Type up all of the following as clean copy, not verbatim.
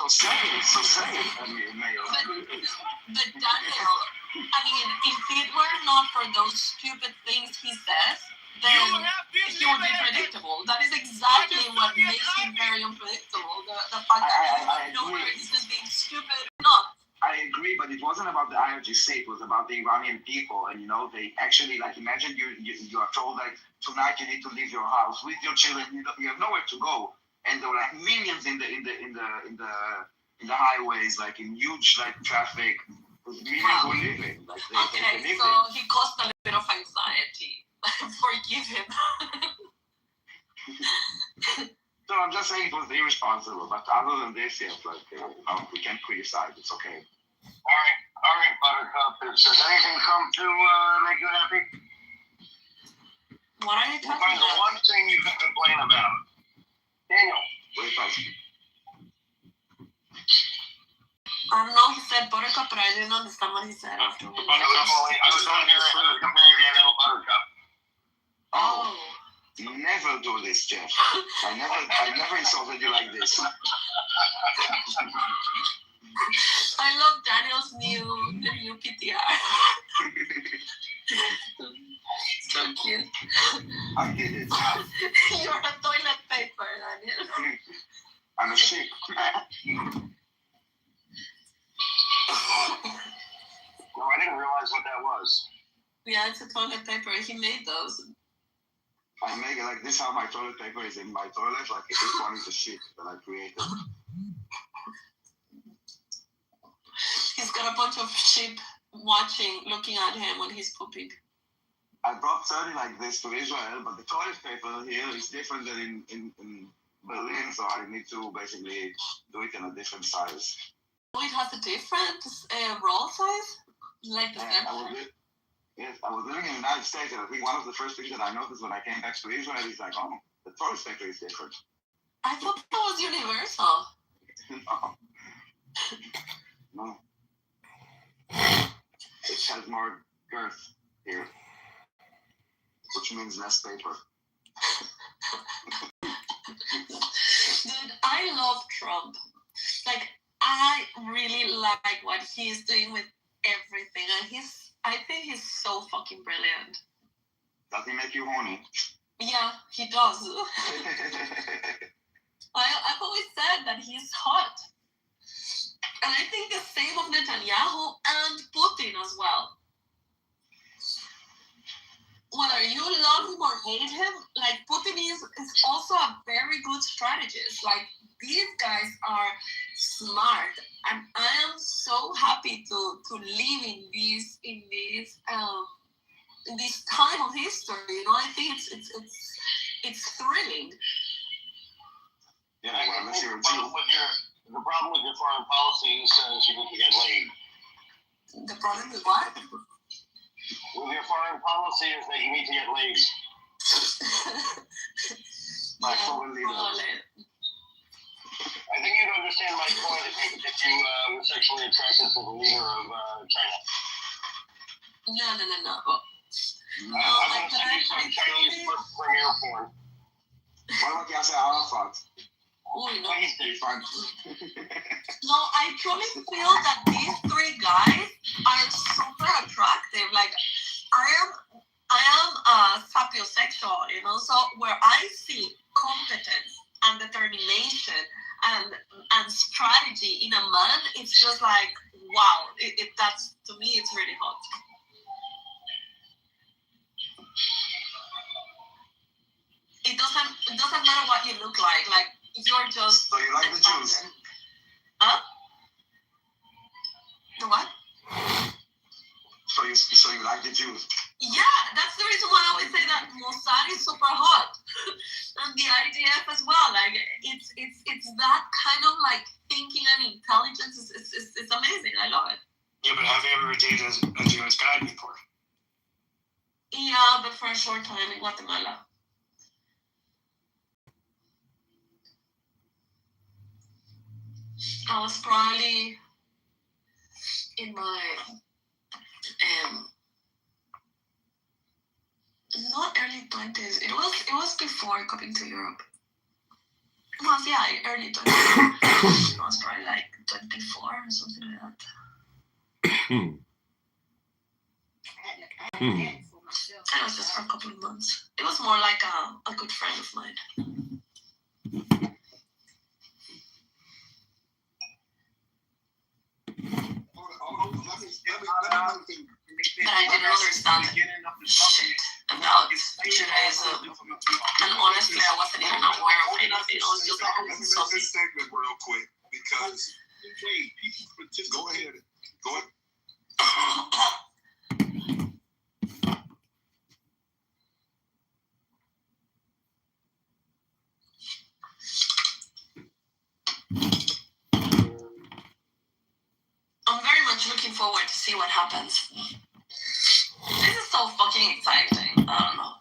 say it. I mean, Mayor. But Daniel, I mean, if it were not for those stupid things he says, then he would be predictable. That is exactly what makes him very unpredictable. The fact that he knows whether he's just being stupid or not. I agree, but it wasn't about the IRGC. It was about the Iranian people, and they actually imagine you are told tonight you need to leave your house with your children. You have nowhere to go, and there were millions in the highways, in huge traffic. Millions were living. Okay, so he caused a little bit of anxiety. Forgive him. So I'm just saying it was irresponsible, but other than this, yes, we can criticize. It's okay. All right, Buttercup. Does anything come to make you happy? What are you talking about? The one thing you can complain about. Daniel. What are you talking? I don't know. He said Buttercup, but I didn't understand what he said afterwards. I was on here comparing Daniel Buttercup. Oh. Never do this, Jeff. I never insulted you like this. I love Daniel's new PTR. So cute. I did it. You're a toilet paper, Daniel. I'm a sheep. No, I didn't realize what that was. Yeah, it's a toilet paper. He made those. I make it like this. How my toilet paper is in my toilet. This one is a sheet that I created. He's got a bunch of sheep looking at him when he's pooping. I brought 30 like this to Israel, but the toilet paper here is different than in Berlin, so I need to basically do it in a different size. Oh, it has a different roll size? Like the Yes, I was living in the United States, and I think one of the first things that I noticed when I came back to Israel is the toilet paper is different. I thought that was universal. No. It has more girth here, which means less paper. Dude, I love Trump. I really like what he's doing with everything, and I think he's so fucking brilliant. Does he make you horny? Yeah, he does. I've always said that he's hot. And I think the same of Netanyahu and Putin as well. Whether you love him or hate him, Putin is also a very good strategist. These guys are smart, and I am so happy to live in this time of history. I think it's thrilling. Yeah, the problem with your foreign policy says you need to get laid. The problem with what? With your foreign policy is that you need to get laid. My foreign leader. I think you'd understand my point if you were sexually attracted to the leader of China. No. I'm going to send you some Chinese premiere porn. Why don't you say Arafat? No. Please do fun. No, I truly feel that these three guys are super attractive. I am a sapiosexual, so where I see competence and determination and strategy in a man, it's just wow. That's, to me, it's really hot. It doesn't matter what you look like. You're just. So you like the Jews? Huh? The what? So you like the Jews? Yeah, that's the reason why I always say that Mossad is super hot, and the IDF as well. It's that kind of thinking and intelligence. It's amazing. I love it. Yeah, but have you ever dated a Jewish guy before? Yeah, but for a short time in Guatemala. I was probably in my not early 20s. It was before coming to Europe. It was early 20s. I was probably It was just for a couple of months. It was more like a good friend of mine. But I didn't understand shit about Judaism. And honestly, I wasn't even aware of anything. It was just like something. This segment real quick because go ahead. Go ahead. I'm very much looking forward to see what happens. This is so fucking exciting. I don't know.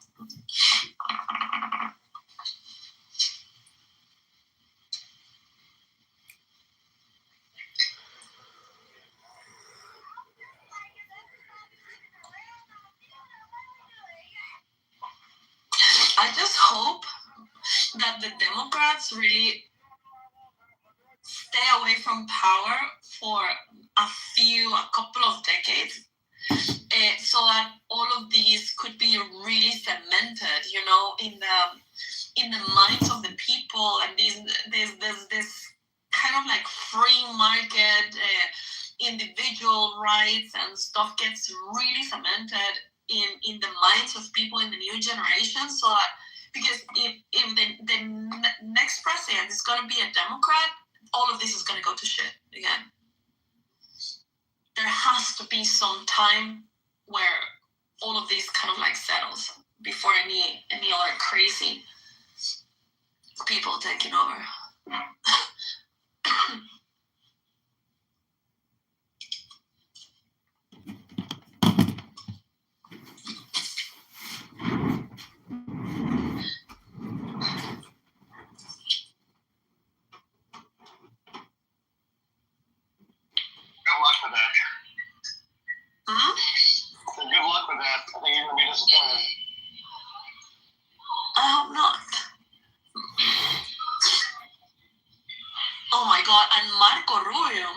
I just hope that the Democrats really stay away from power for a couple of decades, so that all of these could be really cemented, you know, in the minds of the people, and there's this kind of like free market, individual rights and stuff gets really cemented in the minds of people in the new generation, so that because if the next president is going to be a Democrat, all of this is going to go to shit again. There has to be some time where all of this kind of like settles before any other crazy people taking over. Good luck with that. Hmm? So good luck with that. I think you're going to be disappointed. I hope not. Oh my god, and Marco Rubio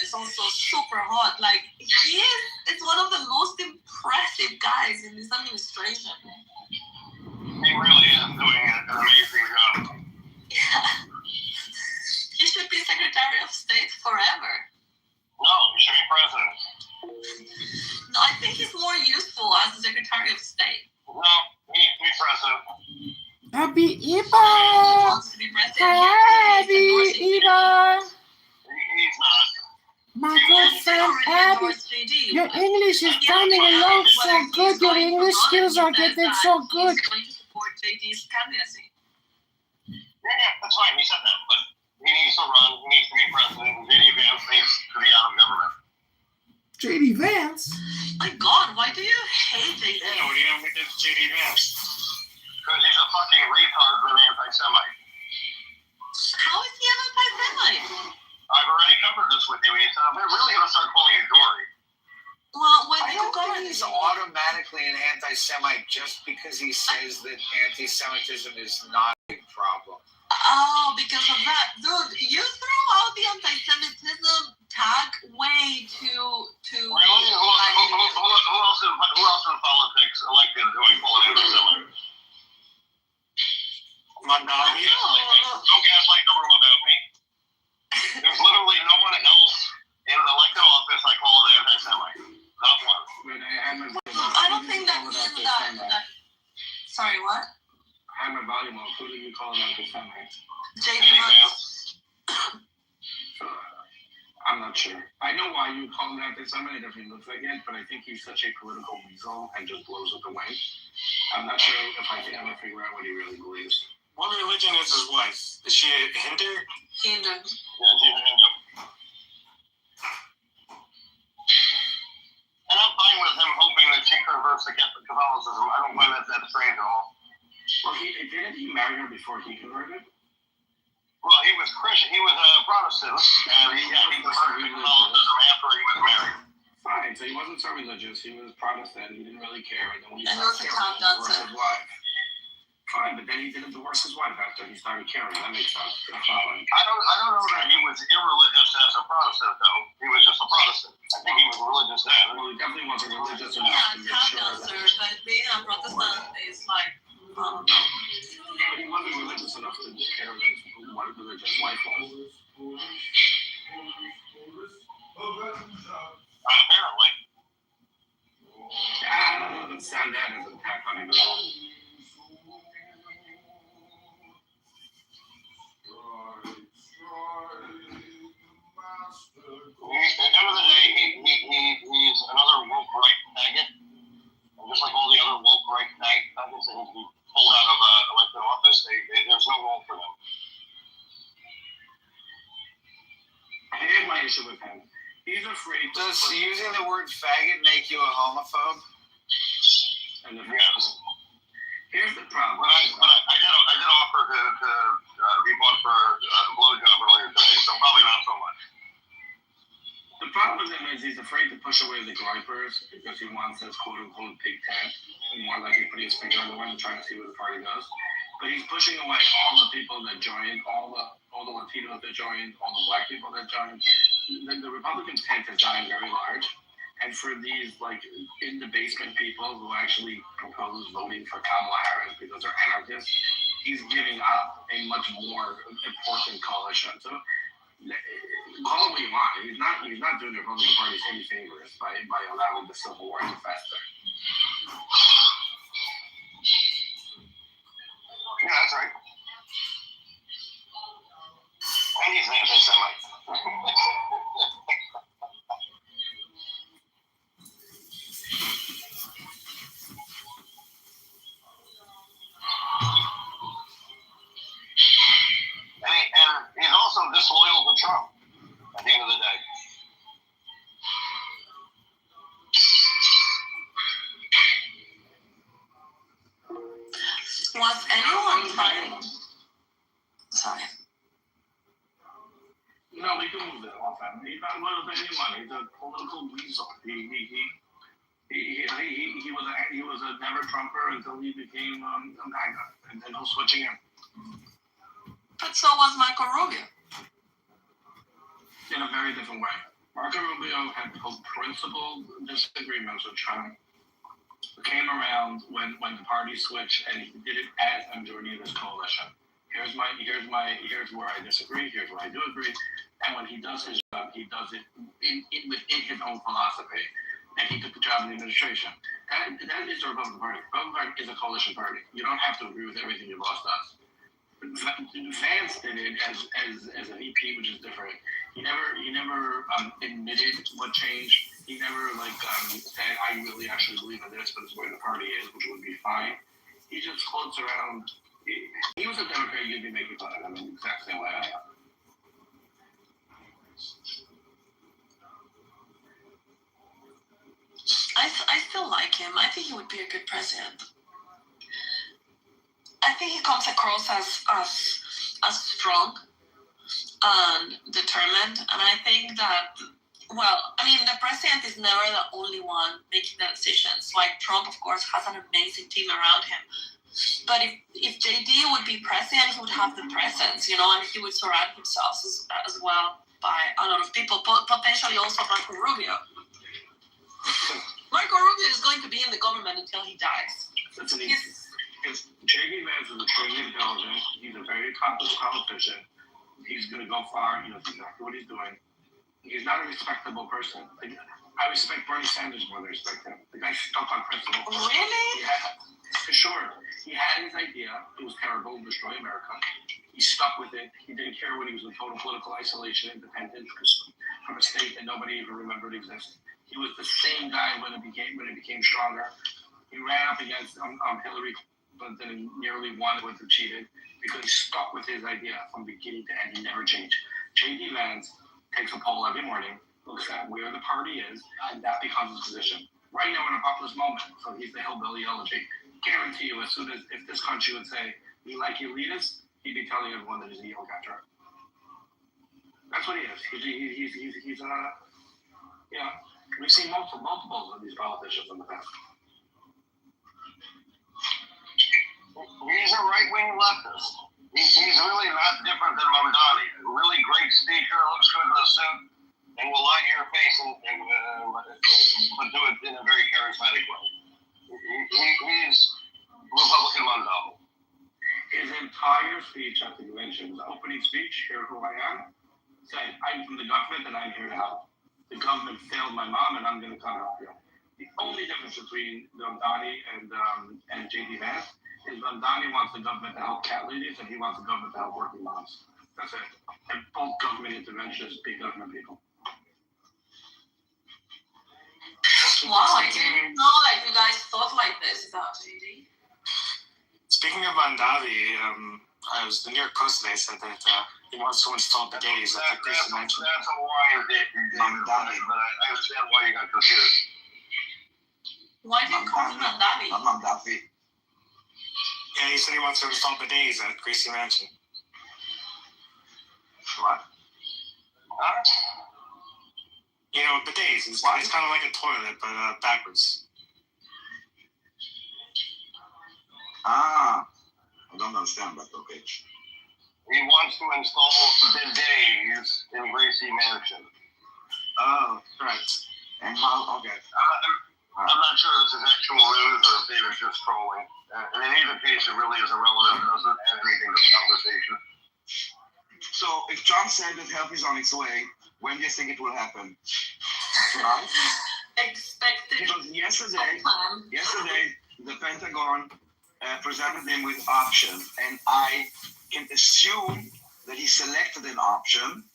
is also super hot. Like, it's one of the most impressive guys in this administration. He really is doing an amazing job. Yeah. He should be Secretary of State forever. No, he should be president. No, I think he's more useful as the Secretary of State. No, he needs to be president. Happy He Eva! wants to be president. Happy He Eva! He's not. My good friend Abby, your English is coming along so good. Your English skills are getting so good. He's going to support JD's candidacy. Yeah, that's fine. He said that, but he needs to run. He needs to be president. And J.D. Vance needs to be out of government. JD Vance? My God, why do you hate JD? Yeah, what do you have with JD Vance? Because he's a fucking retard and an anti-Semite. How is he an anti-Semite? I've already covered this with you, Ethan. I'm really going to start calling you Dory. Well, when I did you don't cover think this? he's automatically an anti-Semite just because he says that anti-Semitism is not a big problem. Oh, because of that. Dude, you throw out the anti-Semitism tag way too Really? Who else in politics elected who I call an anti-Semite? Mandami? Don't gaslight the room about me. There's literally no one else in an elected office I call an anti-Semite. Not one. I don't think that means that. Sorry, what? I have my volume on. Who do you call an anti-Semite? JD Vance. I'm not sure. I know why you call him anti-Semite. It definitely looks like it, but I think he's such a political weasel and just blows up the wind. I'm not sure if I can ever figure out what he really believes. What religion is his wife? Is she a Hindu? Hindu. Yeah, she's an Hindu. And I'm fine with him hoping that she converts to Catholicism. I don't find that strange at all. Well, didn't he marry her before he converted? Well, he was Christian. He was a Protestant, and he converted to Catholicism after he was married. Fine, so he wasn't so religious. He was Protestant. He didn't really care. And then when he And he was a tap dancer. his wife. Fine, but then he didn't divorce his wife after he started caring. That makes sense. I don't know that he was irreligious as a Protestant, though. He was just a Protestant. I think he was he definitely wasn't religious enough Yeah, to make top sure answer, that. but being a Protestant is like, But he wasn't religious enough to care what religious wife was. Apparently. Yeah, I don't understand that as an attack on him at all. At the end of the day, he's another woke right faggot. And just like all the other woke right faggots that need to be pulled out of elected office, there's no role for them. Here's my issue with him. He's afraid to Does using the word faggot make you a homophobe? And Yes. here's the problem. But I did offer to be bought for a blowjob earlier today, so probably not so much. The problem with him is he's afraid to push away the gripers because he wants this quote unquote big tent and more likely putting his finger on the one and trying to see what the party does. But he's pushing away all the people that joined, all the Latinos that joined, all the black people that joined. The Republican tent is dying very large. And for these like in the basement people who actually propose voting for Kamala Harris because they're anarchists, he's giving up a much more important coalition. So call it what you want. He's not doing the Republican Party any favors by allowing the Civil War to fester. Yeah, that's right. And he's an anti-Semite. And he's also disloyal to Trump at the end of the day. was anyone trying? Sorry. No, we can move it off him. He's not loyal to anyone. He's a political weasel. He was a never Trumper until he became a MAGA, and then he'll switch again. But so was Marco Rubio. In a very different way. Marco Rubio had principled disagreements with Trump. Came around when the party switched, and he did it as a majority of this coalition. Here's where I disagree. Here's where I do agree. And when he does his job, he does it within his own philosophy. And he took the job in the administration. That is the Republican Party. The Republican Party is a coalition party. You don't have to agree with everything your boss does. Vance did it as an EP, which is different. He never admitted what changed. He never said, I really actually believe in this, but it's where the party is, which would be fine. He just floats around. He was a Democrat, you'd be making fun of him in the exact same way I am. I still like him. I think he would be a good president. I think he comes across as strong and determined, and I think that, well, I mean, the president is never the only one making the decisions. Like Trump, of course, has an amazing team around him. But if JD would be president, he would have the presence, and he would surround himself as well by a lot of people, potentially also Marco Rubio. Marco Rubio is going to be in the government until he dies. J.D. Vance is extremely intelligent. He's a very accomplished politician. He's going to go far. He knows exactly what he's doing. He's not a respectable person. I respect Bernie Sanders more than I respect him. The guy's stuck on principle. Really? Yeah, for sure. He had his idea. It was terrible. Destroy America. He stuck with it. He didn't care when he was in total political isolation, independent from a state that nobody even remembered existed. He was the same guy when it became stronger. He ran up against Hillary Clinton and nearly won with the cheated because he stuck with his idea from beginning to end. He never changed. J.D. Vance takes a poll every morning, looks at where the party is, and that becomes his position. Right now, in a populist moment, so he's the hillbilly elegy. Guarantee you, as soon as if this country would say we like elitists, he'd be telling everyone that he's a evil catcher. That's what he is. He's we've seen multiples of these politicians in the past. He's a right-wing leftist. He's really not different than Mamdani. A really great speaker, looks good in a suit, and will lie to your face and do a he's Republican Mondale. His entire speech at the convention, the opening speech, "Here who I am," saying, "I'm from the government and I'm here to help. The government failed my mom and I'm going to come help you." The only difference between Mamdani and J.D. Vance is Mamdani wants the government to help cat ladies and he wants the government to help working moms. That's it. And both government interventionists, big government people. Wow, I didn't know like you guys thought like this about JD. Speaking of Mandavi, the New York Post today said that he wants to install bidets at the Christian mention. That's a wire, Mamdani, but I understand why you got confused. Why do you call him Mandavi? Mamdavi. Yeah, he said he wants to install bidets at Gracie Mansion. What? Huh? You know, bidets. It's kind of like a toilet, but backwards. I don't understand that, okay. He wants to install bidets in Gracie Mansion. Oh, correct. And how, okay. I'm not sure this is actual news or if they were just trolling. In either case, it really is irrelevant. It doesn't add anything to the conversation. So, if Trump said that help is on its way, when do you think it will happen? Right? Expected. Because yesterday, the Pentagon presented him with options, and I can assume that he selected an option,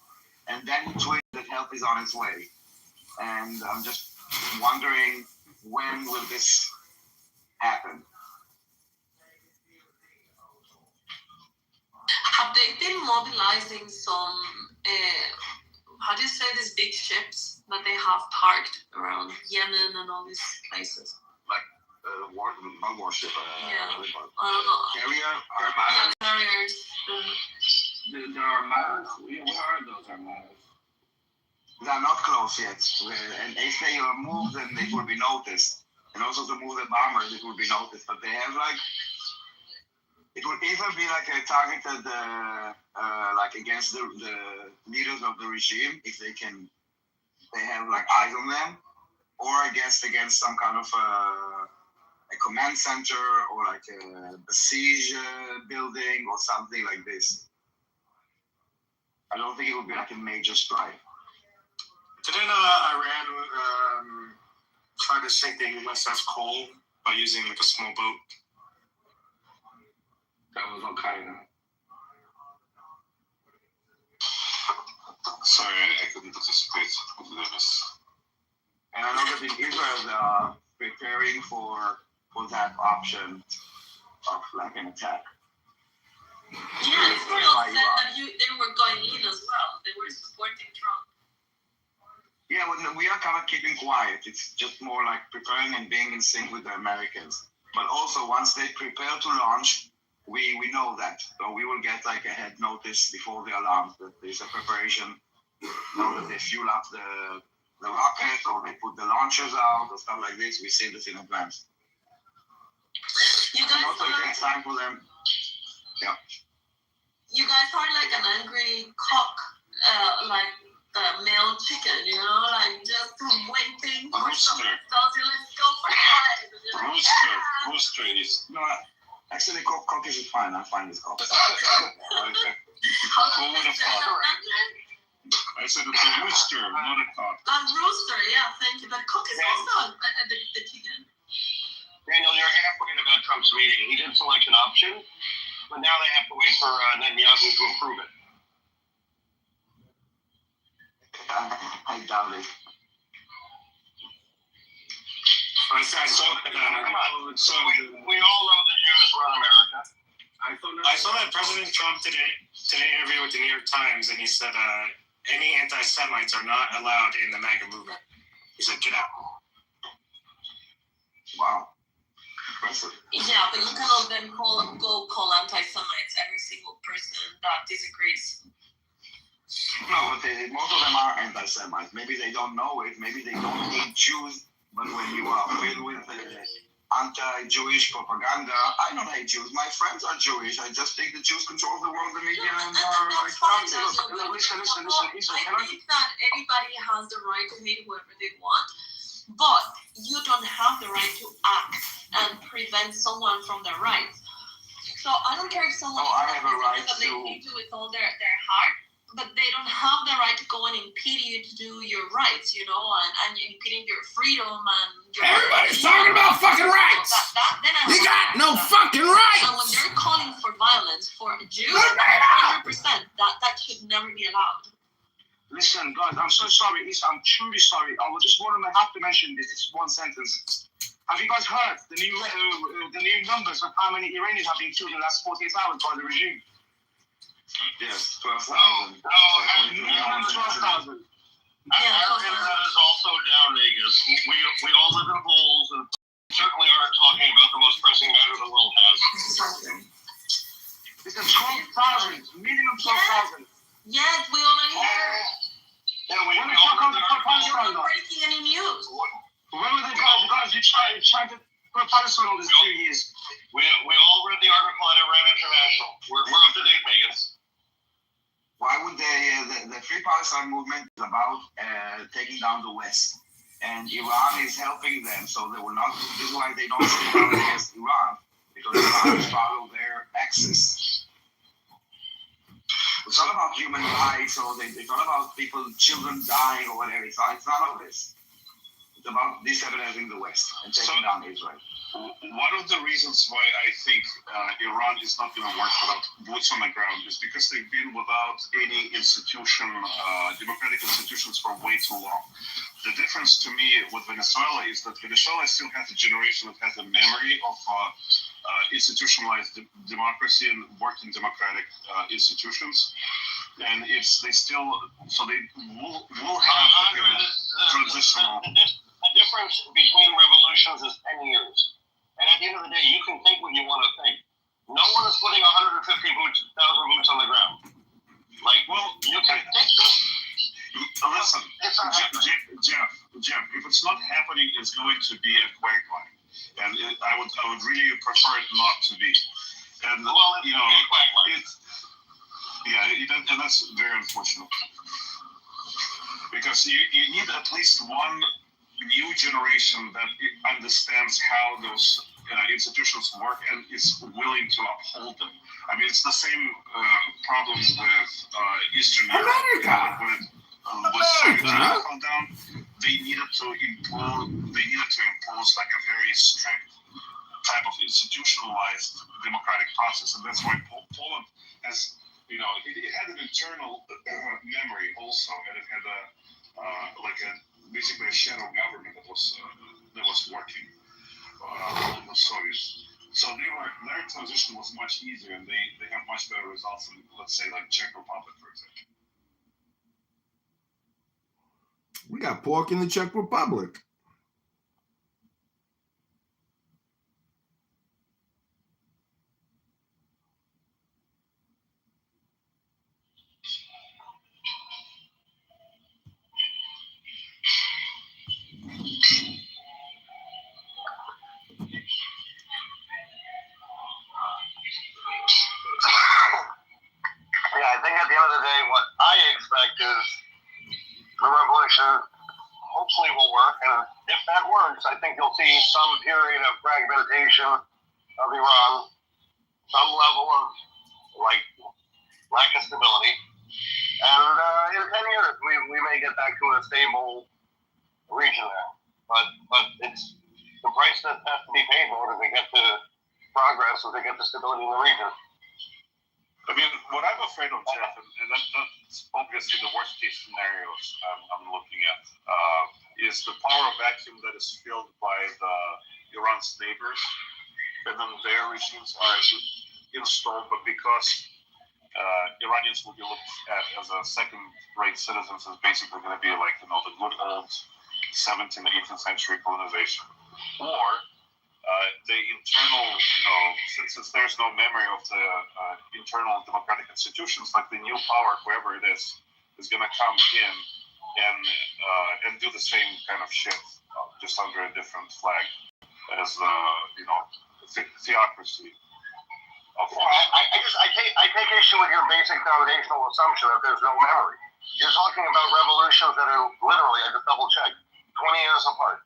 and then he tweeted that help is on its way. And I'm just wondering, when will this happen? Have they been mobilizing some, how do you say these big ships that they have parked around Yemen and all these places? Warship. Yeah. I don't know. Carrier? Yeah, carriers. The Armadas, where are those Armadas? They are not close yet. And if they are moved, then it will be noticed. And also to move the bombers, it will be noticed. But they have it would either be like a targeted, like against the leaders of the regime, if they have like eyes on them, or I guess against some kind of a command center or like a siege building or something like this. I don't think it would be like a major strike. Didn't Iran try to sink the USS Cole by using like a small boat? That was Al-Qaeda. Sorry, I couldn't participate with this. And I know that in Israel they are preparing for that option of like an attack. Yeah, Israel said that they were going in as well. They were supporting Trump. Yeah, well, we are kind of keeping quiet. It's just more like preparing and being in sync with the Americans. But also, once they prepare to launch, we know that. So we will get like a head notice before the alarm that there's a preparation. Know that they fuel up the rocket or they put the launchers out or stuff like this. We see this in advance. You guys also, it takes time for them. Yeah. You guys are like an angry cock, like the male chicken, like just waiting for someone to tell you, let's go for it. Rooster is. No, actually, cock is fine. I'm fine with cock. How do you say that? I said it's a rooster, not a cock. A rooster, yeah, thank you. But cock is also the chicken. Daniel, you're halfway about Trump's meeting. He did select an option, but now they have to wait for Netanyahu to approve it. I doubt it. I saw that. So we all know the Jews run America. I saw that President Trump today interview with the New York Times, and he said any anti-Semites are not allowed in the MAGA movement. He said, get out. Wow. Impressive. Yeah, but you cannot then call anti-Semites every single person that disagrees. No, but most of them are anti-Semites. Maybe they don't know it. Maybe they don't hate Jews. But when you are filled with anti-Jewish propaganda, I don't hate Jews. My friends are Jewish. I just think the Jews control the world, the media, and are like... Listen. I think that anybody has the right to hate whoever they want, but you don't have the right to act and prevent someone from their rights. So I don't care if someone I have a right that they need to with all their heart, but they don't have the right to go and impede you to do your rights, you know, and impeding your freedom and your Everybody's talking about fucking rights. You got no fucking rights. And when they're calling for violence for Jews, 100%, that should never be allowed. Listen, guys, I'm so sorry. Listen, I'm truly sorry. I will just have to mention this. This is one sentence. Have you guys heard the new numbers of how many Iranians have been killed in the last 48 hours by the regime? Yes, 12,000. No, 12,000. Yeah, our internet is also down, Vegas. We all live in holes and certainly aren't talking about the most pressing matter the world has. Listen, 12,000. Minimum 12,000. Yes, we already heard. Yeah, we When the all fuck comes to live Palestine, You're not breaking any news. remember the guys you tried to put Palestine all these 2 years? We all read the article at Iran International. We're up to date, Vegas. Why would the Free Palestine movement is about taking down the West, and Iran is helping them, so they will not. This is why they don't sit down against Iran, because Iran is follow their axis. It's not about human rights, or it's not about children dying or whatever. It's none of this. It's about destabilizing the West and taking down Israel. One of the reasons why I think Iran is not going to work without boots on the ground is because they've been without any democratic institutions for way too long. The difference to me with Venezuela is that Venezuela still has a generation that has a memory of institutionalized democracy and working democratic institutions. And they will have a transitional. The difference between revolutions is 10 years. And at the end of the day, you can think what you want to think. No one is putting 150,000 boots on the ground. Like, well, you can think this. Listen, Jeff, if it's not happening, it's going to be a quagmire. And I would really prefer it not to be. And, and that's very unfortunate. Because you need at least one new generation that understands how those institutions work and is willing to uphold them. I mean, it's the same problem with Eastern Europe. When China fell down, they needed to impose like a very strict type of institutionalized democratic process, and that's why Poland has, it had an internal memory also, and it had basically a shadow government that was working on the Soviets. So their transition was much easier, and they have much better results than, let's say, like Czech Republic, for example. We got pork in the Czech Republic. Yeah, I think at the end of the day, what I expect is the revolution hopefully will work. And if that works, I think you'll see some period of fragmentation of Iran, some level of lack of stability. And in 10 years, we may get back to a stable region there. But it's the price that has to be paid in order to get to progress or to get the stability in the region. I mean, what I'm afraid of, Jeff, and that's obviously the worst case scenarios I'm looking at, is the power vacuum that is filled by Iran's neighbors, and then their regimes are installed, but because Iranians will be looked at as a second-rate citizens, is basically going to be like, the good old 17th and 18th century colonization, or the internal, since there's no memory of the internal democratic institutions, like the new power, whoever it is going to come in and do the same kind of shit, just under a different flag as theocracy. I take issue with your basic foundational assumption that there's no memory. You're talking about revolutions that are literally, I just double checked, 20 years apart.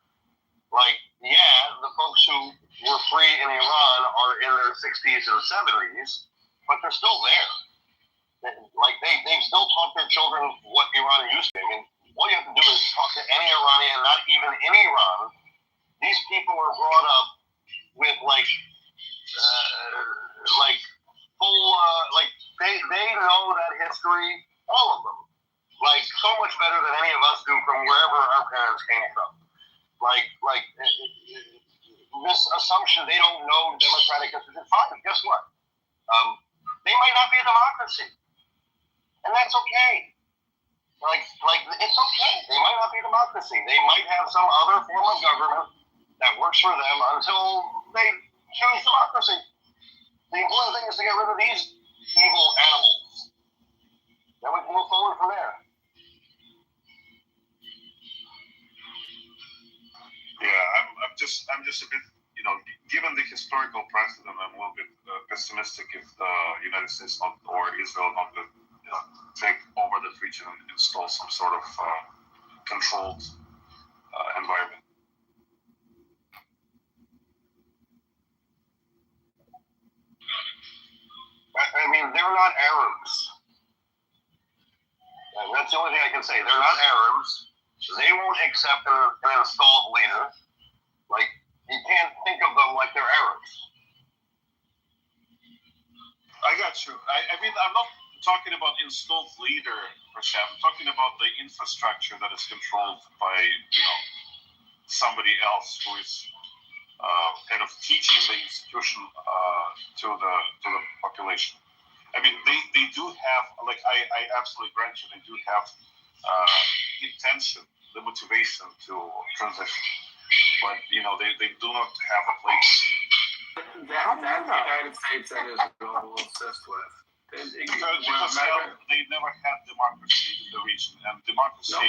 The folks who were free in Iran are in their 60s and 70s, but they're still there. Like they've still taught their children what Iran used to be. I mean, all you have to do is talk to any Iranian, not even in Iran. These people are brought up with like full they know that history, all of them, like so much better than any of us do from wherever our parents came from. Like this assumption they don't know democratic institutions. Fine, guess what? They might not be a democracy, and that's okay. Like it's okay. They might not be a democracy. They might have some other form of government that works for them until they choose democracy. The important thing is to get rid of these evil animals. Then we can move forward from there. Yeah, I'm just a bit, given the historical precedent, I'm a little bit pessimistic if the United States or Israel not going to take over the region and install some sort of controlled environment. I mean, they're not Arabs. And that's the only thing I can say. They're not Arabs. They won't accept an installed leader. Like, you can't think of them like they're Arabs. I got you. I mean, I'm not talking about installed leader, per se. I'm talking about the infrastructure that is controlled by, somebody else who is kind of teaching the institution to the population. I mean, they do have, like, I absolutely grant you, they do have intention, the motivation to transition, but they do not have a place. That the United States and Israel will assist with. Because they never had democracy in the region, and democracy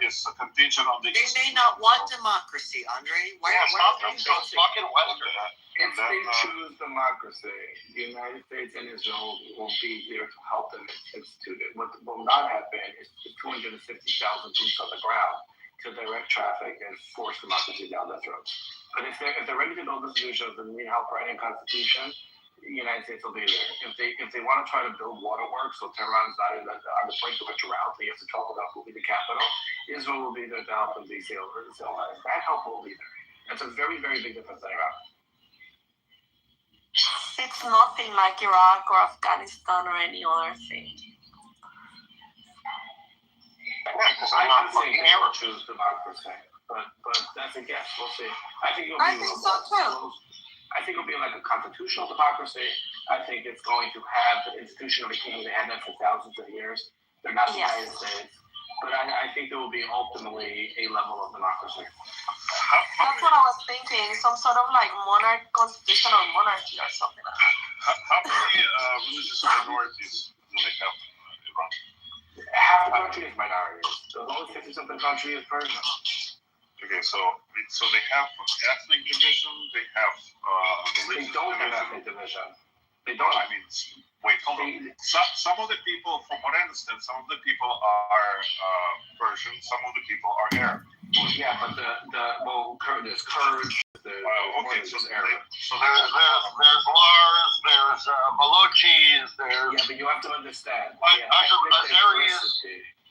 is a contingent on the. They may not want democracy, Andre. Stop being so fucking Western. If they choose democracy, the United States and Israel will be there to help them institute it. What will not happen is the 250,000 boots on the ground to direct traffic and force democracy down their throats. But if they're ready to build institutions and need help writing a constitution, the United States will be there. If they want to try to build waterworks, so Tehran's not on the brink of a drought, they have to talk about who will be the capital. Israel will be there to help them be civilized. That help will be there. That's a very, very big difference in Iraq. It's nothing like Iraq or Afghanistan or any other thing. Because I'm not fucking Arab. Choose democracy, but that's a guess. We'll see. I think I think so too. I think it'll be like a constitutional democracy. I think it's going to have the institution of a king. They had that for thousands of years. They're not the United States. But I think there will be ultimately a level of democracy. That's what I was thinking. Some sort of like constitutional monarchy or something like that. How many religious minorities do they have in Iran? Half the country is minorities. The lowest 50-something country is Persia. Okay, so they have ethnic division, they have religious division. They don't have ethnic division. They don't. I mean, wait, hold on. Some of the people, from what I understand, some of the people are Persian, some of the people are Arab. Yeah, but there's Kurds. Okay, so there's Lars, there's Balochis, there's. Yeah, but you have to understand.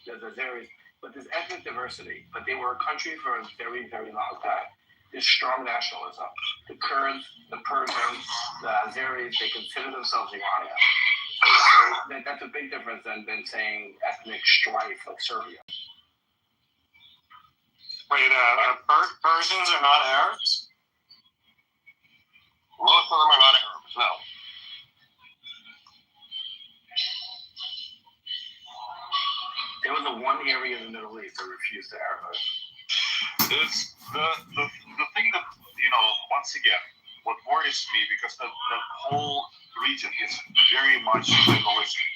There's Azeris. But there's ethnic diversity. But they were a country for a very, very long time. There's strong nationalism. The Kurds, the Persians, the Azeris, they consider themselves Iranian. So that's a big difference than saying ethnic strife like Serbia. Wait, Persians are not Arabs? Most of them are not Arabs, no. There was one area in the Middle East that refused to Arabize. It's the thing that, once again, what worries me, because the whole region is very much legalistic.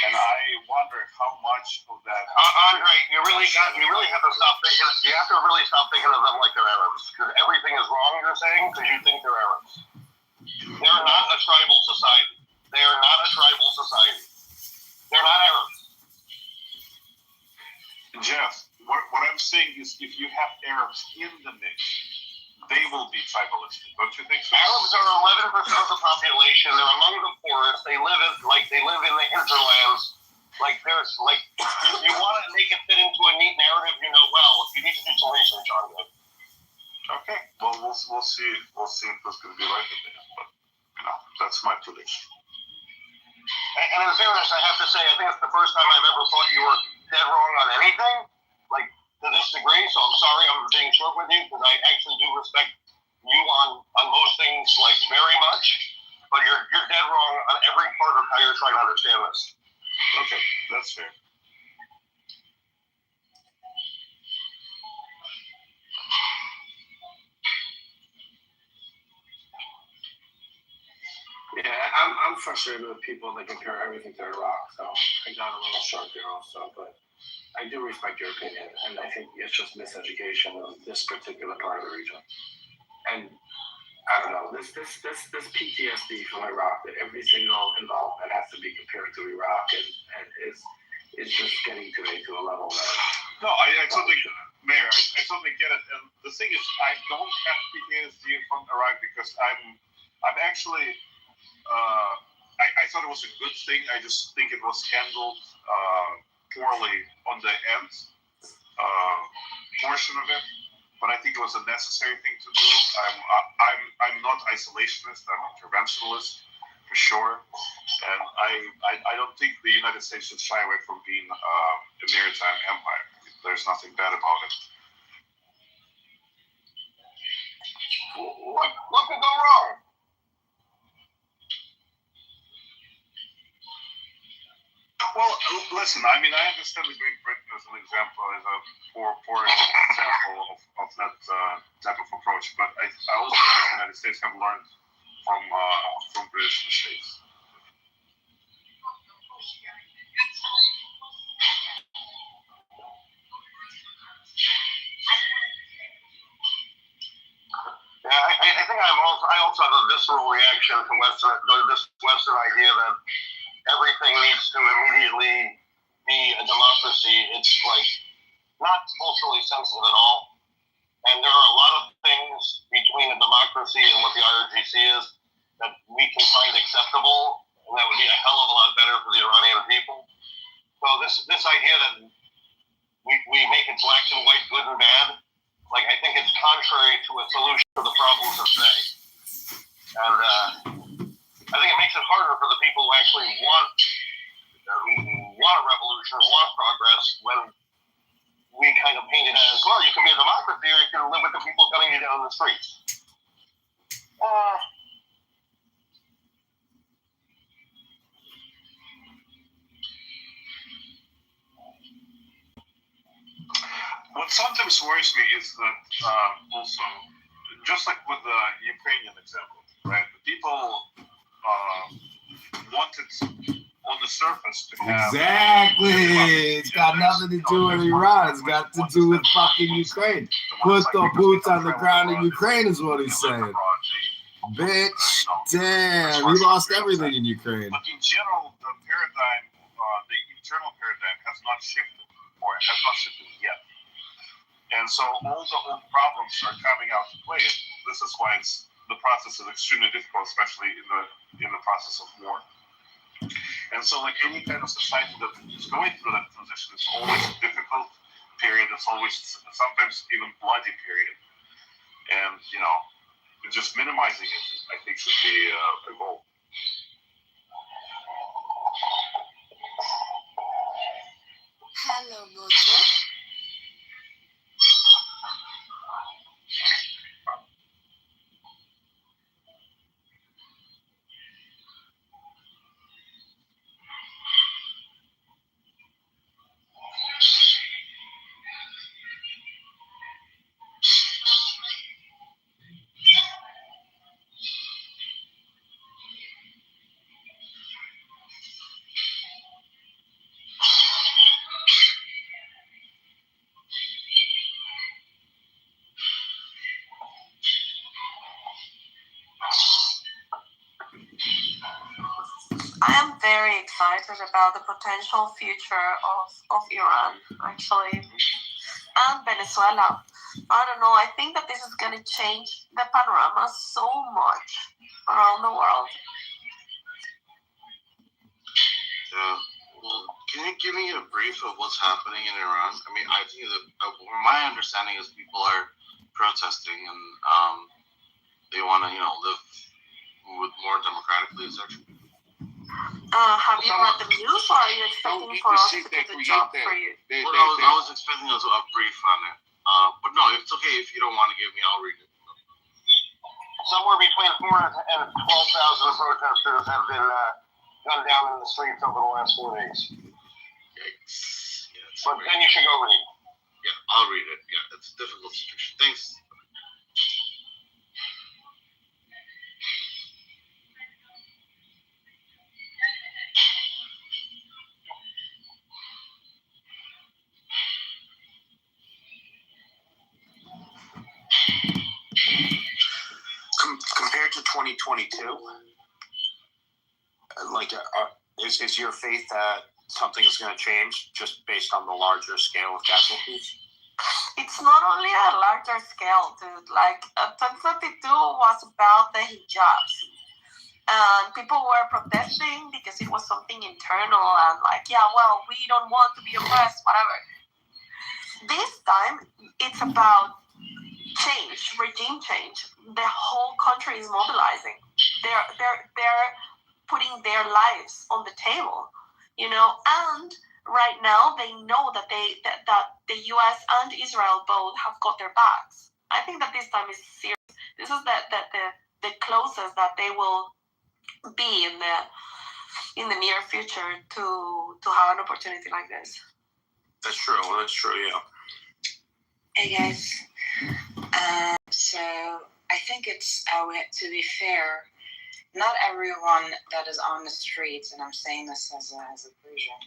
And I wonder how much of that. Andre, you really have to stop thinking. You have to really stop thinking of them like they're Arabs, because everything is wrong you're saying because you think they're Arabs. They're not a tribal society. They are not a tribal society. They're not Arabs. Jeff, what I'm saying is, if you have Arabs in the mix, they will be tribalistic. Don't you think so? Arabs are 11% of the population. They're among the poorest. They live in the hinterlands. Like there's like you want to make it fit into a neat narrative, well, you need to do some research on it. Okay. Well, we'll see. We'll see if it's going to be right in there. But that's my prediction. And in fairness, I have to say, I think it's the first time I've ever thought you were dead wrong on anything, like to this degree. So I'm sorry I'm being short with you, because I actually do respect you on most things, like very much. But you're dead wrong on every part of how you're trying to understand this. Okay, that's fair. Yeah, I'm frustrated with people that compare everything to Iraq, so I got a little short there also, but I do respect your opinion, and I think it's just miseducation of this particular part of the region. And I don't know, this PTSD from Iraq, that every single involvement has to be compared to Iraq, and is just getting to a level that... No, I totally, Mayor, I totally get it. And the thing is, I don't have PTSD from Iraq because I'm actually... I thought it was a good thing. I just think it was handled poorly on the end portion of it. But I think it was a necessary thing to do. I'm not isolationist. I'm interventionalist for sure. And I don't think the United States should shy away from being a maritime empire. There's nothing bad about it. What could go wrong? Well, listen, I mean, I understand the Great Britain as an example, as a poor example of that type of approach, but I also think the United States have learned from British mistakes. Yeah, I think I also have a visceral reaction to this Western idea that everything needs to immediately be a democracy. It's like not culturally sensitive at all. And there are a lot of things between a democracy and what the IRGC is that we can find acceptable, and that would be a hell of a lot better for the Iranian people. So this idea that we make it black and white, good and bad, like I think it's contrary to a solution to the problems of today. And I think it makes it harder for the people who actually want a revolution, want progress, when we kind of paint it as, well, you can be a democracy or you can live with the people gunning you down in the streets. What sometimes worries me is that also, just like with the Ukrainian example, right? The people wanted on the surface to have... Exactly. It's got nothing to do with Iran. It's got to do with fucking Ukraine. Put the boots on the ground in Ukraine is what he's saying. Bitch, damn, we lost everything in Ukraine. But in general, the paradigm, the internal paradigm has not shifted, or it has not shifted yet. And so all the old problems are coming out to play. This is why the process is extremely difficult, especially in the process of war. And so, like any kind of society that is going through that transition, it's always a difficult period. It's always sometimes even bloody period. And just minimizing it, I think, should be a goal. Hello, Mojo. I am very excited about the potential future of Iran, actually, and Venezuela. I don't know. I think that this is going to change the panorama so much around the world. Yeah. Well, can you give me a brief of what's happening in Iran? I mean, I think that my understanding is people are protesting and they want to, live with more democratically. Is that true? Have you read the news, or are you expecting for us to do the job for you? I was expecting a brief on it. But no, it's okay if you don't want to give me. I'll read it. Somewhere between 4,000 and 12,000 protesters have been gunned down in the streets over the last 4 days. Yikes. Yeah, but then you should go read it. Yeah, I'll read it. Yeah, it's a difficult situation. Thanks. Compared to 2022, is your faith that something is going to change just based on the larger scale of casualties? It's not only a larger scale, dude. 2022 was about the hijabs. And people were protesting because it was something internal and we don't want to be oppressed, whatever. This time, it's about change, regime change. The whole country is mobilizing. They're putting their lives on the table, and right now they know that that the U.S. and Israel both have got their backs. I think that this time is serious. This is the closest that they will be in the near future to have an opportunity like this. That's true. Yeah. Hey guys. So I think it's to be fair, not everyone that is on the streets, and I'm saying this as a Persian,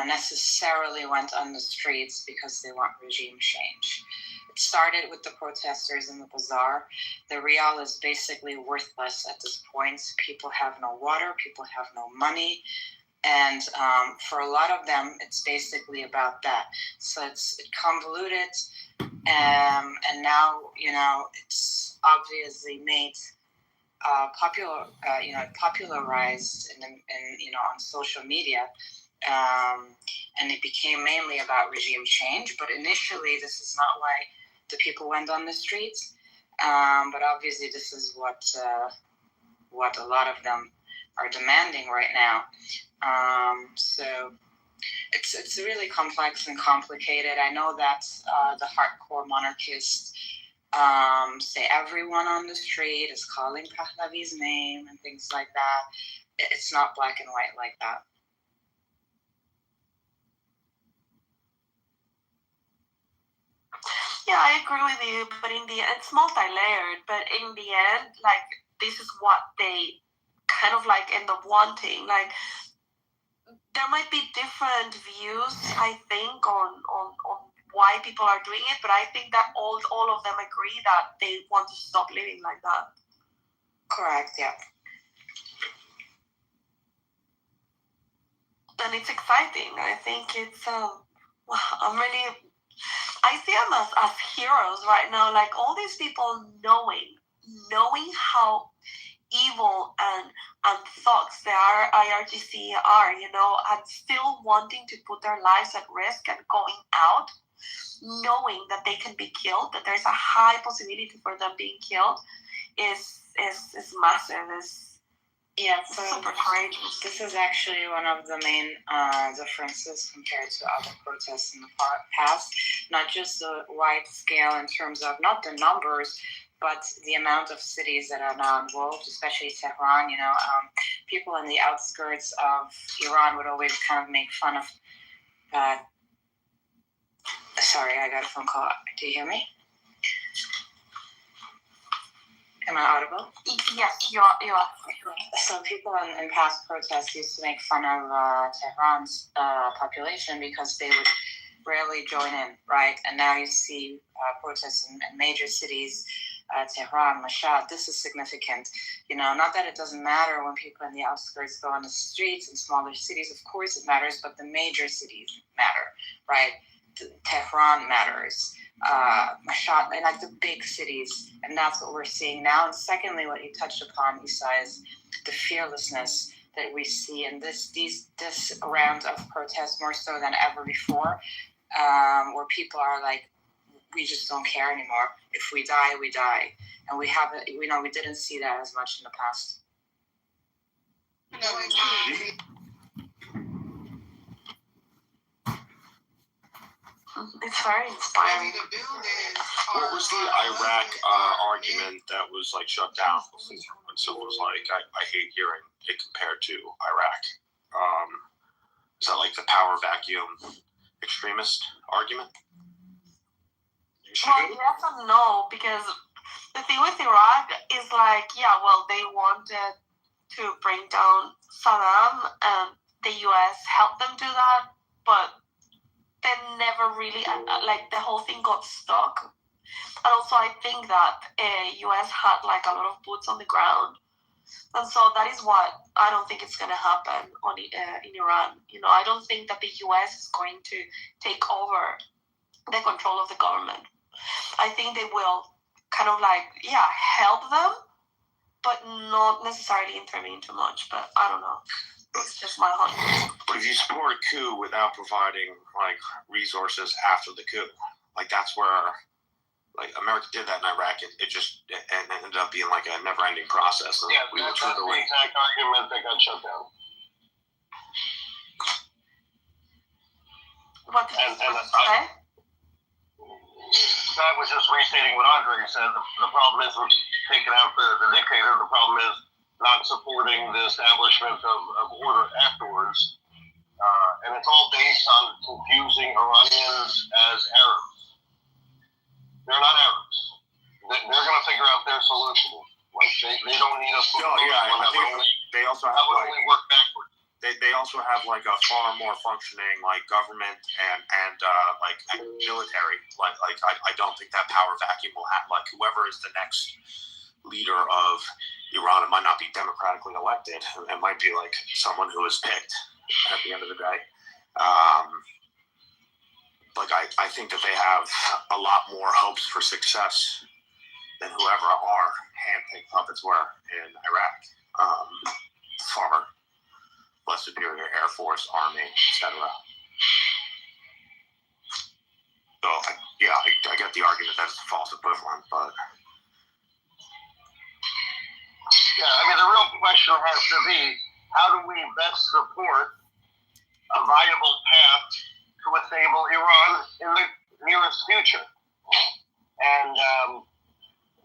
necessarily went on the streets because they want regime change. It started with the protesters in the bazaar. The rial is basically worthless at this point. People have no water, people have no money. And for a lot of them, it's basically about that. So it's convoluted, and now it's obviously made popularized on social media, and it became mainly about regime change. But initially, this is not why the people went on the streets. But obviously, this is what a lot of them are demanding right now. So it's really complex and complicated. I know that the hardcore monarchists say everyone on the street is calling Pahlavi's name and things like that. It's not black and white like that. Yeah, I agree with you, but in the end, it's multi-layered. But in the end, this is what they kind of end up wanting. There might be different views, I think, on why people are doing it, but I think that all of them agree that they want to stop living like that. Correct, yeah. And it's exciting. I think it's I see them as heroes right now. All these people knowing how evil and thugs the IRGC are, and still wanting to put their lives at risk and going out, knowing that they can be killed, that there's a high possibility for them being killed, is massive. So super courageous. This is actually one of the main differences compared to other protests in the past. Not just the wide scale in terms of not the numbers, but the amount of cities that are now involved, especially Tehran. People in the outskirts of Iran would always kind of make fun of. Sorry, I got a phone call. Do you hear me? Am I audible? Yes, you are. So people in past protests used to make fun of Tehran's population because they would rarely join in, right? And now you see protests in major cities, Tehran, Mashhad. This is significant. Not that it doesn't matter when people in the outskirts go on the streets in smaller cities. Of course it matters, but the major cities matter, right? Tehran matters, Mashhad, and like the big cities, and that's what we're seeing now. And secondly, what you touched upon, Isa, is the fearlessness that we see in this round of protests more so than ever before, where people are like, we just don't care anymore. If we die, we die, and we haven't. We didn't see that as much in the past. It's very inspiring. What was the Iraq argument that was like shut down before? And so it was like, I hate hearing it compared to Iraq. Is that like the power vacuum extremist argument? Well, yes and no, because the thing with Iraq is like, yeah, well, they wanted to bring down Saddam, and the U.S. helped them do that, but they never really, like, the whole thing got stuck. And also, I think that U.S. had, like, a lot of boots on the ground. And so that is what I don't think it's going to happen in Iran. I don't think that the U.S. is going to take over the control of the government. I think they will kind of like, help them, but not necessarily intervene too much. But I don't know. It's just my hunch. But if you support a coup without providing like resources after the coup, like that's where like America did that in Iraq. It ended up being like a never-ending process. And yeah, that's the exact argument that got shut down. What did you say? I was just restating what Andre said. The problem isn't taking out the dictator. The problem is not supporting the establishment of order afterwards. And it's all based on confusing Iranians as Arabs. They're not Arabs. They're going to figure out their solution. Like they don't need us. They also have only work backwards. They also have like a far more functioning like government and like military. Like I don't think that power vacuum will have like whoever is the next leader of Iran. It might not be democratically elected. It might be like someone who is picked at the end of the day. Like I think that they have a lot more hopes for success than whoever our hand-picked puppets were in Iraq. Far less superior Air Force, Army, etc. So I get the argument that it's a false equivalent, but yeah, I mean the real question has to be how do we best support a viable path to a stable Iran in the nearest future? And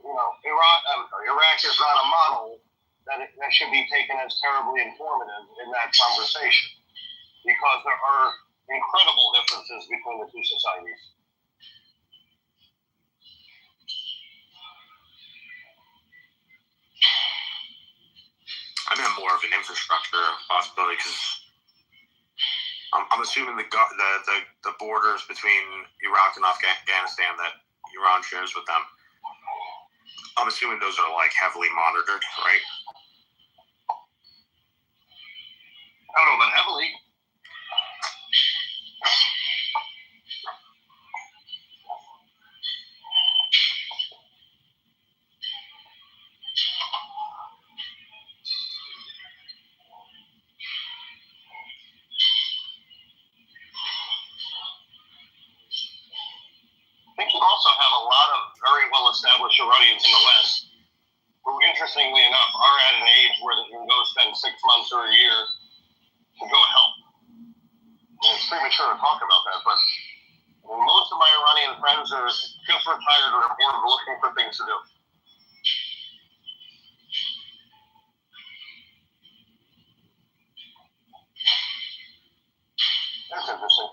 Iraq is not a model that should be taken as terribly informative in that conversation, because there are incredible differences between the two societies. I meant more of an infrastructure possibility because I'm assuming the borders between Iraq and Afghanistan that Iran shares with them, I'm assuming those are like heavily monitored, right? I don't know about heavily. I think you also have a lot of very well-established Iranians in the West who, interestingly enough, are at an age where they can go spend 6 months or a year to go help. And it's premature to talk about that, but most of my Iranian friends are just retired or bored of looking for things to do. That's interesting.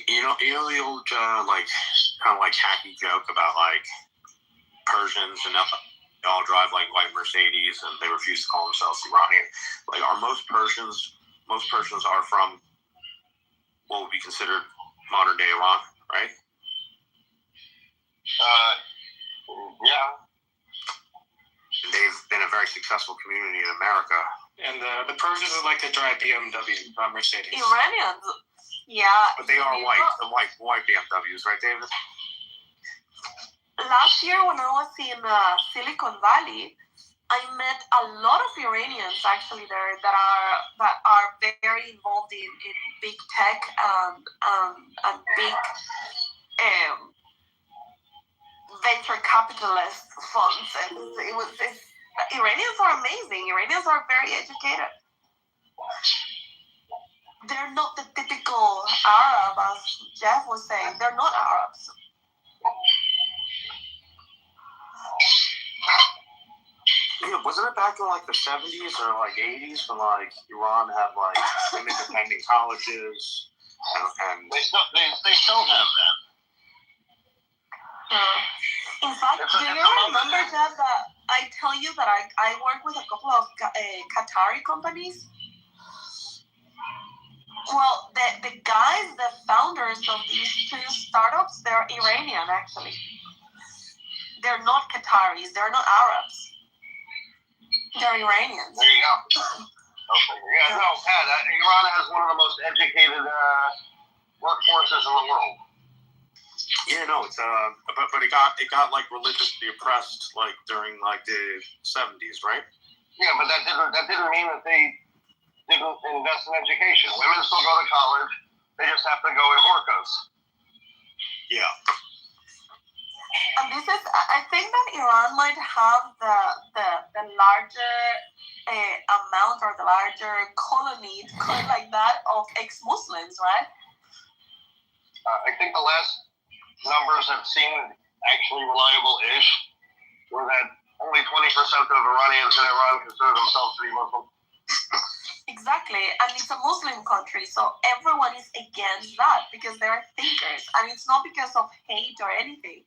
You know the old like kind of like hacky joke about like Persians and they all drive like white Mercedes and they refuse to call themselves Iranian. Like most Persians are from what would be considered modern day Iran, right? Yeah. They've been a very successful community in America And the Persians like to drive BMW, not Mercedes. Iranians, yeah. But they are white, the white BMWs, right, David? Last year when I was in Silicon Valley, I met a lot of Iranians actually there that are very involved in big tech and big venture capitalist funds, and Iranians are amazing. Iranians are very educated. They're not the typical Arab, as Jeff was saying. They're not Arabs. Yeah, wasn't it back in like the 70s or like 80s when like Iran had like independent colleges and They still have that. In fact, do you remember, Jeff, that I tell you that I work with a couple of Qatari companies? Well, the guys, the founders of these two startups, they're Iranian, actually. They're not Qataris. They're not Arabs. They're Iranians. There you go. Okay. Yeah, no, Pat, Iran has one of the most educated workforces in the world. yeah, no, it's but it got like religiously oppressed like during like the 70s, right? Yeah, but that didn't mean that they didn't invest in education. Women still go to college. They just have to go in burqas. Yeah. And this is, I think that Iran might have the larger amount or the larger colony, to call it like that, of ex-Muslims, right? I think the last numbers that seemed actually reliable-ish were that only 20% of Iranians in Iran consider themselves to be Muslim. Exactly, and it's a Muslim country, so everyone is against that because they're thinkers, and it's not because of hate or anything.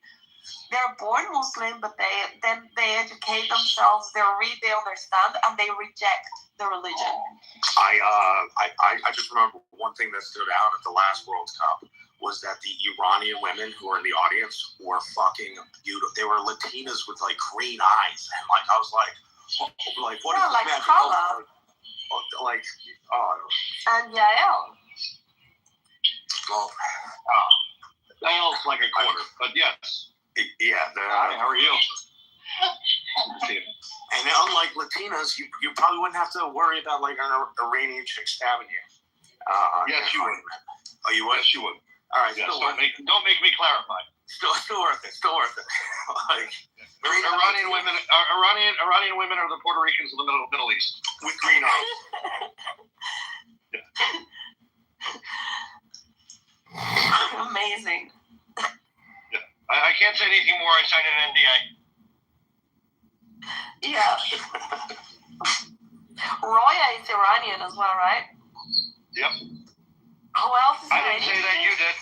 They're born Muslim, but they educate themselves, they read, they understand, and they reject the religion. I just remember one thing that stood out at the last World Cup was that the Iranian women who were in the audience were fucking beautiful. They were Latinas with like green eyes, and like I was like what yeah, is like this Hala. Like And Yael. Well, Yael's like a quarter, but yes. Yeah. How are you? And unlike Latinas, you probably wouldn't have to worry about like an Iranian chick stabbing you. Yes, you would. Oh, you would? Yes, you would. All right. Yes, don't make me clarify. Still worth it. Still worth it. Like Iranian women are the Puerto Ricans of the Middle East with green eyes. Amazing. Yeah. I can't say anything more. I signed an NDA. Yeah. Roya is Iranian as well, right? Yep. Who else is I Iranian? didn't say that, you did.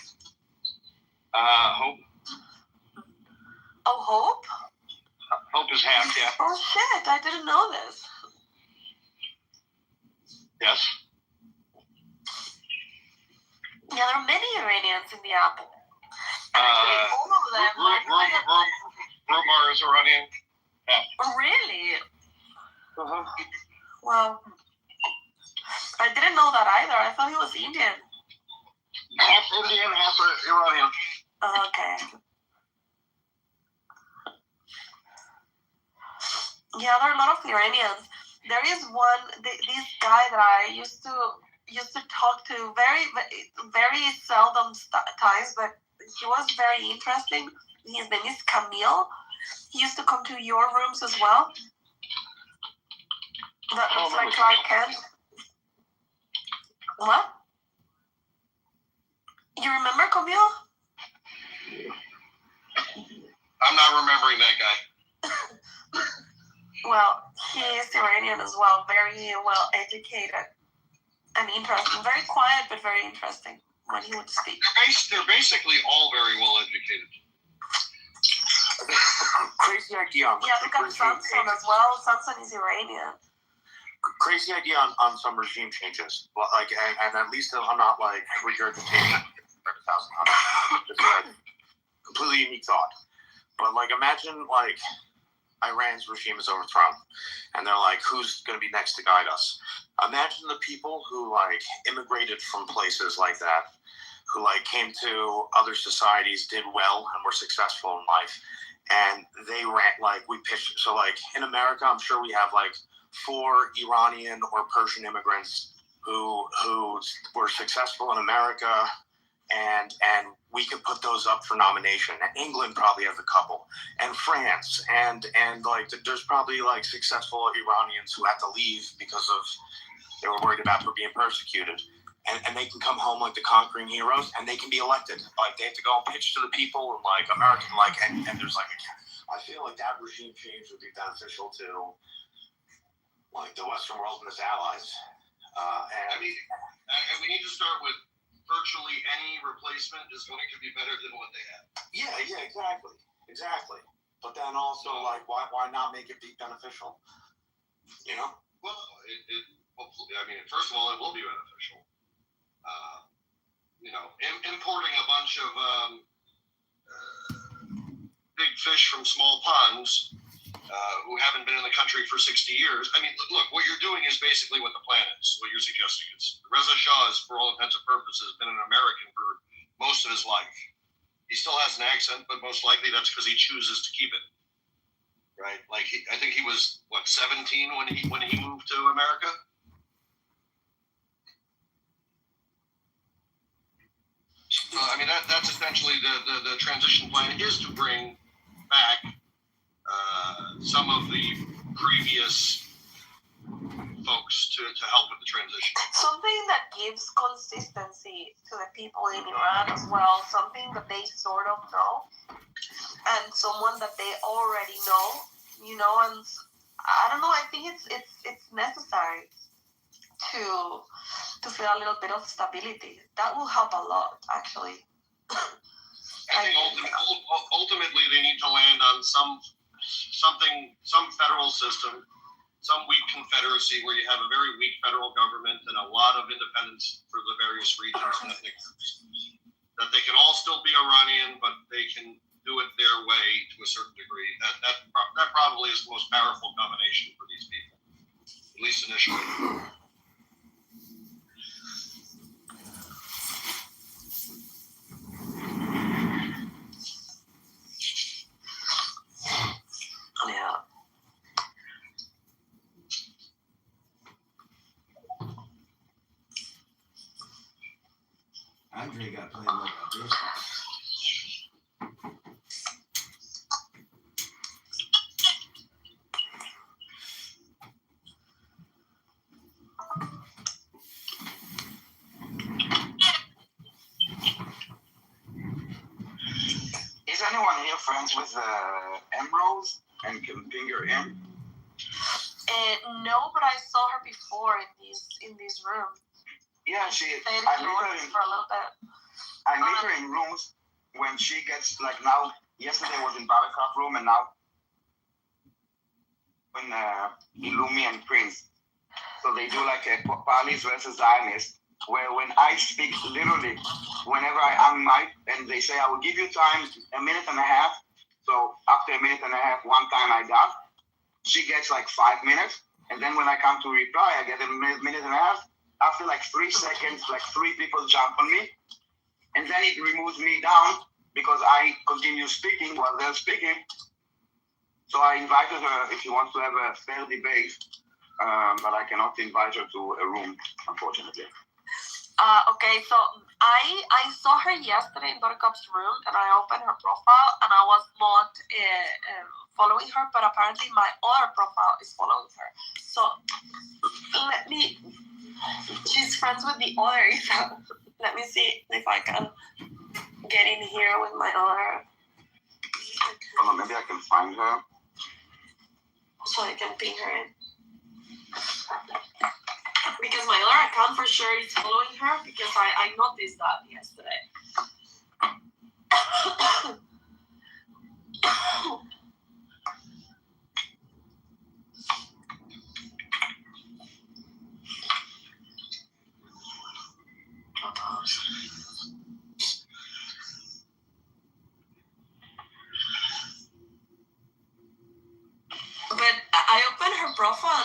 Hope. Oh, Hope? Hope is half, yeah. Oh, shit. I didn't know this. Yes. Yeah, there are many Iranians in the app. And actually, all of them. Rumar is Iranian. Yeah. Really? Uh-huh. Wow. I didn't know that either. I thought he was Indian. Half Indian, half Iranian. Okay. Yeah, there are a lot of Iranians. There is one, this guy that I used to talk to very seldom times, but he was very interesting. His name is Camille. He used to come to your rooms as well. That looks like Clark Kent. What? You remember Camille? I'm not remembering that guy. Well, he is Iranian as well, very well educated and interesting. Very quiet, but very interesting when he would speak. They're basically all very well educated. Crazy idea. Yeah, look at Samson as well. Samson is Iranian. Crazy idea on some regime changes. Well, like, and at least I'm not like regurgitating 100,000. It's a completely unique thought. But like, imagine like Iran's regime is overthrown, and they're like, who's going to be next to guide us? Imagine the people who like immigrated from places like that, who like came to other societies, did well, and were successful in life, and they ran like we pitched. So like in America, I'm sure we have like 4 Iranian or Persian immigrants who were successful in America, and we could put those up for nomination. And England probably has a couple, and France, and like there's probably like successful Iranians who had to leave because of they were worried about being persecuted, and they can come home like the conquering heroes, and they can be elected. Like they have to go and pitch to the people, and like American, like and there's like I feel like that regime change would be beneficial to like the Western world and its allies. I mean, we need to start with virtually any replacement is going to be better than what they had. Yeah, exactly. But then also, like, why not make it be beneficial? You know? Well, it hopefully, I mean, first of all, it will be beneficial. You know, importing a bunch of big fish from small ponds who haven't been in the country for 60 years. I mean, look, what you're doing is basically what the plan is, what you're suggesting. It's Reza Shah has, for all intents and purposes, been an American for most of his life. He still has an accent, but most likely that's because he chooses to keep it. Right? Like, I think he was, 17 when he moved to America? I mean, that's essentially the transition plan is to bring back some of the previous folks to help with the transition. Something that gives consistency to the people in Iran as well, something that they sort of know, and someone that they already know, you know, and I don't know, I think it's necessary to feel a little bit of stability. That will help a lot, actually. I think ultimately they need to land on some federal system, some weak confederacy where you have a very weak federal government and a lot of independence for the various regions and ethnic groups. That they can all still be Iranian, but they can do it their way to a certain degree. That probably is the most powerful combination for these people, at least initially. Yeah. Andre got played like a bitch. Is anyone here friends with Emerald and can finger in? No, but I saw her before in this room. Yeah, I meet her in rooms when she gets like now. Yesterday was in Barakat room, and now in Illumi and Prince. So they do like a Palis versus Zionist, where when I speak literally, whenever I unmic, and they say I will give you time, a minute and a half. So after a minute and a half, one time I got, she gets like 5 minutes, and then when I come to reply, I get a minute and a half. After like 3 seconds, like 3 people jump on me, and then it removes me down because I continue speaking while they're speaking. So I invited her if she wants to have a fair debate, but I cannot invite her to a room, unfortunately. Okay, so I saw her yesterday in Buttercup's room, and I opened her profile, and I was not following her, but apparently my other profile is following her. So she's friends with the other. Let me see if I can get in here with my other. Hold on, maybe I can find her. So I can ping her in. Because my other account for sure is following her, because I noticed that yesterday.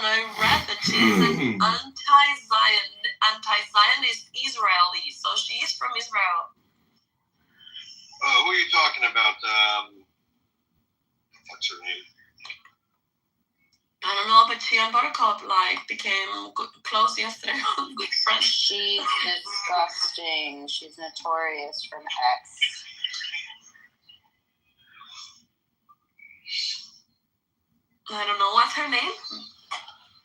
I read that she is an anti-Zionist Israeli, so she is from Israel. Who are you talking about? What's her name? I don't know, but she and Buttercup became close yesterday. Good friends. She's disgusting. She's notorious from X. I don't know what's her name.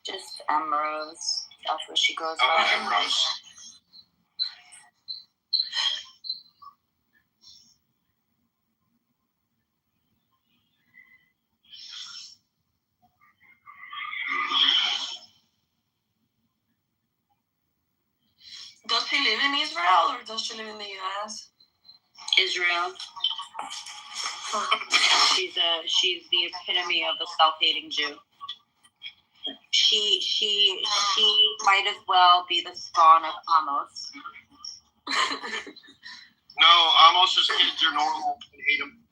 Just Rose. That's what she goes by. Oh, Rose. Does she live in Israel or does she live in the U.S.? Israel. She's the epitome of a self-hating Jew. She might as well be the spawn of Amos. No, Amos's kids are normal and hate him.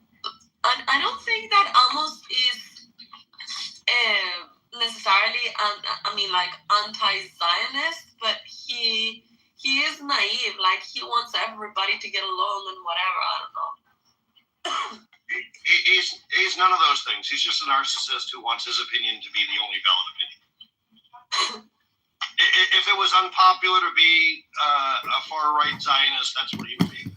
I don't think that Amos is necessarily, anti-Zionist, but he is naive. Like, he wants everybody to get along and whatever. I don't know. He's none of those things. He's just a narcissist who wants his opinion to be the only valid opinion. If it was unpopular to be a far-right Zionist, that's what he would be.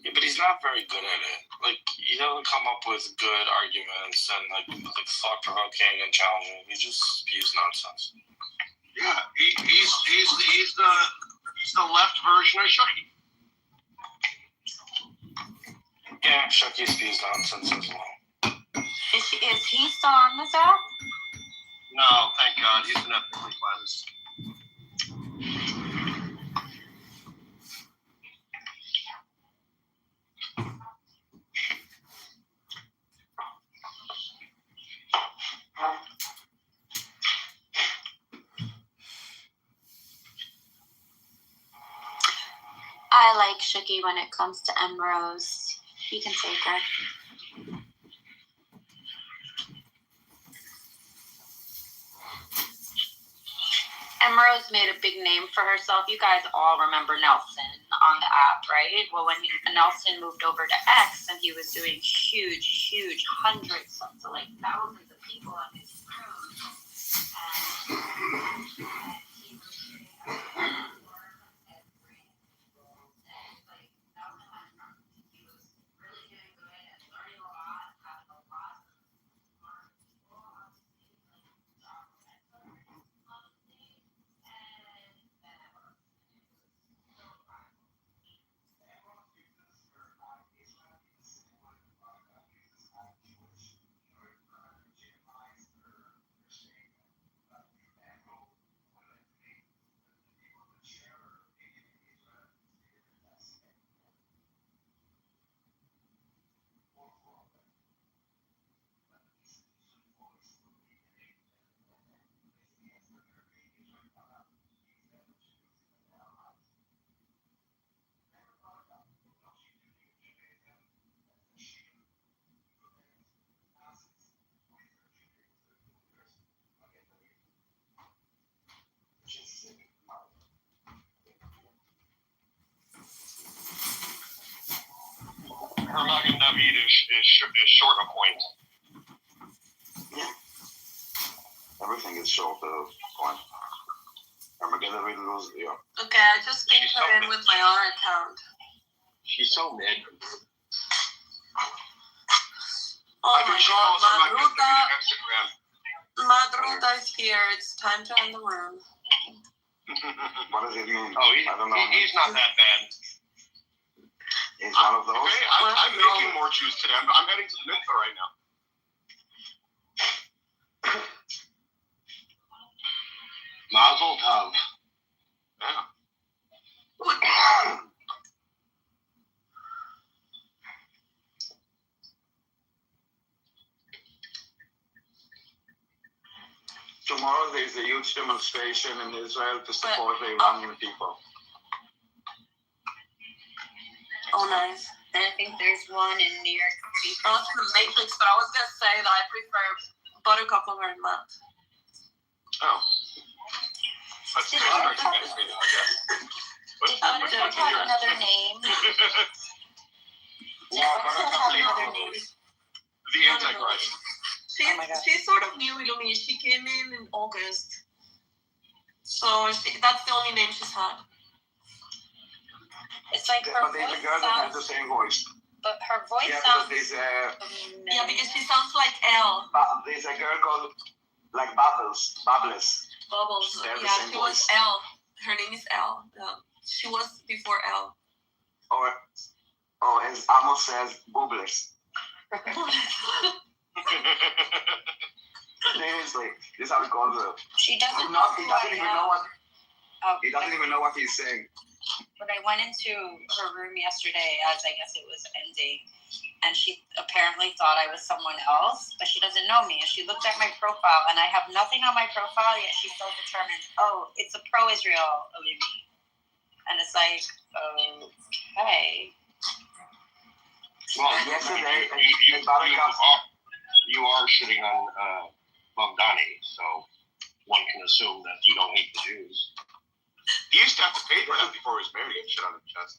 Yeah, but he's not very good at it. Like, he doesn't come up with good arguments and like thought-provoking and challenging. He just spews nonsense. Yeah, he's the left version of Shucky. Yeah, Shucky spews nonsense as well. Is he still on this app? No, thank God, he's been ethically cleansed. I like Shuki when it comes to Rose. He can take her. Rose made a big name for herself. You guys all remember Nelson on the app, right? Well, when Nelson moved over to X and he was doing huge hundreds to thousands of people on his room, and he was getting every single day. Like, that was my friend. He was really doing good and learning a lot, having a lot of smart people on his team, Her Magen David is short of point. Yeah. Everything is short of point. Her Magen David was, yeah. Okay, I just linked her in with my own account. She's so mad. Oh my God, Madruta is here. It's time to end the room. What does it mean? Oh, I don't know. He's not that bad. He's one of those. Okay, I'm making more juice today. I'm heading to the mikveh right now. Mazel tov. Yeah. Tomorrow there's a huge demonstration in Israel to support the Iranian people. Oh, nice. And I think there's one in New York City. I was in the Matrix, but I was gonna say that I prefer buttercup over matte. Oh. That's Did hard to Buttercup- guess, I guess. Did Buttercup have another name? Yeah, Buttercup have another name? The Antichrist. Oh my God. She's sort of new to me. She came in August. So that's the only name she's had. It's like her But there's a voice girl that has the sounds, same voice. but her voice Yeah, sounds. because Yeah, because she sounds like Elle. there's a girl called like Bubbles. Bubbles. They have the Yeah, same she was voice. Elle. Her name is Elle. Yeah. She was before Elle. Or as Amos says, Boobless. Seriously, this is how he calls her. She doesn't He know doesn't who I even am. know what Oh, he doesn't even know what he's saying. But I went into her room yesterday as I guess it was ending, and she apparently thought I was someone else, but she doesn't know me. And she looked at my profile, and I have nothing on my profile, yet she's so determined, oh, it's a pro-Israel Olimi. And it's like, okay. Well, yesterday, you are shitting on Mamdani, so one can assume that you don't hate the Jews. He used to have to pay for that before he was married and shit on his chest.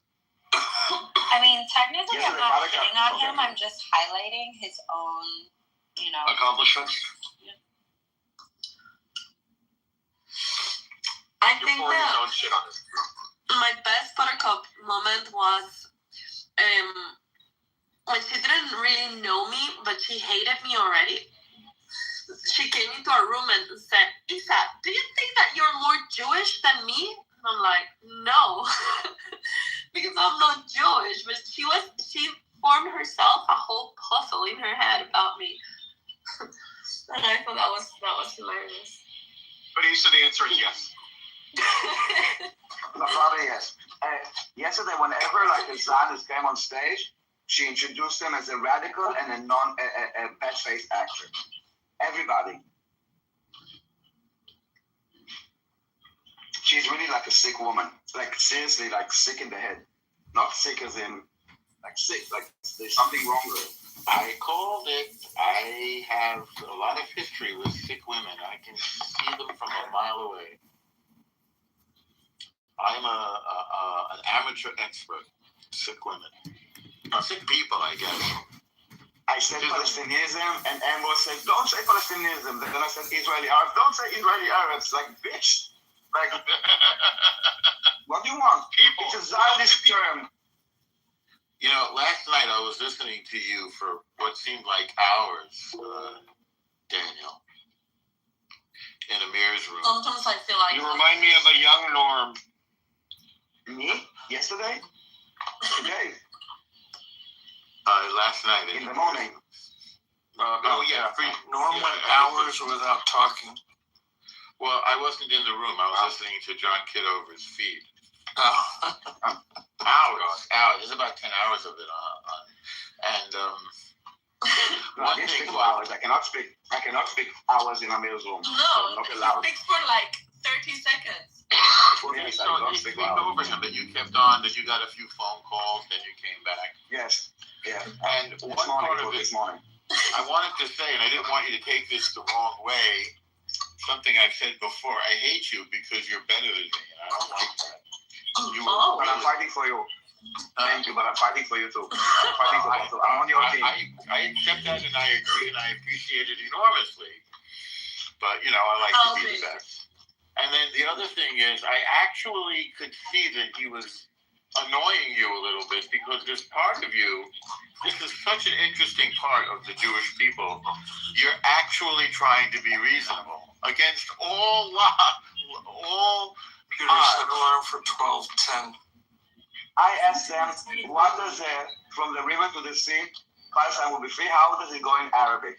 I mean, technically, Yes, I'm they not gotta shitting cut- on him. okay. I'm just highlighting his own, Accomplishments? I You're think pouring his that own shit on his my best buttercup moment was when she didn't really know me, but she hated me already. She came into our room and said, Isa, do you think that you're more Jewish than me? And I'm like, no, because I'm not Jewish. But she formed herself a whole puzzle in her head about me. And I thought that was hilarious. But he said the answer is yes. No, probably yes. Yesterday, whenever like the Zionist came on stage, she introduced him as a radical and a bad-faced actor. Everybody. She's really like a sick woman. Like seriously, like sick in the head. Not sick as in like sick. Like there's something wrong with her. I called it. I have a lot of history with sick women. I can see them from a mile away. I'm an amateur expert. Sick women. Sick people, I guess. I said Palestinianism, and Ambrose said, don't say Palestinianism. Then I said Israeli Arabs. Don't say Israeli Arabs. Like, bitch. Like, what do you want? People. It's a Zionist term. You know, last night I was listening to you for what seemed like hours, Daniel, in Amir's room. Sometimes I feel like You remind me of a young Norm. Me? Yesterday? Today? Last night. In the morning? Norm went hours without talking. Well, I wasn't in the room. I was listening to John Kitover's feed. Hours. There's about 10 hours of it on. And I can speak for hours. I cannot speak hours in Amir's room. no, I'm not allowed. it speaks for like 30 seconds. Well, Yes, you I don't you speak speak loud. over him, that you kept on, that you got a few phone calls, then you came back. Yes. Yeah. And one part of it, This morning. I wanted to say, and I didn't want you to take this the wrong way, something I've said before. I hate you because you're better than me, and I don't like that. But I'm fighting for you. Thank you, but I'm fighting for you too. I'm fighting for you too. I'm on your team. I accept that, and I agree, and I appreciate it enormously. But, I like to be the best. And then the other thing is, I actually could see that he was annoying you a little bit, because there's part of you, this is such an interesting part of the Jewish people, you're actually trying to be reasonable against all Peter set alarm for 12:10. I asked them, what does from the river to the sea, Palestine will be free, how does it go in Arabic?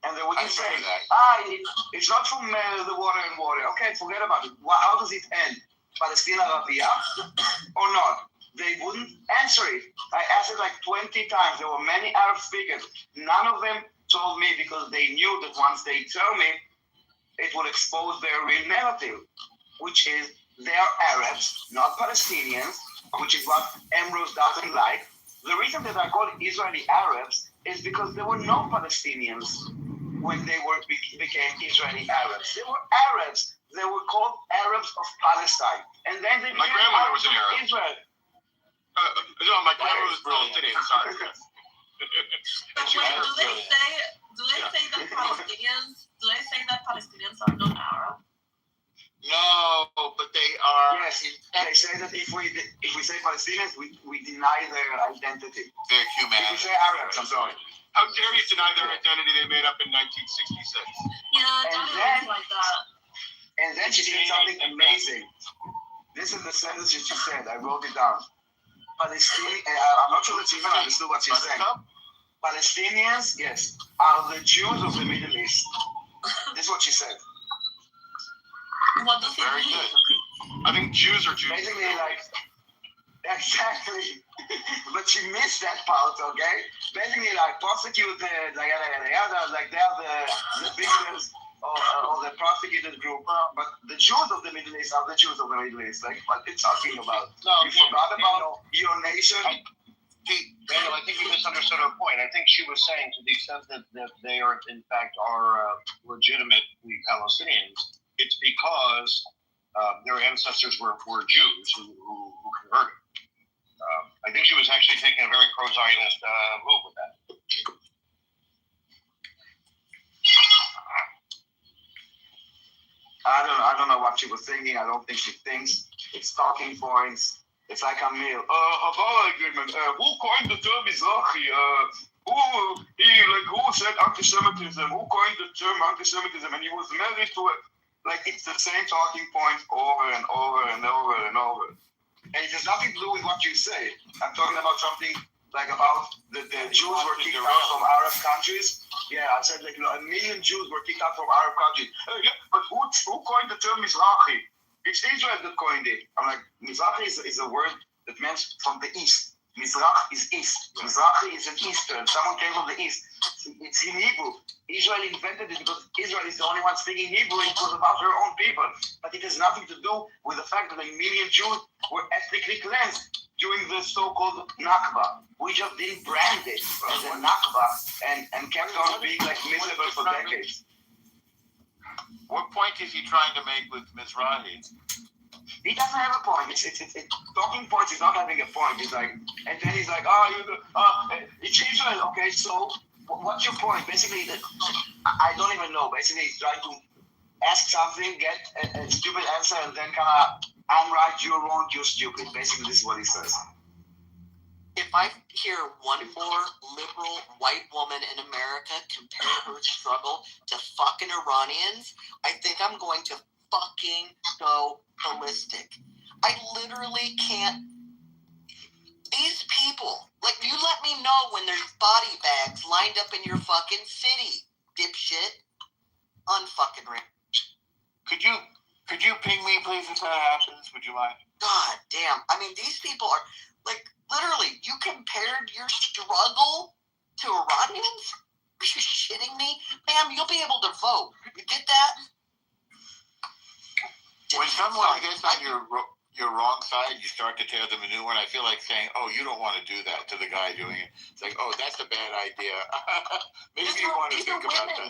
And they wouldn't say, it's not from the water and water. Okay, forget about it. How does it end? Palestine Arabia or not? They wouldn't answer it. I asked it like 20 times. There were many Arab speakers. None of them told me, because they knew that once they tell me, it will expose their real narrative, which is they are Arabs, not Palestinians, which is what Ambrose doesn't like. The reason that I call Israeli Arabs is because there were no Palestinians when they became Israeli Arabs. They were Arabs. They were called Arabs of Palestine. And then they My became grandmother Arabs was an of Arab. Israel. No, my grandmother was Palestinian. Sorry. But wait, do they say that Palestinians? Do they say that Palestinians are not Arab? No, but they are. Yes, they say that if we say Palestinians, we deny their identity. They're If we humanity. say Arabs, I'm sorry. How dare you deny their identity they made up in 1966? Yeah, And Johnny then- was like that. And then she said something amazing. This is the sentence that she said. I wrote it down. Palestinians, I'm not sure that she even understood what she said. Palestinians, yes, are the Jews of the Middle East. This is what she said. What does it Very mean? good. I think Jews are Jews. Basically, like, exactly. But she missed that part, okay? Basically, like, prosecuted, like, they are the victims of the prosecuted group. But the Jews of the Middle East are the Jews of the Middle East. Like, what are you talking about? No, You forgot about your nation? Daniel, I think you misunderstood her point. I think she was saying to the extent that they are, in fact, are legitimately Palestinians, it's because their ancestors were Jews who converted. I think she was actually taking a very pro-Zionist move with that. I don't know what she was thinking. I don't think she thinks. It's talking points. It's like a meal. Havar agreement. Who coined the term Mizrahi? Who said anti-Semitism? Who coined the term anti-Semitism? And he was married to it. Like, it's the same talking points over and over and over and over. And it has nothing to do with what you say. I'm talking about something like about the Jews were kicked out from Arab countries. Yeah, I said like 1 million Jews were kicked out from Arab countries. Yeah, but who coined the term Mizrahi? It's Israel that coined it. I'm like, Mizrahi is a word that means from the east. Mizrach is east. Mizrahi is an eastern. Someone came from the east. It's in Hebrew. Israel invented it because Israel is the only one speaking Hebrew. It was about her own people. But it has nothing to do with the fact that 1 million Jews were ethnically cleansed during the so-called Nakba. We just didn't brand it as a Nakba and kept on being like miserable for decades. What point is he trying to make with Mizrahi? He doesn't have a point. It's talking points. He's not having a point. He's like, and then he's like, it's Israel. Okay, so what's your point? Basically, I don't even know. Basically, he's trying to ask something, get a stupid answer, and then kind of, I'm right, you're wrong, you're stupid. Basically, this is what he says. If I hear one more liberal white woman in America compare her struggle to fucking Iranians, I think I'm going to fucking go ballistic. I literally can't. These people, like, you let me know when there's body bags lined up in your fucking city, dipshit. Unfucking rich. Could you ping me, please, if that happens? Would you mind? God damn. I mean, these people are, like, literally, you compared your struggle to Iranians? Are you shitting me? Ma'am, you'll be able to vote. You get that? When someone gets on your wrong side, you start to tear them a new one. I feel like saying, "Oh, you don't want to do that" to the guy doing it. It's like, "Oh, that's a bad idea." Maybe you want to think about that.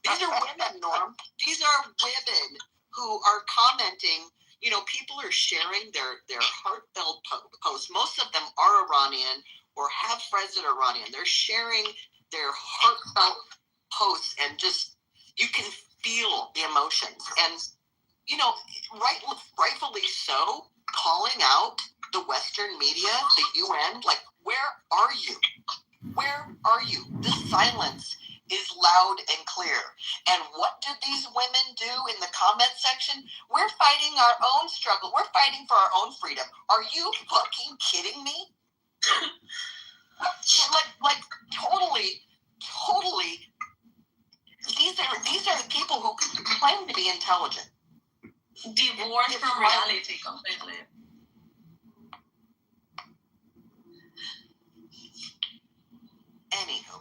These are women, Norm. These are women who are commenting. You know, people are sharing their heartfelt posts. Most of them are Iranian or have friends that are Iranian. They're sharing their heartfelt posts, and just, you can feel the emotions. And, you know, rightfully so, calling out the Western media, the UN, like, where are you? Where are you? The silence is loud and clear. And what do these women do in the comment section? We're fighting our own struggle. We're fighting for our own freedom. Are you fucking kidding me? like totally. These are the people who claim to be intelligent. Divorced from reality completely. Anywho,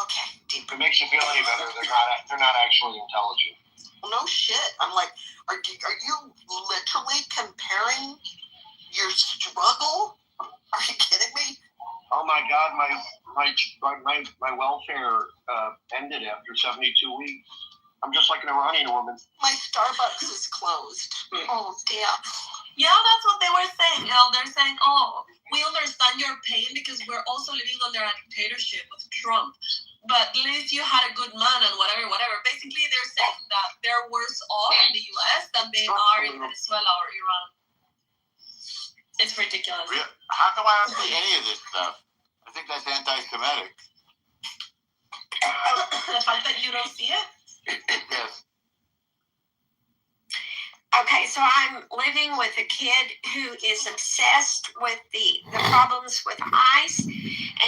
okay. If it makes you feel any better, they're not actually intelligent. Well, no shit. I'm like, are you literally comparing your struggle? Are you kidding me? oh my God, my welfare ended after 72 weeks. I'm just like an Iranian woman. My Starbucks is closed. Oh, damn. Yeah, that's what they were saying. They're saying, oh, we understand your pain because we're also living under a dictatorship with Trump. But at least you had a good man and whatever. Basically, they're saying that they're worse off in the U.S. than they are in Venezuela or Iran. It's ridiculous. How come I don't see any of this stuff? I think that's anti-Semitic. The fact that you don't see it? Yes. Okay, so I'm living with a kid who is obsessed with the problems with ICE,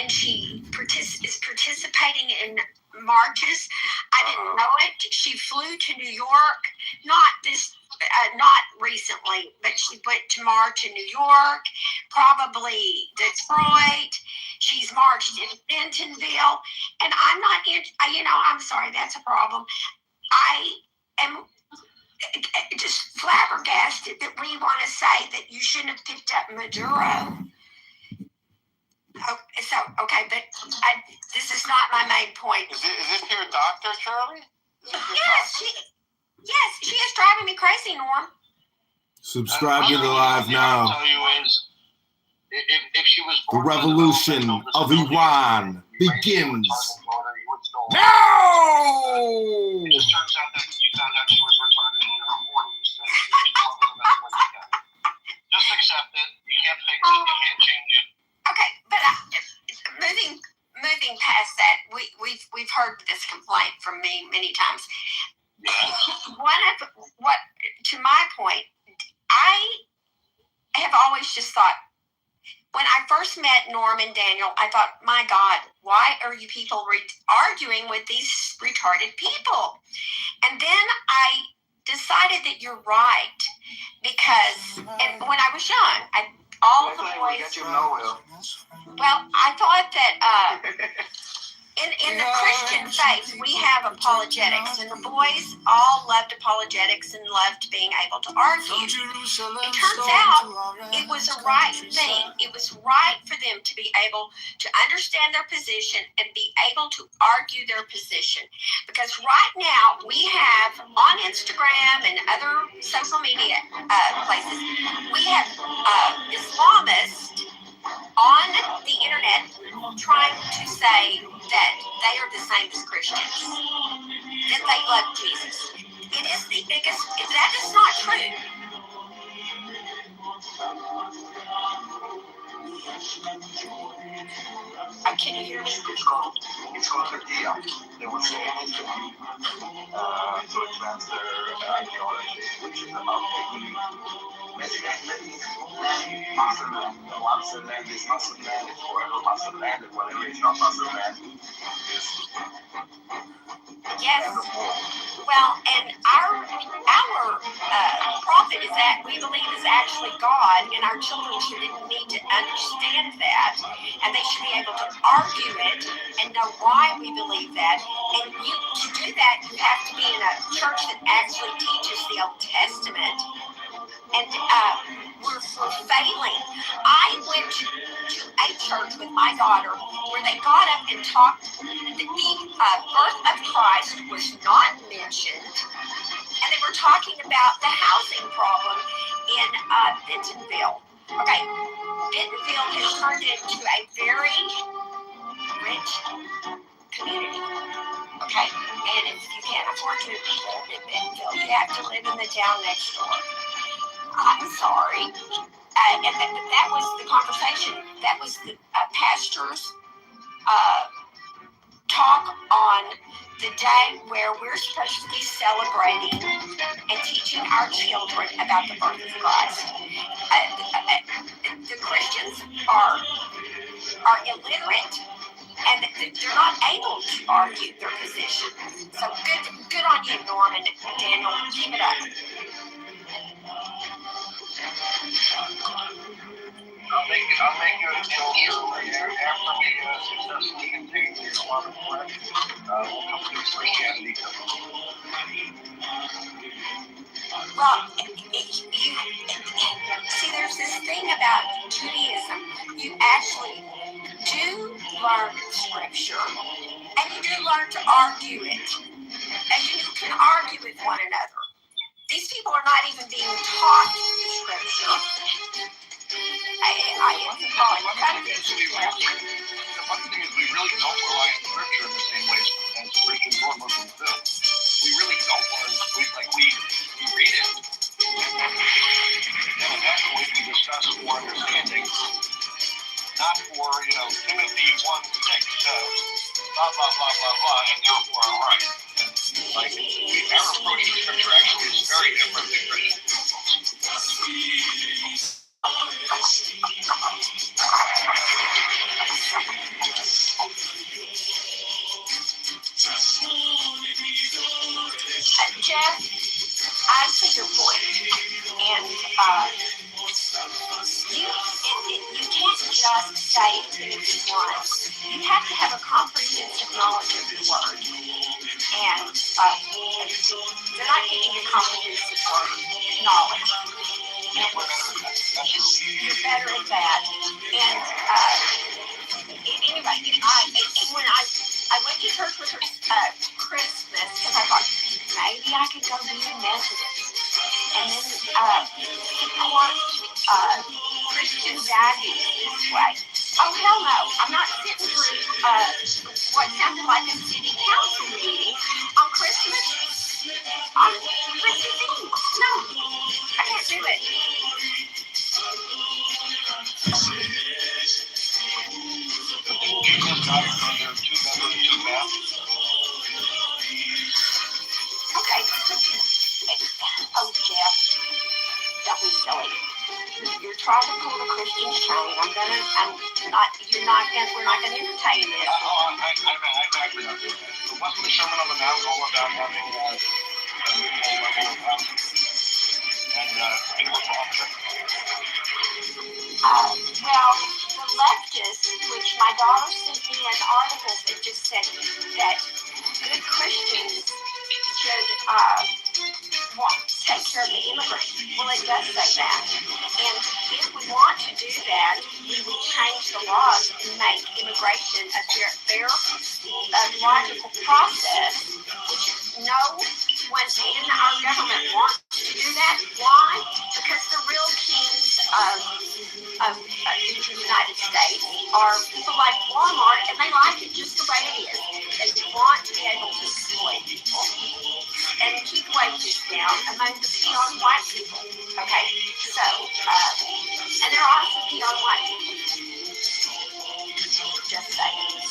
and she is participating in marches. I didn't know it. She flew to New York, not recently, but she went to march in New York, probably Detroit. She's marched in Bentonville, and I'm not, I'm sorry, that's a problem. I am just flabbergasted that we want to say that you shouldn't have picked up Maduro. Okay, but this is not my main point. Is this your doctor, Shirley? Yes, she is driving me crazy, Norm. Subscribe to the live now. What I'll tell you is, if she was The revolution of Iran begins now! It just turns out that you found out she was retarded in her 40s. So just accept it. You can't fix it. You can't change it. Okay, but moving past that, we've heard this complaint from me many times. To my point, I have always just thought, when I first met Norm and Daniel, I thought, my God, why are you people arguing with these retarded people? And then I decided that you're right, because when I was young, all the boys. Well, I thought that in the Christian faith, we have apologetics, and the boys all loved apologetics and loved being able to argue. It turns out it was a right thing. It was right for them to be able to understand their position and be able to argue their position. Because right now, we have on Instagram and other social media places, we have Islamists on the internet trying to say that they are the same as Christians, that they love Jesus. It is the biggest, that is not true. Can you hear me? It's called Medea. They were saying it to advance their ideology, which is about taking Muscle man. Muscle man is muscle man. It's forever muscle man. And whatever is not muscle man is. Yes. Well, and our prophet is that we believe is actually God, and our children should need to understand that, and they should be able to argue it and know why we believe that. And to do that, you have to be in a church that actually teaches the Old Testament. And we're failing. I went to a church with my daughter where they got up and talked. The birth of Christ was not mentioned, and they were talking about the housing problem in Bentonville. Okay, Bentonville has turned into a very rich community. Okay, and if you can't afford to live in Bentonville, you have to live in the town next door. I'm sorry. And that was the conversation. That was the pastor's talk on the day where we're supposed to be celebrating and teaching our children about the birth of Christ. The Christians are illiterate, and they're not able to argue their position. So good on you, Norm and Daniel. Keep it up. I'll make you a deal after we successfully contain the Islamic threat. We'll come to Christianity. Well, see, there's this thing about Judaism. You actually do learn scripture, and you do learn to argue it, and you can argue with one another. These people are not even being taught the scripture. It's a contradiction. The funny thing is we really don't rely on scripture in the same way as Christians or Muslims do. We really don't learn. We read it, and eventually we discuss for understanding, not for, Timothy 1:6 says, blah, blah, blah, blah, blah, and therefore I'm right. Like, our approach to scripture actually is very different than Christian Jeff, I see your point, and you can't just say Timothy 1. You have to have a comprehensive knowledge of the word, and you're not getting a comprehensive word knowledge. You're better at that, and anyway, when I went to church with her Christmas, because I thought maybe I could go be a Methodist and then support Christian values this way. Oh, hell no. I'm not sitting through what sounded like a city council meeting on Christmas Eve. No, I can't do it. Okay. Oh, Jeff, don't be silly. You're trying to pull the Christian chain. We're not gonna entertain this. I'm actually not doing that. So wasn't the Sermon on the Mount all about having universal health? Well, the leftists, which my daughter sent me an article that just said that good Christians should take care of the immigrants. Well, it does say that. And if we want to do that, we would change the laws and make immigration a fair, logical process, which no one in our government wants to do that. Why? Because the real kings of the United States are people like Walmart, and they like it just the way it is. They want to be able to exploit people and keep wages down among the peon white people. Okay, so, and there are some peon white people. Just saying.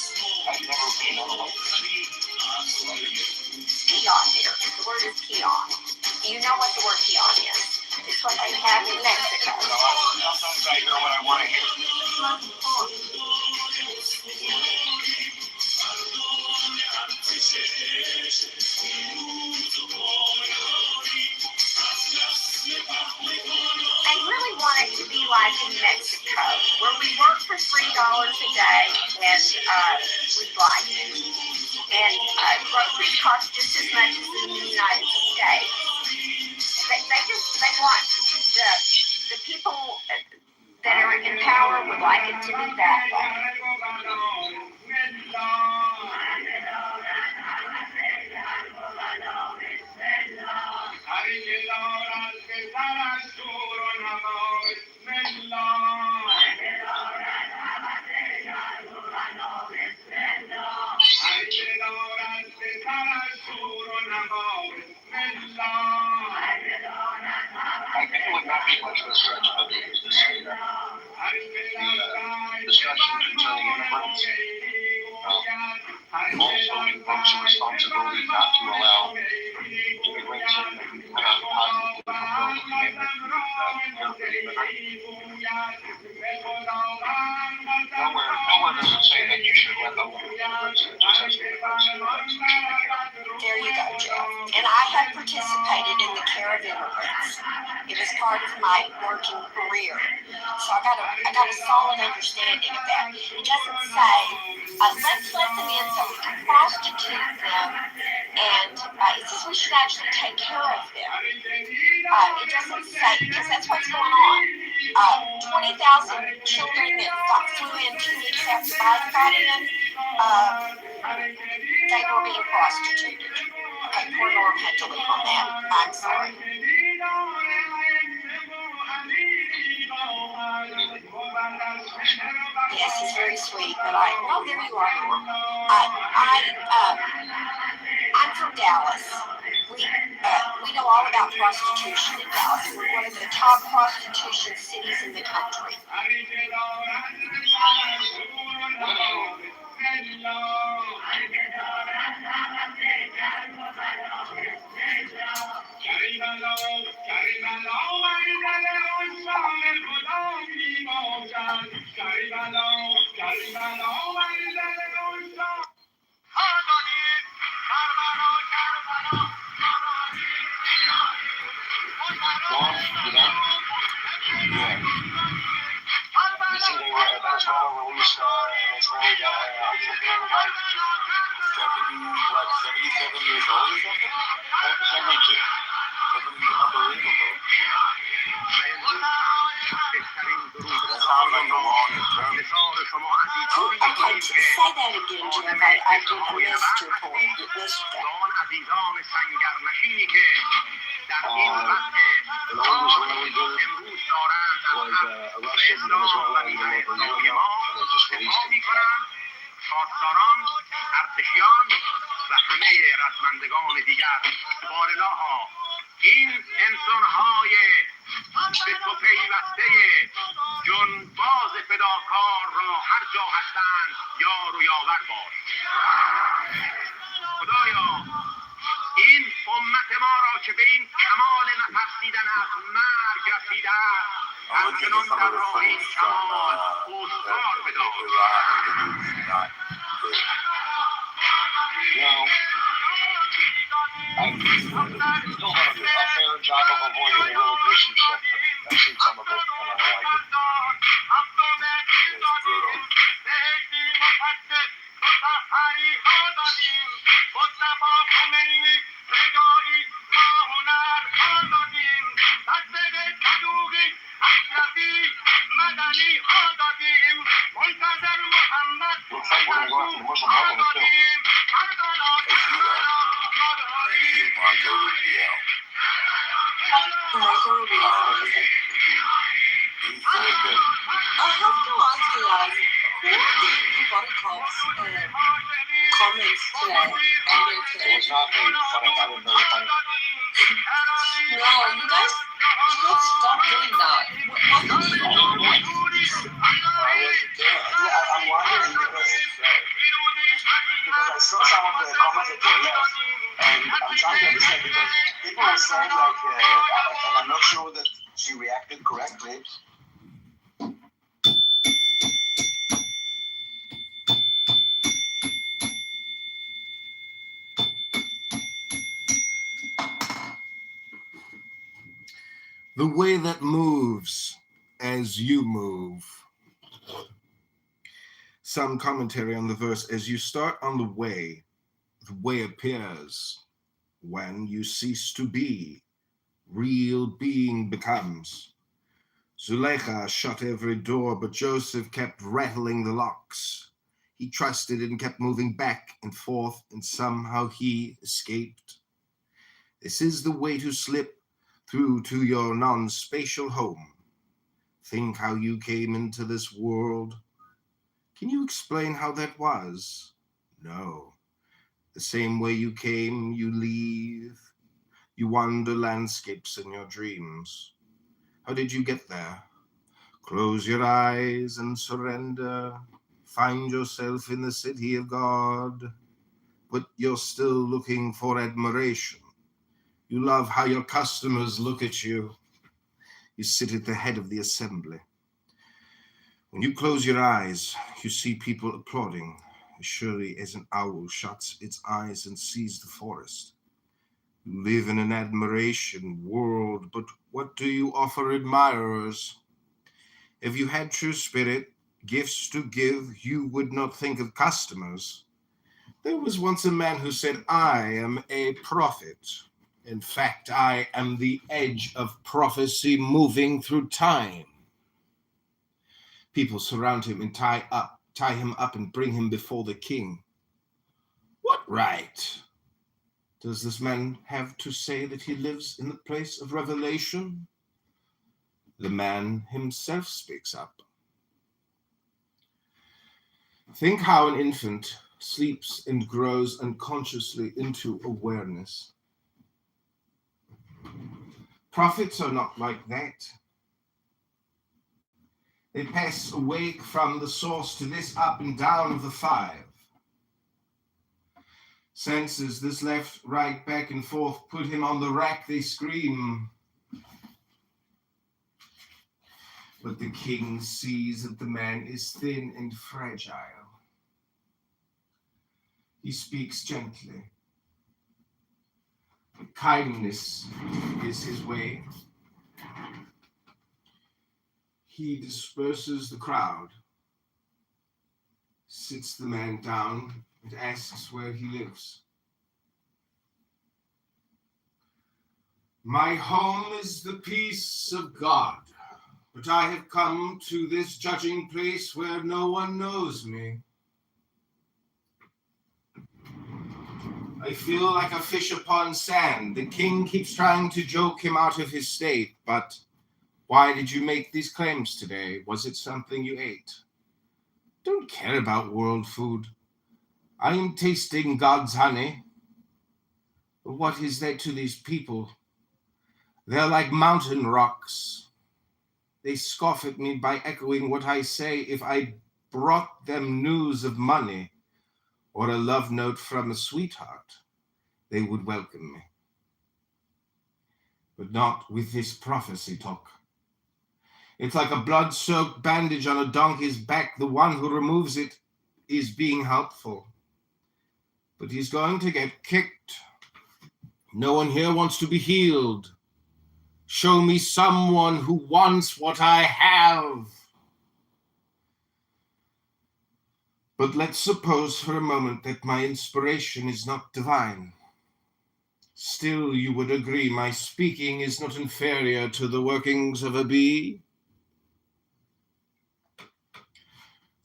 Peon, dear. The word is peon. You know what the word peon is. It's what they have in Mexico. Sometimes I hear what I want to hear. I really want it to be like in Mexico, where we work for $3 a day and we'd like it. And groceries cost just as much as in the United States. They want the people that are in power would like it to be that way. I think it would not be much of a stretch of it to say that the discussion concerning immigrants also invokes a responsibility not to allow immigrants in that we cannot positively fulfill the commandment that every immigrant. Nowhere does it say that you should let immigrants in. It just says immigrants. There you go, Jeff. And I have participated in the care of immigrants. It was part of my working career. So I got a solid understanding of that. It doesn't say, let's let them in so we can prostitute them, and it says we should actually take care of them. It doesn't say, because that's what's going on. 20,000 children that flew in 2 weeks after Biden got in, they were being prostituted. Okay, poor Norm had to leave on that. I'm sorry. Yes, he's very sweet, but well, there you are, Norm. I'm from Dallas. We know all about prostitution in Dallas. We're one of the top prostitution cities in the country. Venezuela released an Israeli Argentine wife. 77 years old or something? 72. Unbelievable. That sounds like a long term. Okay, say that again, Jim. I missed your point. Missed that. The longest Israeli dude was arrested in Venezuela in the local union, and they just released him. پاسداران، ارتشیان و همه رزمندگان دیگر بارلاها این انسانهای به تو پیوسته جنباز فداکار را هر جا هستند یار و یاور باش. خدایا این امت ما را که به این کمال نترسیدن از مرگ رسیده است همچنان در راه این کمال استوار بدار. I've still done a fair job of avoiding the real gruesome shit, but I've seen some of it, and I like it. Looks like we're going to go after the Muslim Brotherhood, too. Marco Rubio. He's very good. I have to ask you guys, who are the buttercups comments today? It was not me, but I thought it was very funny. No, you guys stop doing that. What's the deal? I'm wondering because I saw some of the comments that were left, and I'm trying to understand because people were saying like, and I'm not sure that she reacted correctly. The way that moves as you move. Some commentary on the verse, as you start on the way appears. When you cease to be, real being becomes. Zuleika shut every door, but Joseph kept rattling the locks. He trusted and kept moving back and forth, and somehow he escaped. This is the way to slip through to your non-spatial home. Think how you came into this world. Can you explain how that was? No. The same way you came, you leave. You wander landscapes in your dreams. How did you get there? Close your eyes and surrender. Find yourself in the city of God. But you're still looking for admiration. You love how your customers look at you. You sit at the head of the assembly. When you close your eyes, you see people applauding, as surely as an owl shuts its eyes and sees the forest. You live in an admiration world, but what do you offer admirers? If you had true spirit, gifts to give, you would not think of customers. There was once a man who said, I am a prophet. In fact, I am the edge of prophecy moving through time. People surround him and tie him up and bring him before the king. What right does this man have to say that he lives in the place of revelation? The man himself speaks up. Think how an infant sleeps and grows unconsciously into awareness. Prophets are not like that. They pass awake from the source to this up and down of the five. Senses, this left, right, back and forth, put him on the rack, they scream. But the king sees that the man is thin and fragile. He speaks gently. Kindness is his way. He disperses the crowd, sits the man down, and asks where he lives. My home is the peace of God, but I have come to this judging place where no one knows me. I feel like a fish upon sand. The king keeps trying to joke him out of his state, but why did you make these claims today? Was it something you ate? Don't care about world food. I am tasting God's honey. But what is that to these people? They're like mountain rocks. They scoff at me by echoing what I say. If I brought them news of money or a love note from a sweetheart, they would welcome me. But not with this prophecy talk. It's like a blood-soaked bandage on a donkey's back. The one who removes it is being helpful. But he's going to get kicked. No one here wants to be healed. Show me someone who wants what I have. But let's suppose for a moment that my inspiration is not divine. Still, you would agree my speaking is not inferior to the workings of a bee.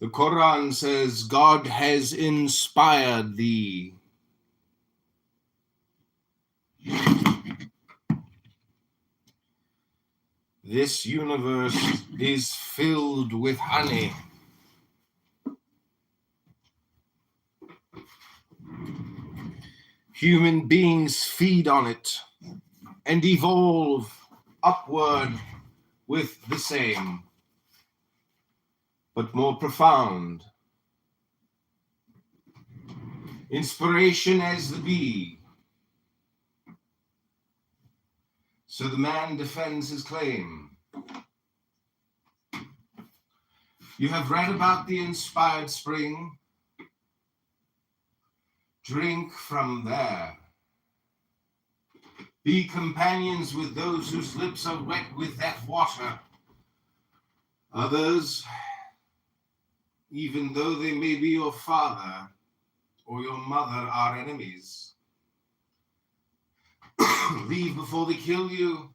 The Quran says God has inspired thee. This universe is filled with honey. Human beings feed on it and evolve upward with the same, but more profound. Inspiration as the bee. So the man defends his claim. You have read about the inspired spring. Drink from there. Be companions with those whose lips are wet with that water. Others, even though they may be your father or your mother, are enemies. Leave before they kill you.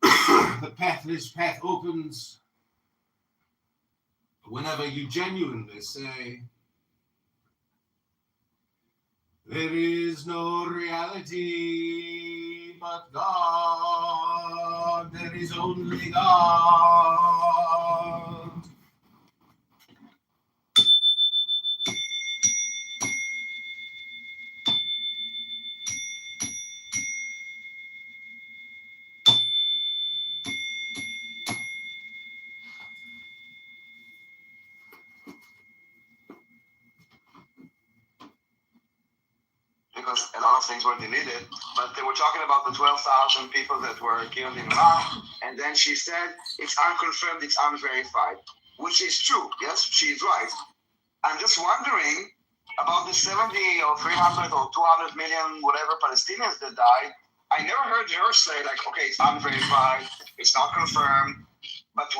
The pathless path opens whenever you genuinely say, there is no reality but God. There is only God. Because a lot of things were deleted, but they were talking about the 12,000 people that were killed in Iran, and then she said it's unconfirmed, it's unverified, which is true. Yes, she's right. I'm just wondering about the 70 or 300 or 200 million whatever Palestinians that died. I never heard her say like, okay, it's unverified, it's not confirmed. But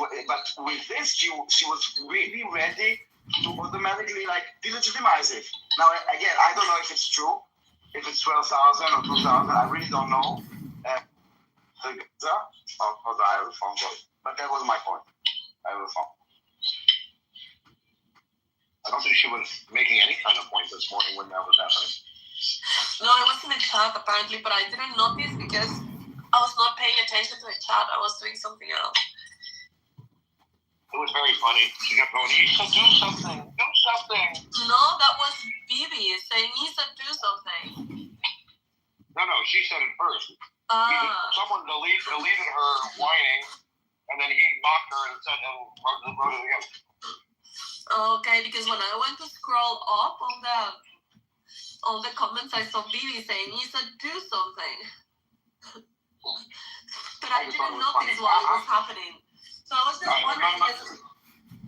with this, she was really ready to automatically like delegitimize it. Now again, I don't know if it's true. If it's 12,000 or 2,000, I really don't know. Hold on, I have a phone call. But that was my point. I have a phone. I don't think she was making any kind of point this morning when that was happening. No, I was in the chat apparently, but I didn't notice because I was not paying attention to the chat. I was doing something else. It was very funny. She kept going, Issa, do something, do something. No, that was Bibi saying, Issa, do something. No, she said it first. Someone deleted her whining, and then he mocked her and said, and wrote it again. Okay, because when I went to scroll up on the comments, I saw Bibi saying, Issa, do something. But I didn't notice what was happening. So I was just wondering because...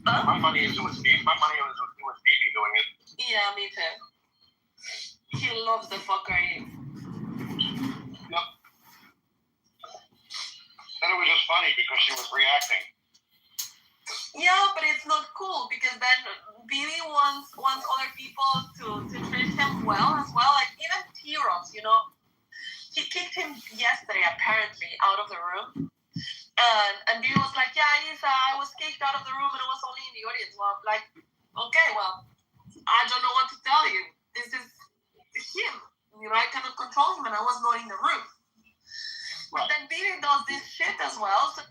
My money is with Bibi. My money is with Bibi doing it. Yeah, me too. He loves the fuckery. Yep. Then it was just funny because she was reacting. Yeah, but it's not cool because then Billy wants other people to treat him well as well. Like even T-Ross, you know, he kicked him yesterday apparently out of the room, and Billy was like, "Yeah, I was kicked out of the room and I was only in the audience." Well, I'm like, okay, well, I don't know what to tell you. This is him. You know, I cannot control him, and I was not in the room. But then Billy does this shit as well. So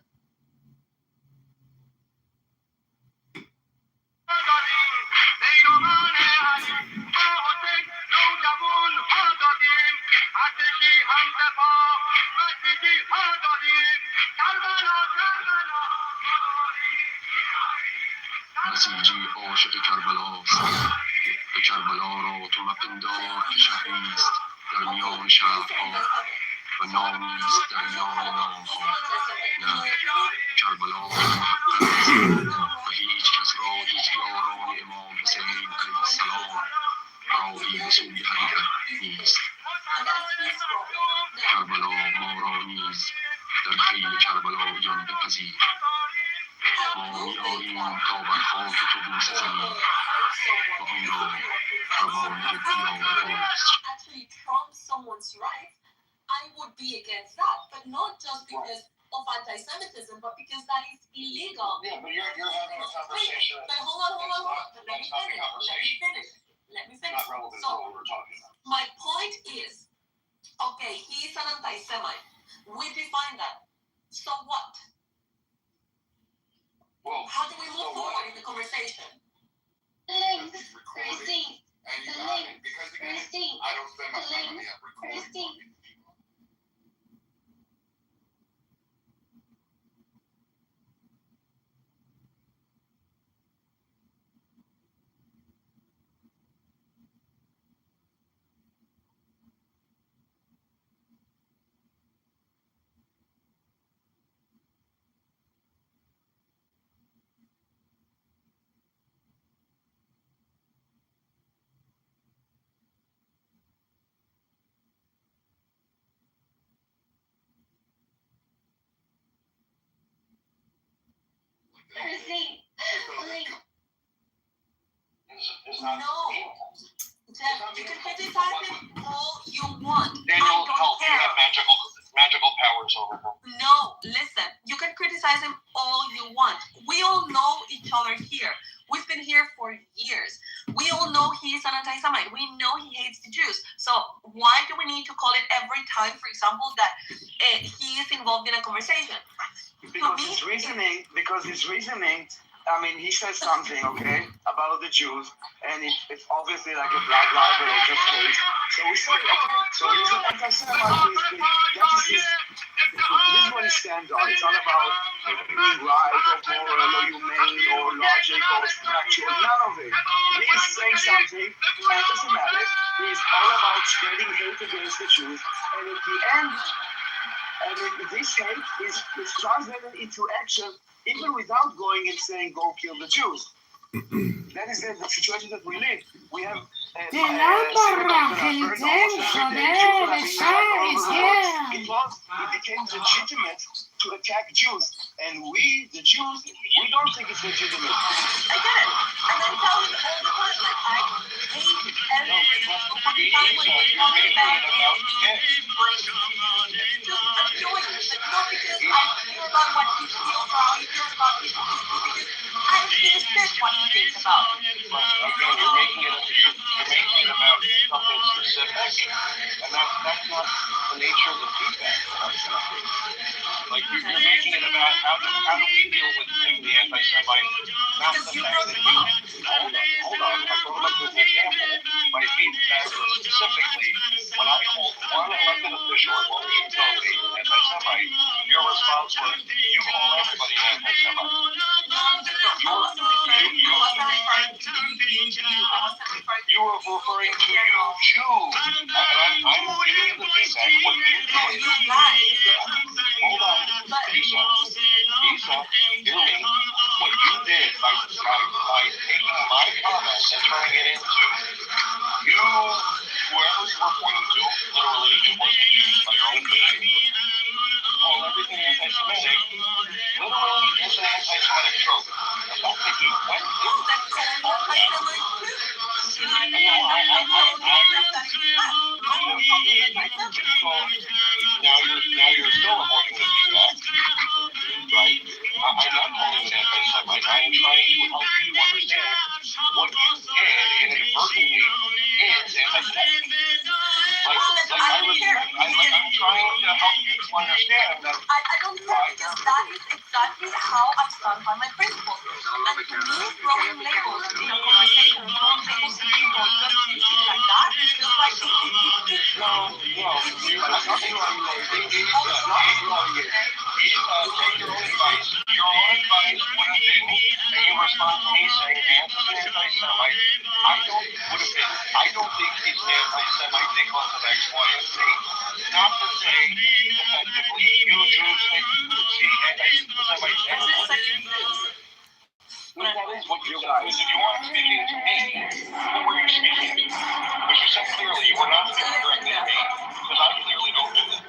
بسیجی عاشق کربلاست به کربلا را تو مپندار که شهریست در میان شهرها و نامیست در میان نامها. نه، کربلا محقق است و هیچ کس را جز یاران امام حسین علیه السلام راهی به سوی حقیقت نیست. کربلا ما را نیز در خیل کربلاییان بپذیر. ما می‌آییم تا بر خاک تو بوسه زنیم و آن را روانه دیار باز. I would be against that, but not just because of anti-Semitism, but because that is illegal. Yeah, but you're having a conversation. But hold on. Let me finish. Not relevant to what we're talking about. My point is, okay, he's an anti-Semite. We define that. So what? Well, how do we move forward in the conversation? Christine. I don't spend my time on the app recording. No. Jeff, you can criticize him all you want. Daniel, I don't care. You have magical powers over him. No, listen. You can criticize him all you want. We all know each other here. We've been here for years. We all know he's an anti-Semite. We know he hates the Jews. So why do we need to call it every time, for example, that he is involved in a conversation? Because his reasoning, I mean, he says something, okay, about the Jews, and it's obviously like a black libel or just hate. So we say, okay, so he's an anti-Semite. This is what he stands on. It's not about being right or moral or humane or logic or factual, none of it. He is saying something anti-Semitic. He is all about spreading hate against the Jews, and at the end, this hate is translated into action even without going and saying, go kill the Jews. That is the situation that we live. We have... Because it became legitimate to attack Jews. And we, the Jews, we don't think it's legitimate. I get it. And I tell you all the time, like, I hate every single fucking time when you talk about I'm doing it, but not because I care about what he feels or how he feels about people. It's because Like you're making it about how do we deal with the anti-Semite, not the fact that you hold on. I brought up as an example. My feedback was specifically when I called one elected official in Washington County an anti-Semite. Your response was you call everybody an anti-Semite. You were referring to you Jews. I'm giving you the feedback. What you did. Hold on. Lisa, hear me. What you did by taking my comment and turning it into you, whoever you were pointing to, literally it wasn't you by your own name. Call everything anti-Semitic. Literally, it's an anti-Semitic trope. The fact that you went now you're still avoiding the feedback, right? I'm not calling it anti-Semite. I'm trying to help you understand what you did inadvertently is anti-Semitic. I'm trying to help you to understand that. I don't care because that is exactly how I stand by my principles. And to me, throwing labels in a conversation, throwing labels to people just easily like that, it's just like Take your own advice. Your own advice would have been, and you respond to me saying Vance is an anti-Semite. I don't think he's an anti-Semite because of X, Y, and Z. Not to say effectively you Jews see anti-Semites everywhere. That is what you guys, if you weren't speaking to me, who were you speaking to? Because you said clearly you were not speaking directly to me, because I clearly don't do that.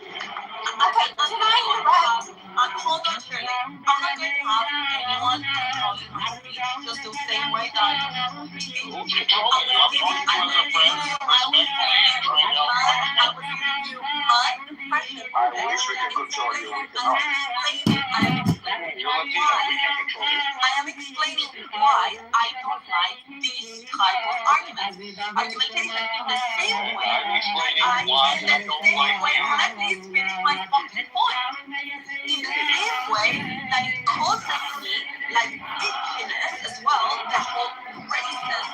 Okay, can I interrupt? Hold on, Shirley. I'm not going to have anyone controlling my speech just the same way that you speak. Who's controlling you? I'm talking to you as a friend, respectfully, and trying to help you. I was giving you my impression. I wish we could control you. We cannot. I am explaining You're Latino. We can control you. I am explaining why I don't like this type of argumentation in the same way. I'm explaining why I don't like you. Can I please finish my fucking point? In the same way that it causes me like itchiness as well, the whole racist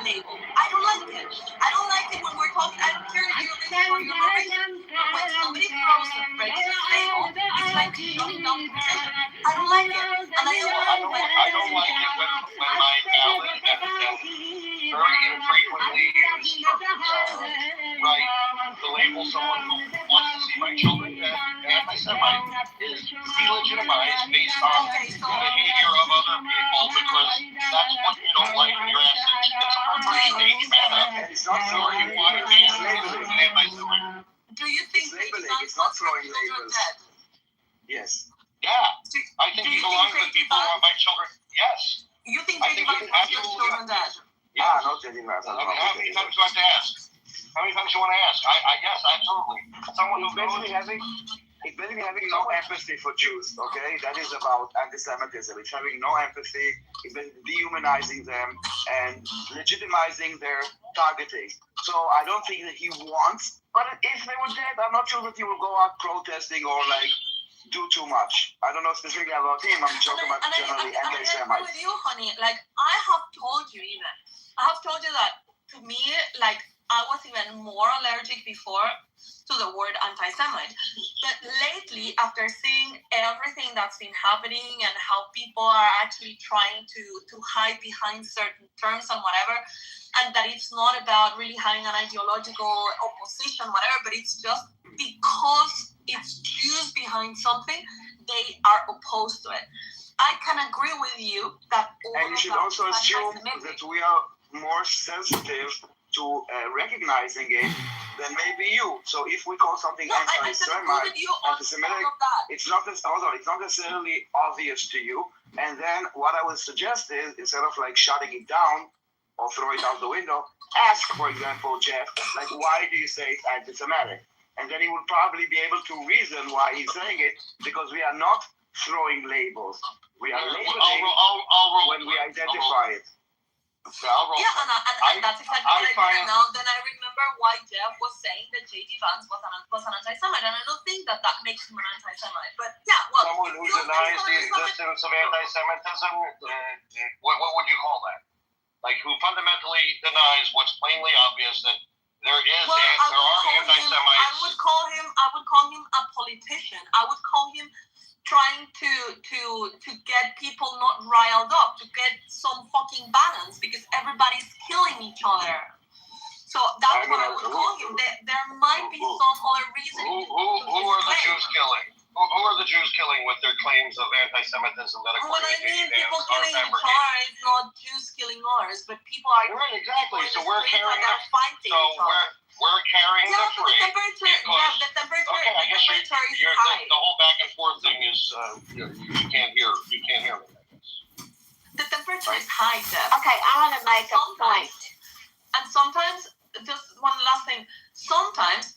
label. I don't like it. I don't like it when we're talking. I don't care if you're racist or you're not racist. But when somebody throws a racist label, it's like shutting down conversation. I don't like it. And I don't like it when my ballot and very infrequently used right to label someone who wants to see my children dead anti-Semite is delegitimized based on the behavior of other people because that's what you don't like in your essence. It's a very stage manner. It's not throwing labels. Do you think labeling? It's not throwing labels. Yes. Yeah. I think you belong with people who are my children. Yes. You think I think you absolutely children dead? Yeah. Not getting that. How many times do I have to ask? How many times do you want to ask? I guess, absolutely. Someone who's basically having no empathy for Jews, okay? That is about anti-Semitism. It's having no empathy, it's dehumanizing them and legitimizing their targeting. So I don't think that he wants, but if they were dead, I'm not sure that he will go out protesting or like do too much. I don't know specifically about him, I'm talking about generally anti-Semites. I agree with you, honey. Like, I have told you that to me, like, I was even more allergic before to the word anti-Semite. But lately, after seeing everything that's been happening and how people are actually trying to hide behind certain terms and whatever, and that it's not about really having an ideological opposition, whatever, but it's just because it's Jews behind something, they are opposed to it. I can agree with you that and you should also assume that we are more sensitive to recognizing it than maybe you. So if we call something anti-Semite, it's not necessarily obvious to you. And then what I would suggest is, instead of like shutting it down or throw it out the window, ask, for example, Jeff, like, why do you say it's anti-Semitic? And then he would probably be able to reason why he's saying it, because we are not throwing labels. We are labeling when we identify it. And that's exactly what I did. And then I remember why Jeff was saying that J.D. Vance was an anti-Semite, and I don't think that makes him an anti-Semite. But yeah, well, someone who denies the existence of anti-Semitism, what would you call that? Like, who fundamentally denies what's plainly obvious that there are anti-Semites. I would call him a politician. I would call him trying to get people not riled up, to get some fucking balance, because everybody's killing each other. So that's what I would call him. There might be some other reason. Who are the Jews killing? Who are the Jews killing with their claims of anti-Semitism that when I mean people killing each other, it's not Jews killing others, but people are right, exactly. So we're carrying fighting each other. We're carrying the freight. The temperature is high. The whole back and forth thing is you can't hear me. The temperature is high, Jeff. Okay, I want to make a point. And sometimes, just one last thing. Sometimes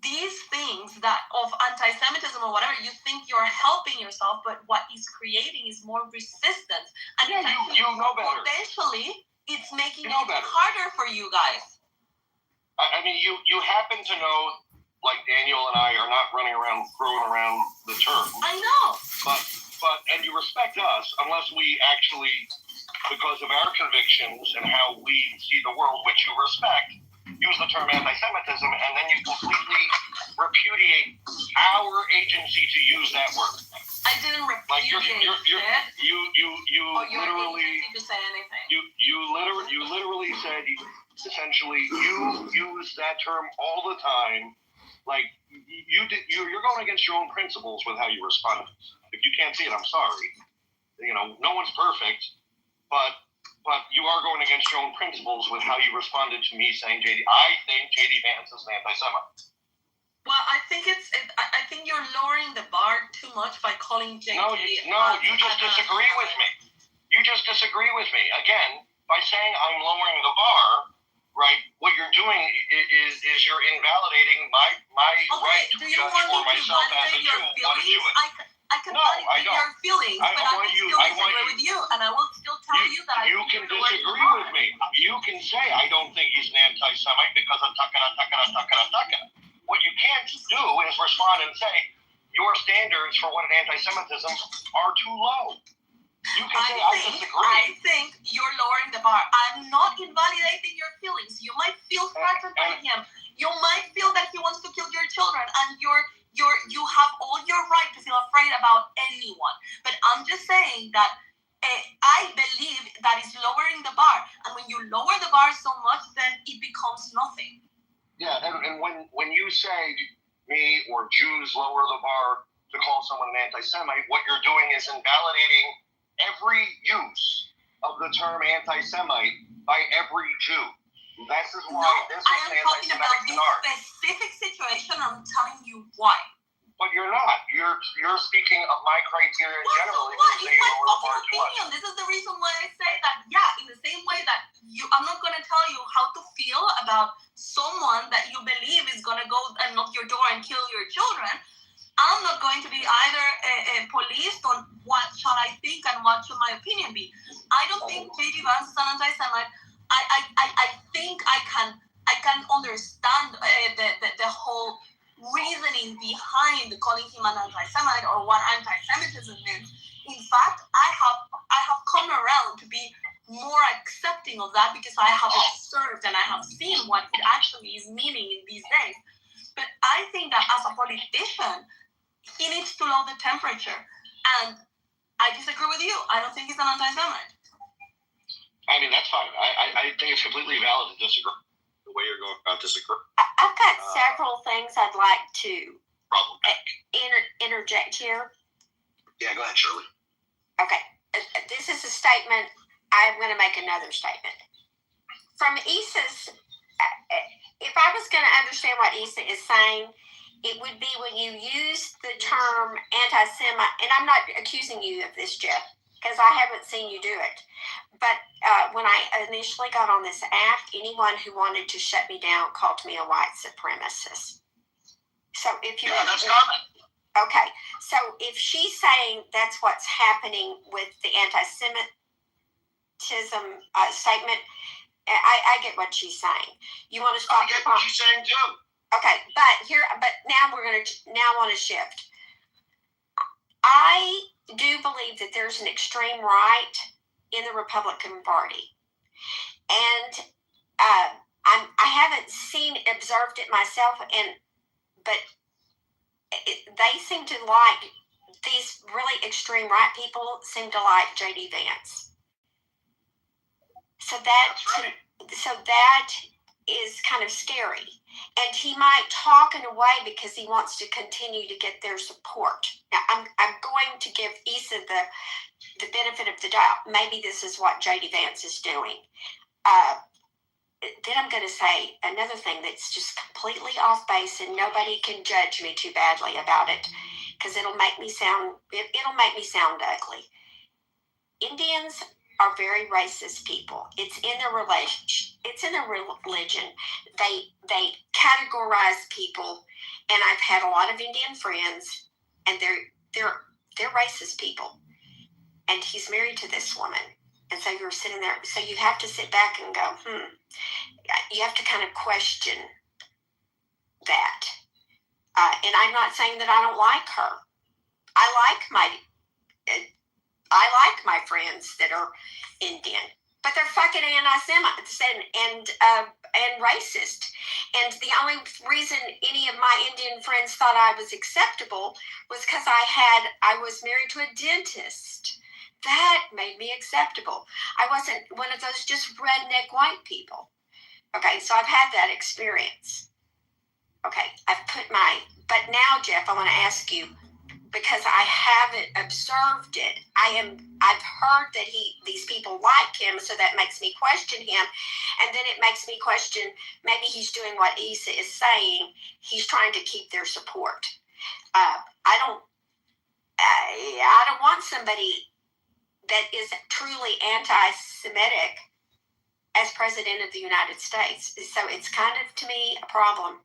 these things that of anti-Semitism or whatever, you think you're helping yourself, but what is creating is more resistance. And you know better. Potentially, it's making it harder for you guys. I mean, you happen to know, like Daniel and I are not running around throwing around the term. I know. But and you respect us unless we actually, because of our convictions and how we see the world, which you respect, use the term anti-Semitism, and then you completely repudiate our agency to use that word. I didn't repudiate it. You literally to say anything. You literally said, essentially, you use that term all the time. Like you're going against your own principles with how you respond. If you can't see it, I'm sorry. You know, no one's perfect, but you are going against your own principles with how you responded to me saying I think J.D. Vance is an anti-Semite. Well, I think you're lowering the bar too much by calling J.D. No, you just disagree with me. You just disagree with me. Again, by saying I'm lowering the bar, right? What you're doing is you're invalidating my right to judge for myself as a Jew what a Jew is. I can validate your feelings, but I can still disagree with you, and I will still tell you that you can disagree with me. You can say I don't think he's an anti-Semite because of takana. What you can't do is respond and say your standards for what an anti-Semitism are too low. You can say I disagree. I think you're lowering the bar. I'm not invalidating your feelings. You might feel threatened by him. You might feel that he wants to kill your children, and you have all your right to feel afraid about anyone. But I'm just saying that I believe that is lowering the bar, and when you lower the bar so much, then it becomes nothing. Yeah, and when you say me or Jews lower the bar to call someone an anti-Semite, what you're doing is invalidating every use of the term anti-Semite by every Jew. This is why this is an anti-Semitic canard. I am talking about this specific situation. I'm telling you why. But you're not. You're speaking of my criteria generally. It's my fucking opinion. This is the reason why I say that, in the same way that I'm not going to tell you how to feel about someone that you believe is going to go and knock your door and kill your children. I'm not going to be either policed on what shall I think and what should my opinion be. I don't think J.D. Vance is an anti-Semite. I think I can understand the whole reasoning behind calling him an anti-Semite or what anti-Semitism means. In fact, I have come around to be more accepting of that because I have observed and I have seen what it actually is meaning in these days. But I think that as a politician, he needs to lower the temperature. And I disagree with you. I don't think he's an anti-Semite. I mean, that's fine. I think it's completely valid to disagree. The way you're going about disagree. I've got several things I'd like to interject here. Yeah, go ahead, Shirley. Okay. This is a statement. I'm going to make another statement. From Issa's, if I was going to understand what Issa is saying, it would be when you use the term anti-Semite, and I'm not accusing you of this, Jeff, because I haven't seen you do it. But when I initially got on this app, anyone who wanted to shut me down called me a white supremacist. So if you that's common. Okay, so if she's saying that's what's happening with the anti-Semite, statement. I get what she's saying. You want to stop? I get what she's saying too. Okay, but now I want to shift. I do believe that there's an extreme right in the Republican Party, and I haven't observed it myself, but they seem to like these really extreme right people. Seem to like J.D. Vance, so that is kind of scary. And he might talk in a way because he wants to continue to get their support. Now, I'm going to give Issa the benefit of the doubt. Maybe this is what J.D. Vance is doing. Then I'm going to say another thing that's just completely off base, and nobody can judge me too badly about it because it'll make me sound ugly. Indians are very racist people. It's in their religion. They categorize people, and I've had a lot of Indian friends, and they're racist people. And he's married to this woman, and so you're sitting there. So you have to sit back and go, You have to kind of question that. And I'm not saying that I don't like her. I like my friends that are Indian, but they're fucking anti-Semites and racist. And the only reason any of my Indian friends thought I was acceptable was because I was married to a dentist. That made me acceptable. I wasn't one of those just redneck white people. Okay, so I've had that experience. Okay, but now, Jeff, I want to ask you, because I haven't observed it. I've heard that these people like him, so that makes me question him, and then it makes me question maybe he's doing what Issa is saying. He's trying to keep their support. I don't want somebody that is truly anti-Semitic as president of the United States. So it's kind of, to me, a problem.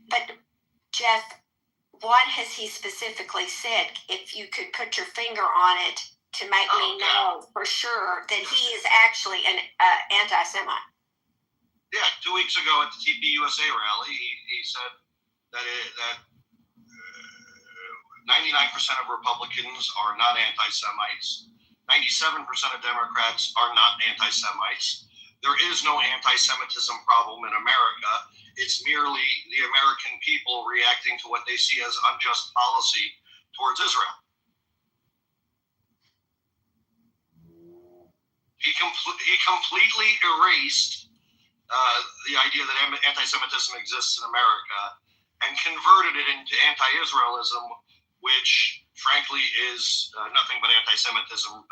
But Jeff, what has he specifically said? If you could put your finger on it to make me know for sure that he is actually an anti-Semite. Yeah, 2 weeks ago at the TPUSA rally, he said that 99% of Republicans are not anti-Semites. 97% of Democrats are not anti-Semites. There is no anti-Semitism problem in America. It's merely the American people reacting to what they see as unjust policy towards Israel. He completely erased the idea that anti-Semitism exists in America and converted it into anti-Israelism, which, frankly, is nothing but anti-Semitism.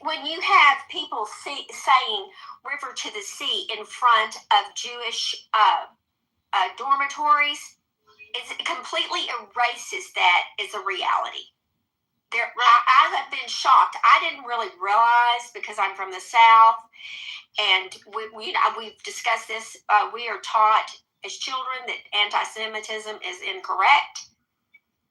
When you have people saying "river to the sea" in front of Jewish dormitories, it completely erases that as a reality. I have been shocked. I didn't really realize, because I'm from the South, and we've discussed this. We are taught as children that anti-Semitism is incorrect.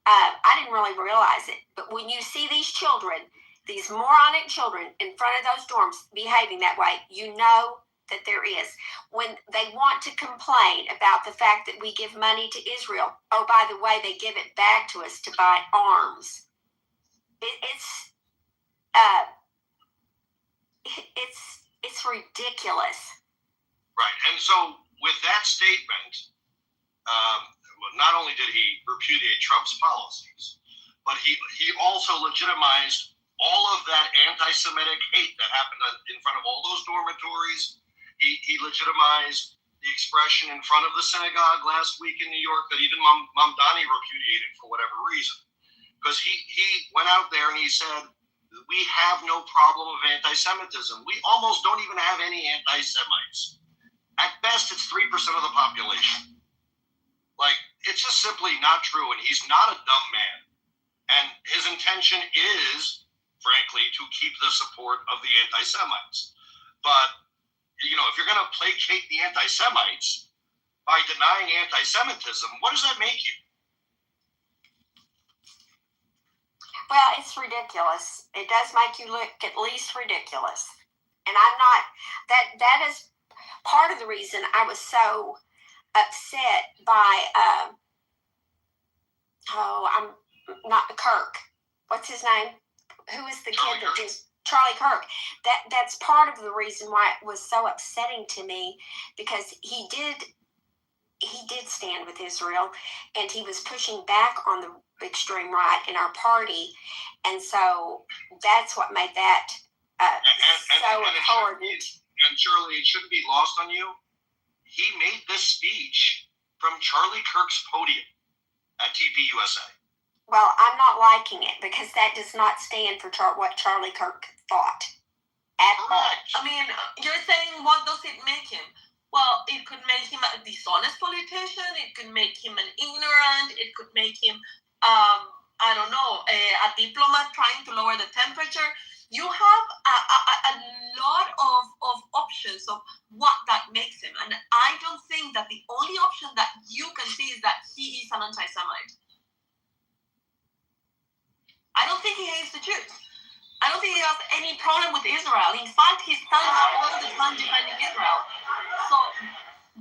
I didn't really realize it, but when you see these children, these moronic children in front of those dorms behaving that way, you know that there is. When they want to complain about the fact that we give money to Israel, oh, by the way, they give it back to us to buy arms. It's ridiculous. Right, and so with that statement, not only did he repudiate Trump's policies, but he also legitimized all of that anti-Semitic hate that happened in front of all those dormitories. He legitimized the expression in front of the synagogue last week in New York that even Mamdani repudiated for whatever reason. Because he went out there and he said, we have no problem of anti-Semitism. We almost don't even have any anti-Semites. At best, it's 3% of the population. Like, it's just simply not true, and he's not a dumb man. And his intention is, frankly, to keep the support of the anti-Semites. But, you know, if you're going to placate the anti-Semites by denying anti-Semitism, what does that make you? Well, it's ridiculous. It does make you look at least ridiculous. And I'm not, that is part of the reason I was so upset by, I'm not Kirk. What's his name? Who is the kid that just, Charlie Kirk. That's part of the reason why it was so upsetting to me, because he did stand with Israel, and he was pushing back on the extreme right in our party, and so that's what made that so important. And Charlie, it shouldn't be lost on you. He made this speech from Charlie Kirk's podium at TPUSA. Well, I'm not liking it because that does not stand for what Charlie Kirk thought at all. I mean, you're saying, what does it make him? Well, it could make him a dishonest politician. It could make him an ignorant. It could make him, I don't know, a diplomat trying to lower the temperature. You have a lot of options of what that makes him. And I don't think that the only option that you can see is that he is an anti-Semite. I don't think he hates the Jews. I don't think he has any problem with Israel. In fact, he stands all the time defending Israel. So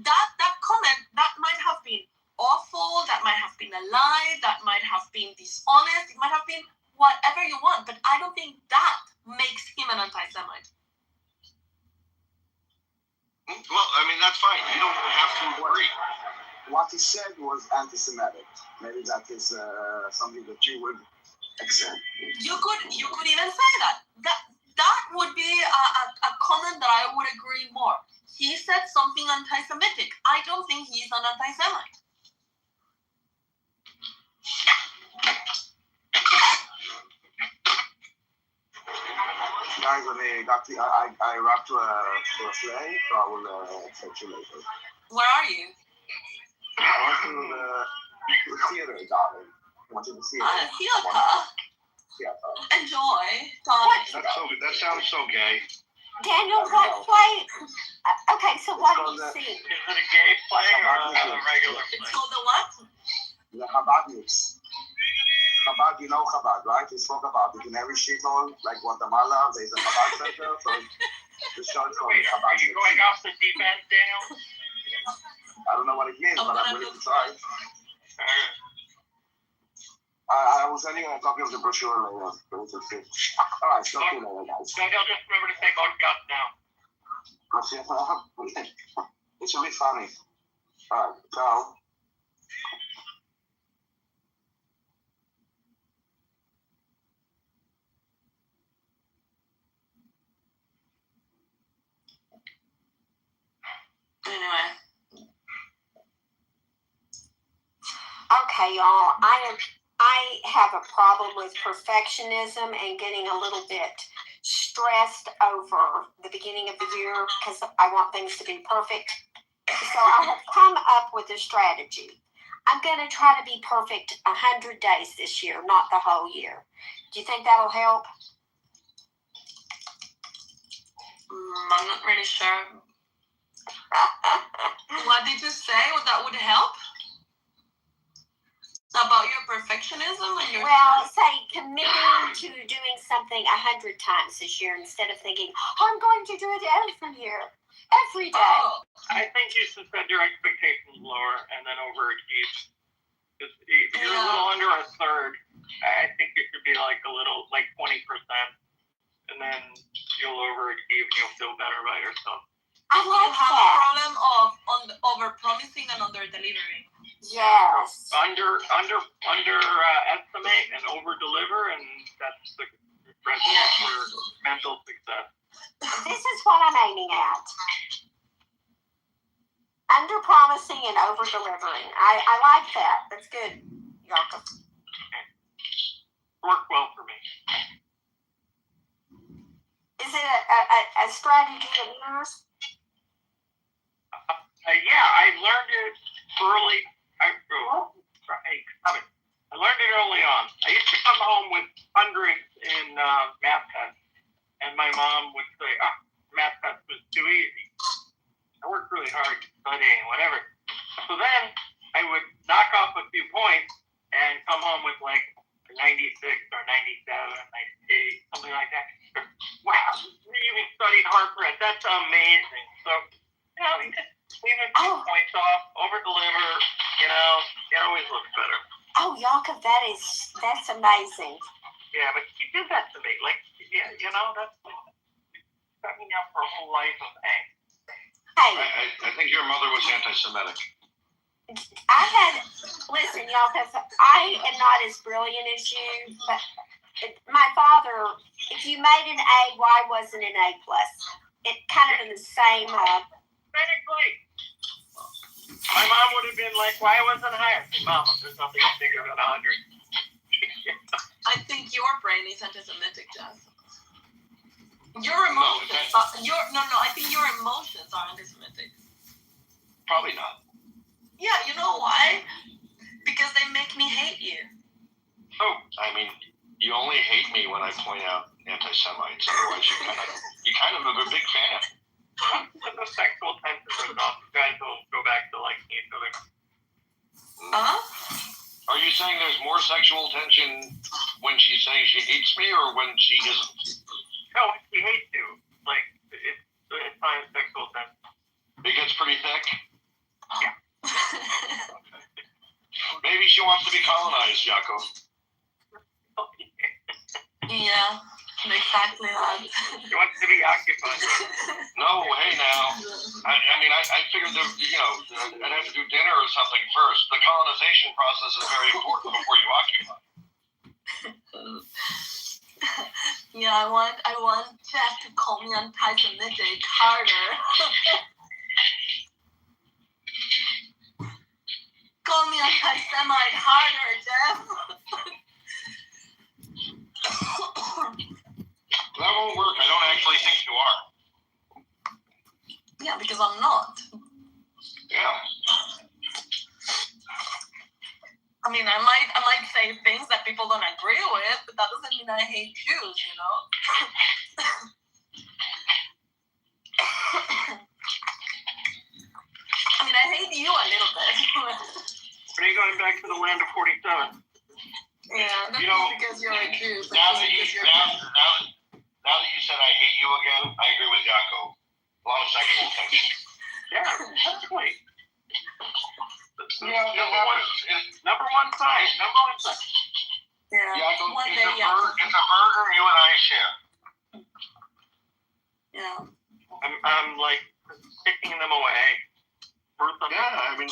that comment, that might have been awful, that might have been a lie, that might have been dishonest, it might have been whatever you want, but I don't think that makes him an anti-Semite. Well, I mean, that's fine. You don't have to agree. What he said was anti-Semitic. Maybe that is something that you would accept. You could even say that. That would be a comment that I would agree more. He said something anti-Semitic. I don't think he's an anti-Semite. Guys, I wrapped to a play, so I will catch you later. Where are you? I went to the theater, darling. I went to the theater. Theater. Enjoy, darling. That's so good. That sounds so gay. Daniel, what play? Okay, so what do you see? Is it a gay play or a regular play? It's called the what? The Chabadniks. Chabad, you know Chabad, right? We spoke about it in every shithole, like Guatemala. There's a Chabad center, so the show is called Chabad. Are you going off the deep end, Daniel? I don't know what it means, but I'm willing to try. I will send you a copy of the brochure later. All right, talk to you later, guys. Daniel, just remember to say God now. It should be funny. All right, ciao. Anyway. Okay, y'all. I have a problem with perfectionism and getting a little bit stressed over the beginning of the year because I want things to be perfect. So I have come up with a strategy. I'm going to try to be perfect 100 days this year, not the whole year. Do you think that'll help? I'm not really sure. What did you say? That would help? About your perfectionism and your... Well, say committing to doing something 100 times this year instead of thinking, I'm going to do it every year, every day. Oh. I think you should set your expectations lower and then overachieve. If you're a little under a third, I think it should be like 20%, and then you'll overachieve and you'll feel better about yourself. I like you have that. A problem of over-promising and under-delivering. Yes. Underestimate and over-deliver, and that's the recipe for mental success. This is what I'm aiming at. Under-promising and over-delivering. I like that. That's good, Jakob. Worked well for me. Is it a strategy of yours? Yeah, I learned it early. I learned it early on. I used to come home with hundreds in math tests, and my mom would say, math test was too easy. I worked really hard studying, whatever. So then I would knock off a few points and come home with like 1 96 or 97, 98, something like that. Wow, really studied hard for it. That's amazing. So, you know, you just leave a few points off, over deliver, you know, it always looks better. Oh, Yaakov, that's amazing. Yeah, but you did that to me. Like, yeah, you know, that's set me up for a whole life of angst. Hey. I think your mother was anti-Semitic. Listen, y'all, because I am not as brilliant as you, but my father, if you made an A, why wasn't an A+? It kind of in the same. Medically. My mom would have been like, why wasn't higher? Mama, there's nothing bigger than 100. I think your brain is anti-Semitic, Jeff. Your emotions. I think your emotions are anti-Semitic. Probably not. Yeah, you know why? Because they make me hate you. Oh, I mean, you only hate me when I point out anti-Semites. Otherwise, you kind of a big fan. The sexual tension is off. You guys will go back to liking each other. Are you saying there's more sexual tension when she's saying she hates me or when she isn't? No, she hates you. Like, it's not sexual tension. It gets pretty thick? Yeah. Maybe she wants to be colonized, Jaco. Yeah, exactly that. She wants to be occupied. No, hey now. I mean, I figured that, you know, I'd have to do dinner or something first. The colonization process is very important before you occupy. Yeah, I want Jeff to call me anti-Semitic harder. Call me anti-Semite harder, Jeff. That won't work. I don't actually think you are. Yeah, because I'm not. Yeah. I mean, I might say things that people don't agree with, but that doesn't mean I hate Jews, you know? I mean, I hate you a little bit. When are you going back to the land of 47? Yeah, that's you know, because you're a Jew. Now that you said I hate you again, I agree with Jaco. A lot of sexual tension. Yeah, that's great. Yeah, number one sign. Yeah. Jaco, One it's day, a burger you and I share. Yeah. I'm like kicking them away. Yeah, I mean.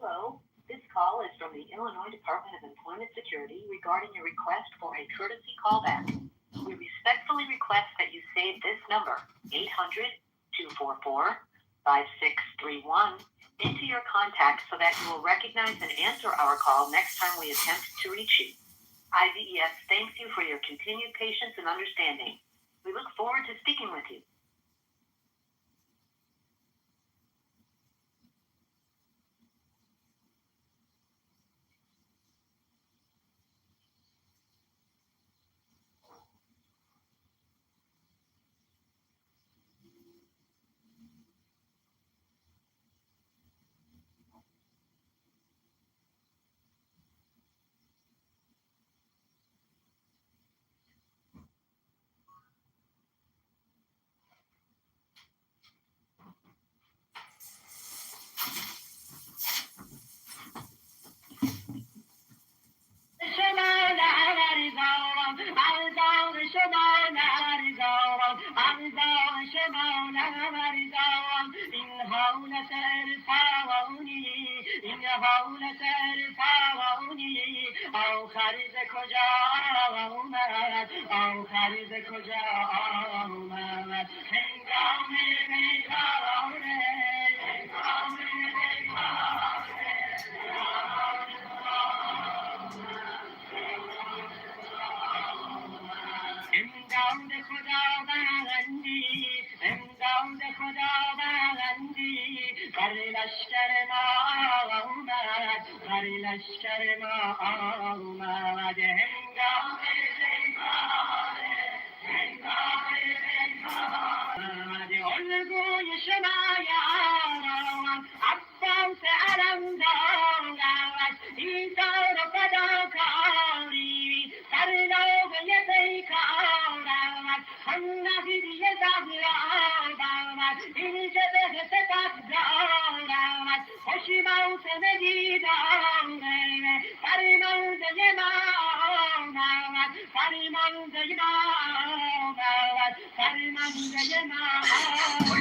Hello, this call is from the Illinois Department of Employment Security regarding a request for a courtesy callback. We respectfully request that you save this number, 800-244-5631, into your contacts so that you will recognize and answer our call next time we attempt to reach you. IVES thanks you for your continued patience and understanding. We look forward to speaking with you.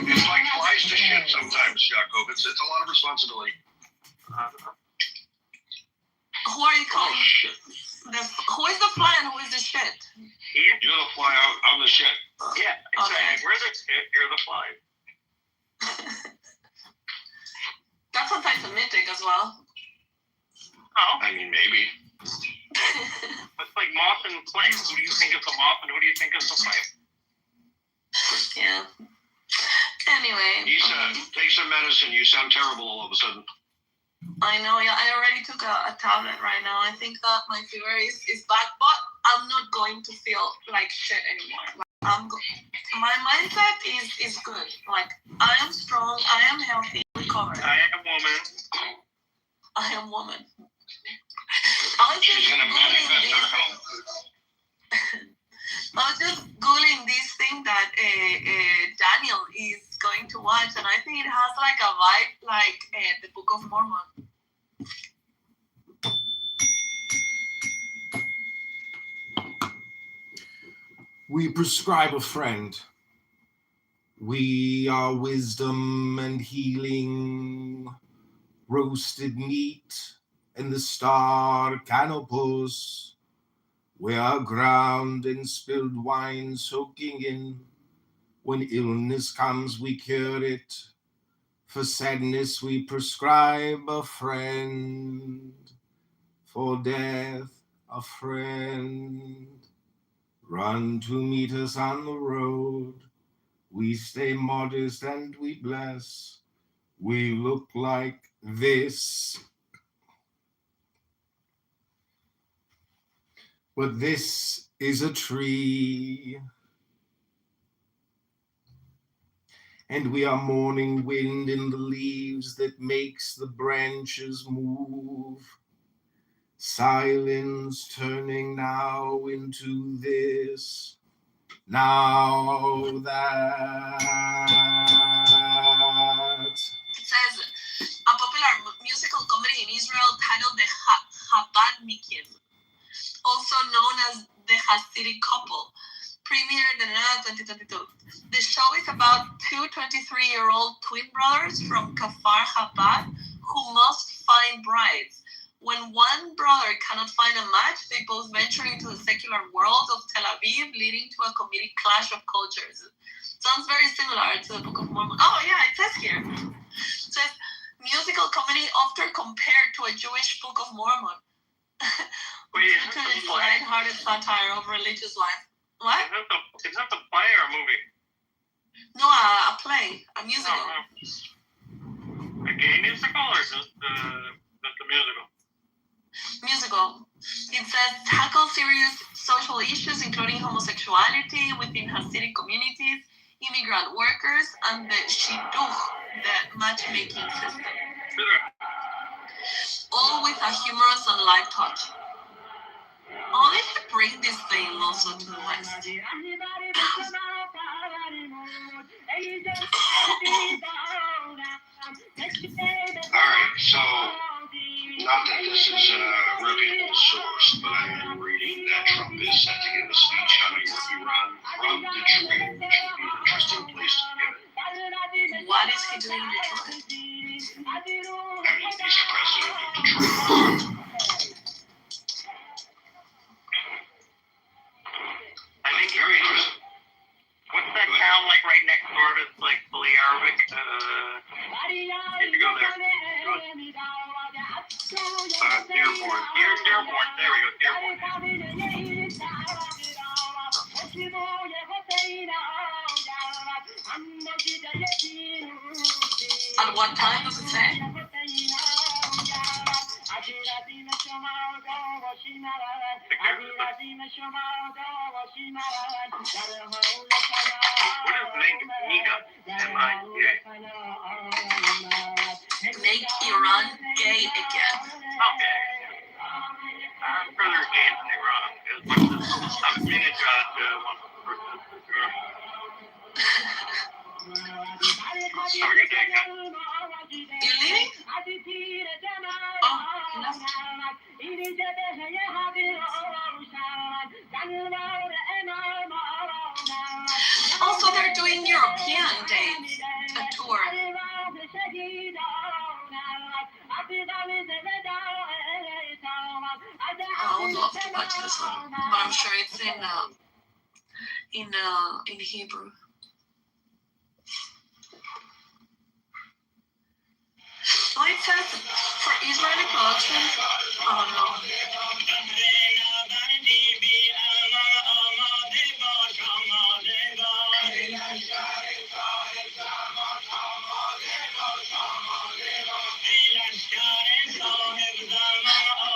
It's like flies to shit sometimes, Jacob. It's a lot of responsibility. Who are you calling? Oh, shit. Who is the fly and who is the shit? You're the fly, I'm the shit. Yeah, exactly. We're the shit, you're the fly. That's anti-Semitic as well. Oh. I mean, maybe. It's like moth and flame. Who do you think is a moth and who do you think is a flame? Yeah. Anyway. Take some medicine. You sound terrible all of a sudden. I know, yeah. I already took a tablet right now. I think that my fever is back, but I'm not going to feel like shit anymore. My mindset is good. Like, I am strong, I am healthy, recovered. I am woman. I am woman. I was just Googling this. I was just Googling this thing that Daniel is going to watch, and I think it has like a vibe like the Book of Mormon. We prescribe a friend. We are wisdom and healing, roasted meat and the star canopus. We are ground and spilled wine soaking in. When illness comes, we cure it. For sadness, we prescribe a friend. For death, a friend. Run to meet us on the road. We stay modest and we bless. We look like this. But this is a tree. And we are morning wind in the leaves that makes the branches move. Silence turning now into this. Now that. It says a popular musical comedy in Israel titled The Chabadnikim, also known as The Hasidic Couple, premiered in 2022. The show is about two 23-year-old twin brothers from Kfar Chabad who must find brides. When one brother cannot find a match, they both venture into the secular world of Tel Aviv, leading to a comedic clash of cultures. Sounds very similar to the Book of Mormon. Oh yeah, it says here. It says, musical comedy often compared to a Jewish Book of Mormon. Wait, is Due to that the its play? lighthearted satire of religious life. What? Is that the play or a movie? No, a play, a musical. A gay musical or just the musical? Musical. It says tackles serious social issues including homosexuality within Hasidic communities, immigrant workers, and the shidduch, the matchmaking system. All with a humorous and light touch. Oh, they should bring this thing also to the West. Alright, so not that this is a reputable source, but I am reading that Trump is set to give a speech out of Iran from Detroit, which would be an interesting place to give it. What is he doing in Detroit? I mean, he's the president of Detroit. I think very interesting. What's that town like right next door that's like fully Arabic? Did you go there? Dearborn. Dearborn. There we go. Dearborn. At what time does it say? Make Iran gay again. Okay. I'm further gay than Iran. I'm Ahmadinejad, Have a good day, guys. You leaving? Oh, he left. Also, they're doing European dates, a tour. I would love to watch this one, but I'm sure it's in Hebrew. Oh, it says for Israeli productions. Oh no.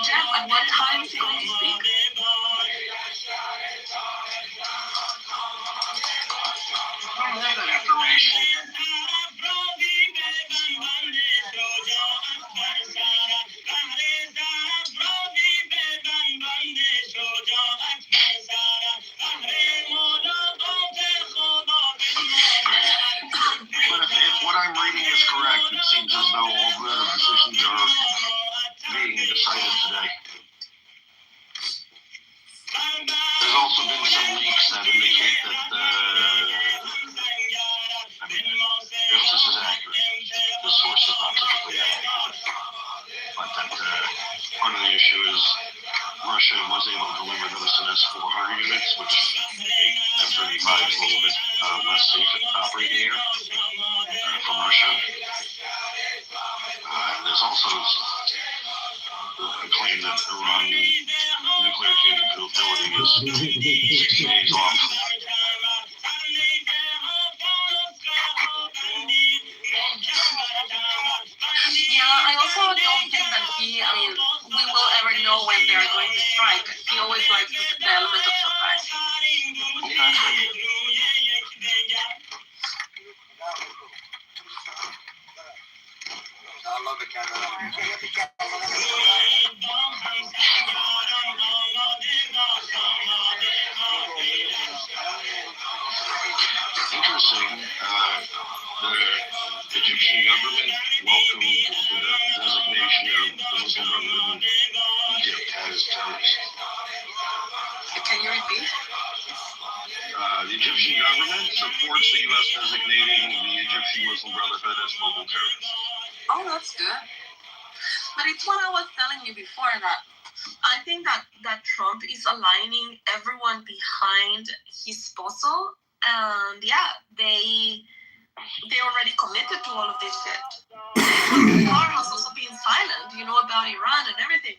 Jeff, at what time is he going to speak? I don't have that information. But if what I'm reading is correct, it seems as though all the decisions are being decided today. There's also been some leaks that indicate that, if this is accurate, the source is not typically accurate, but that part of the issue is Russia was able to deliver those S-400 units, which make F-35 a little bit less safe at operating air from Russia. And there's also a claim that Iran nuclear capability is 6 days off. Yeah, I also don't think that we will ever know when they're going to strike. He always likes the element of surprise. Interesting. The Egyptian government welcomed the designation of the Muslim Brotherhood in Egypt as terrorists. Can you repeat? The Egyptian government supports the U.S. designating the Egyptian Muslim Brotherhood as global terrorists. Oh, that's good. But it's what I was telling you before, that I think that Trump is aligning everyone behind his puzzle, and yeah, they already committed to all of this shit. Qatar has also been silent, about Iran and everything.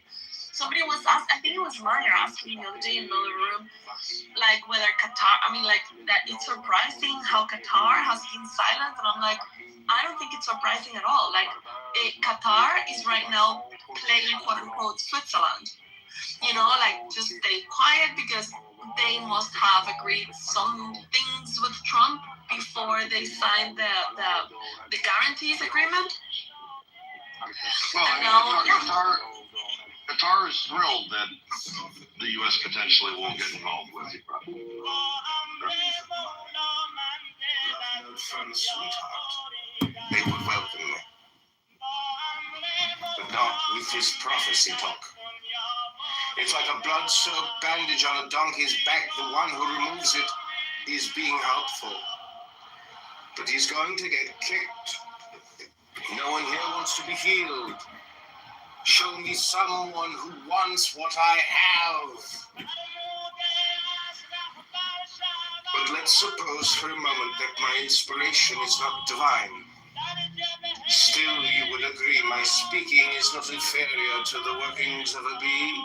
Somebody was asked, I think it was Maya asking the other day in another room, like whether Qatar, that it's surprising how Qatar has been silent. And I'm like, I don't think it's surprising at all. Like, Qatar is right now playing quote unquote Switzerland. Just stay quiet because they must have agreed some things with Trump before they signed the guarantees agreement. Well, Qatar is thrilled that the U.S. potentially will get involved with the project. From sweetheart, they would welcome me. But not with this prophecy talk. It's like a blood-soaked bandage on a donkey's back. The one who removes it is being helpful. But he's going to get kicked. No one here wants to be healed. Show me someone who wants what I have. But let's suppose for a moment that my inspiration is not divine. Still, you would agree my speaking is not inferior to the workings of a bee.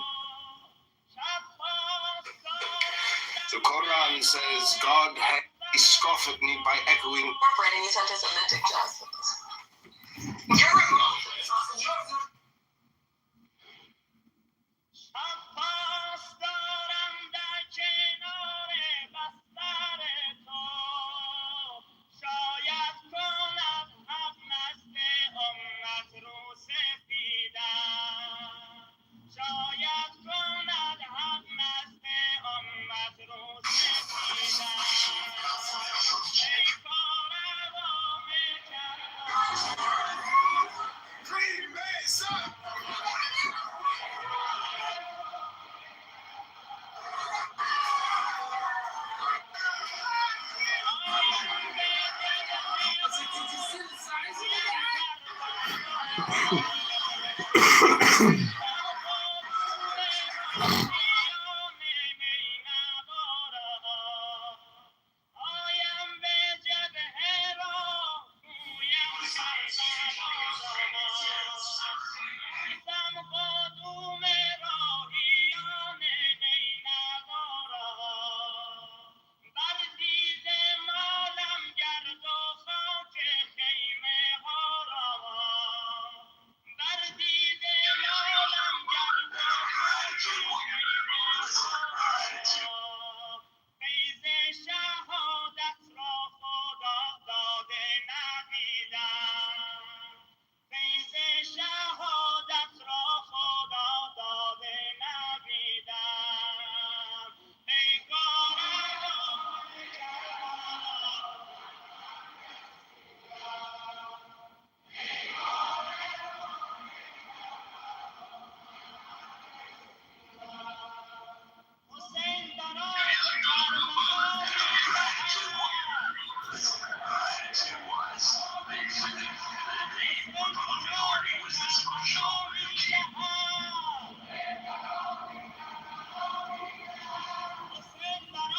The Quran says God had scoffed at me by echoing. Incorporating these anti-Semitic justice.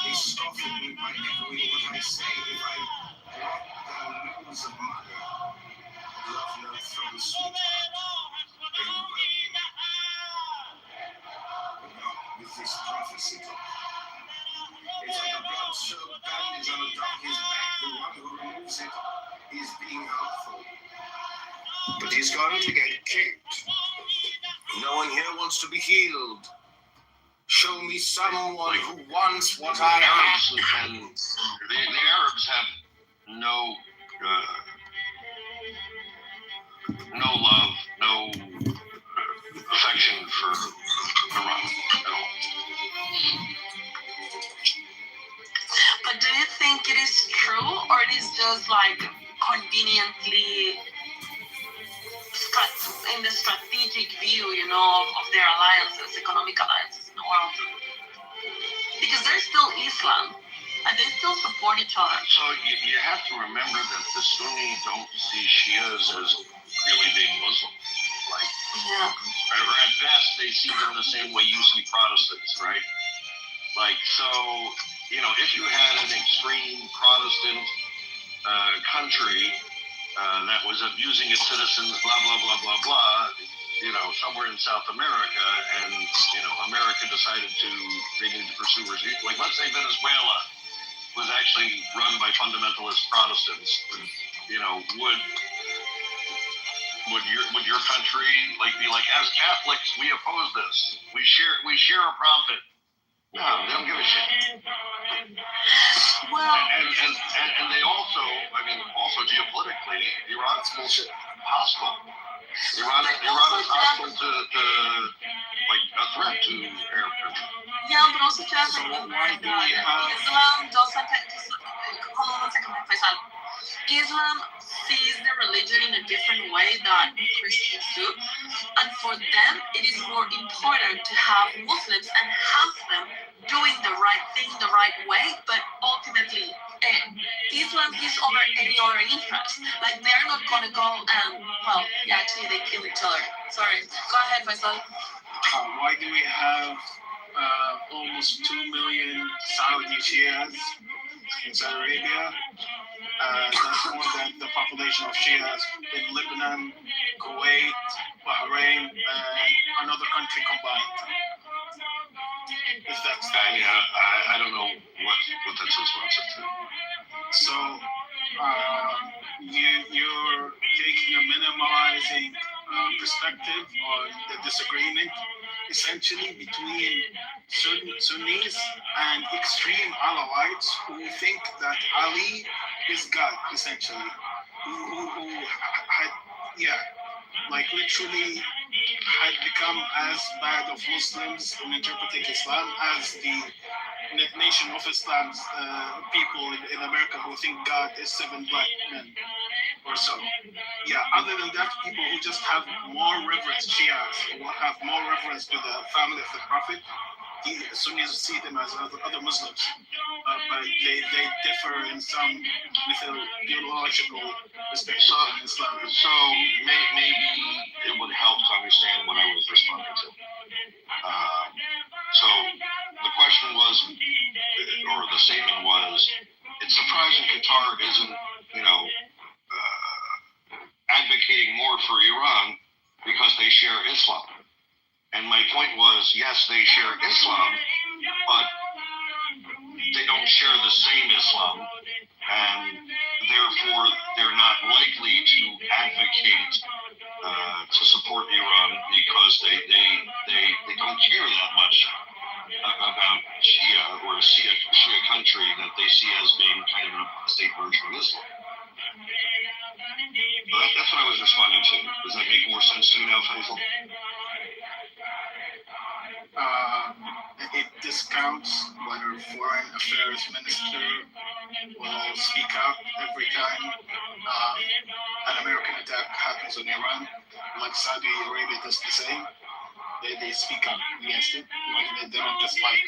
They scoff at me by echoing what I say. If I drop the news of mother, love note from sweetheart, they will welcome me. But not with this prophecy talk. It's like a blood-soaked bandage on a donkey's back. The one who removes it is being helpful. But he's going to get kicked. No one here wants to be healed. Show me someone who wants what I have. And the Arabs have no love, no affection for Iran at all. But do you think it is true, or it is just like conveniently in the strategic view, of their alliances, economic alliances in the world? Because they're still Islam, and they still support each other. So you have to remember that the Sunni don't see Shias as really being Muslim. Or at best, they see them the same way you see Protestants, right? So, if you had an extreme Protestant country that was abusing its citizens, blah, blah, blah, blah, blah, somewhere in South America, and, America decided they need to pursue regime. Like, let's say Venezuela was actually run by fundamentalist Protestants, would your country be like, as Catholics, we oppose this. We share a profit. No, they don't give a shit. Well, and they also geopolitically, Iran's bullshit hostile. Iran is hostile to a threat to Arab countries. Yeah, but also just Islam doesn't. Hold on a second, Faisal. Islam sees the religion in a different way than Christians do, and for them it is more important to have Muslims and have them doing the right thing the right way, but ultimately Islam is over any other interest. Like, they're not gonna go and, actually they kill each other. Sorry, go ahead, Faisal. Why do we have almost 2 million Saudi Shias in Saudi Arabia? That's more than the population of Shias in Lebanon, Kuwait, Bahrain, and another country combined. If that's I don't know what that's responsive to. So you're taking a minimalizing perspective on the disagreement, essentially between Sunnis and extreme Alawites who think that Ali is God, essentially, who had, literally had become as bad of Muslims in interpreting Islam as the Nation of Islam's people in America who think God is 7 black men or so. Other than that, people who just have more reverence, Shias, who have more reverence to the family of the Prophet, Sunnis see them as other Muslims, but they differ in some theological respect in Islam. So maybe it would help to understand what I was responding to. So the question was, or the statement was, it's surprising Qatar isn't, advocating more for Iran because they share Islam. And my point was, yes, they share Islam, but they don't share the same Islam, and therefore they're not likely to advocate to support Iran because they don't care that much about Shia or a Shia country that they see as being kind of an apostate version of Islam. That's what I was responding to. Does that make more sense to you now, Faisal? It discounts whether foreign affairs minister will speak out every time an American attack happens on Iran, like Saudi Arabia does the same. They speak up against it. They don't just like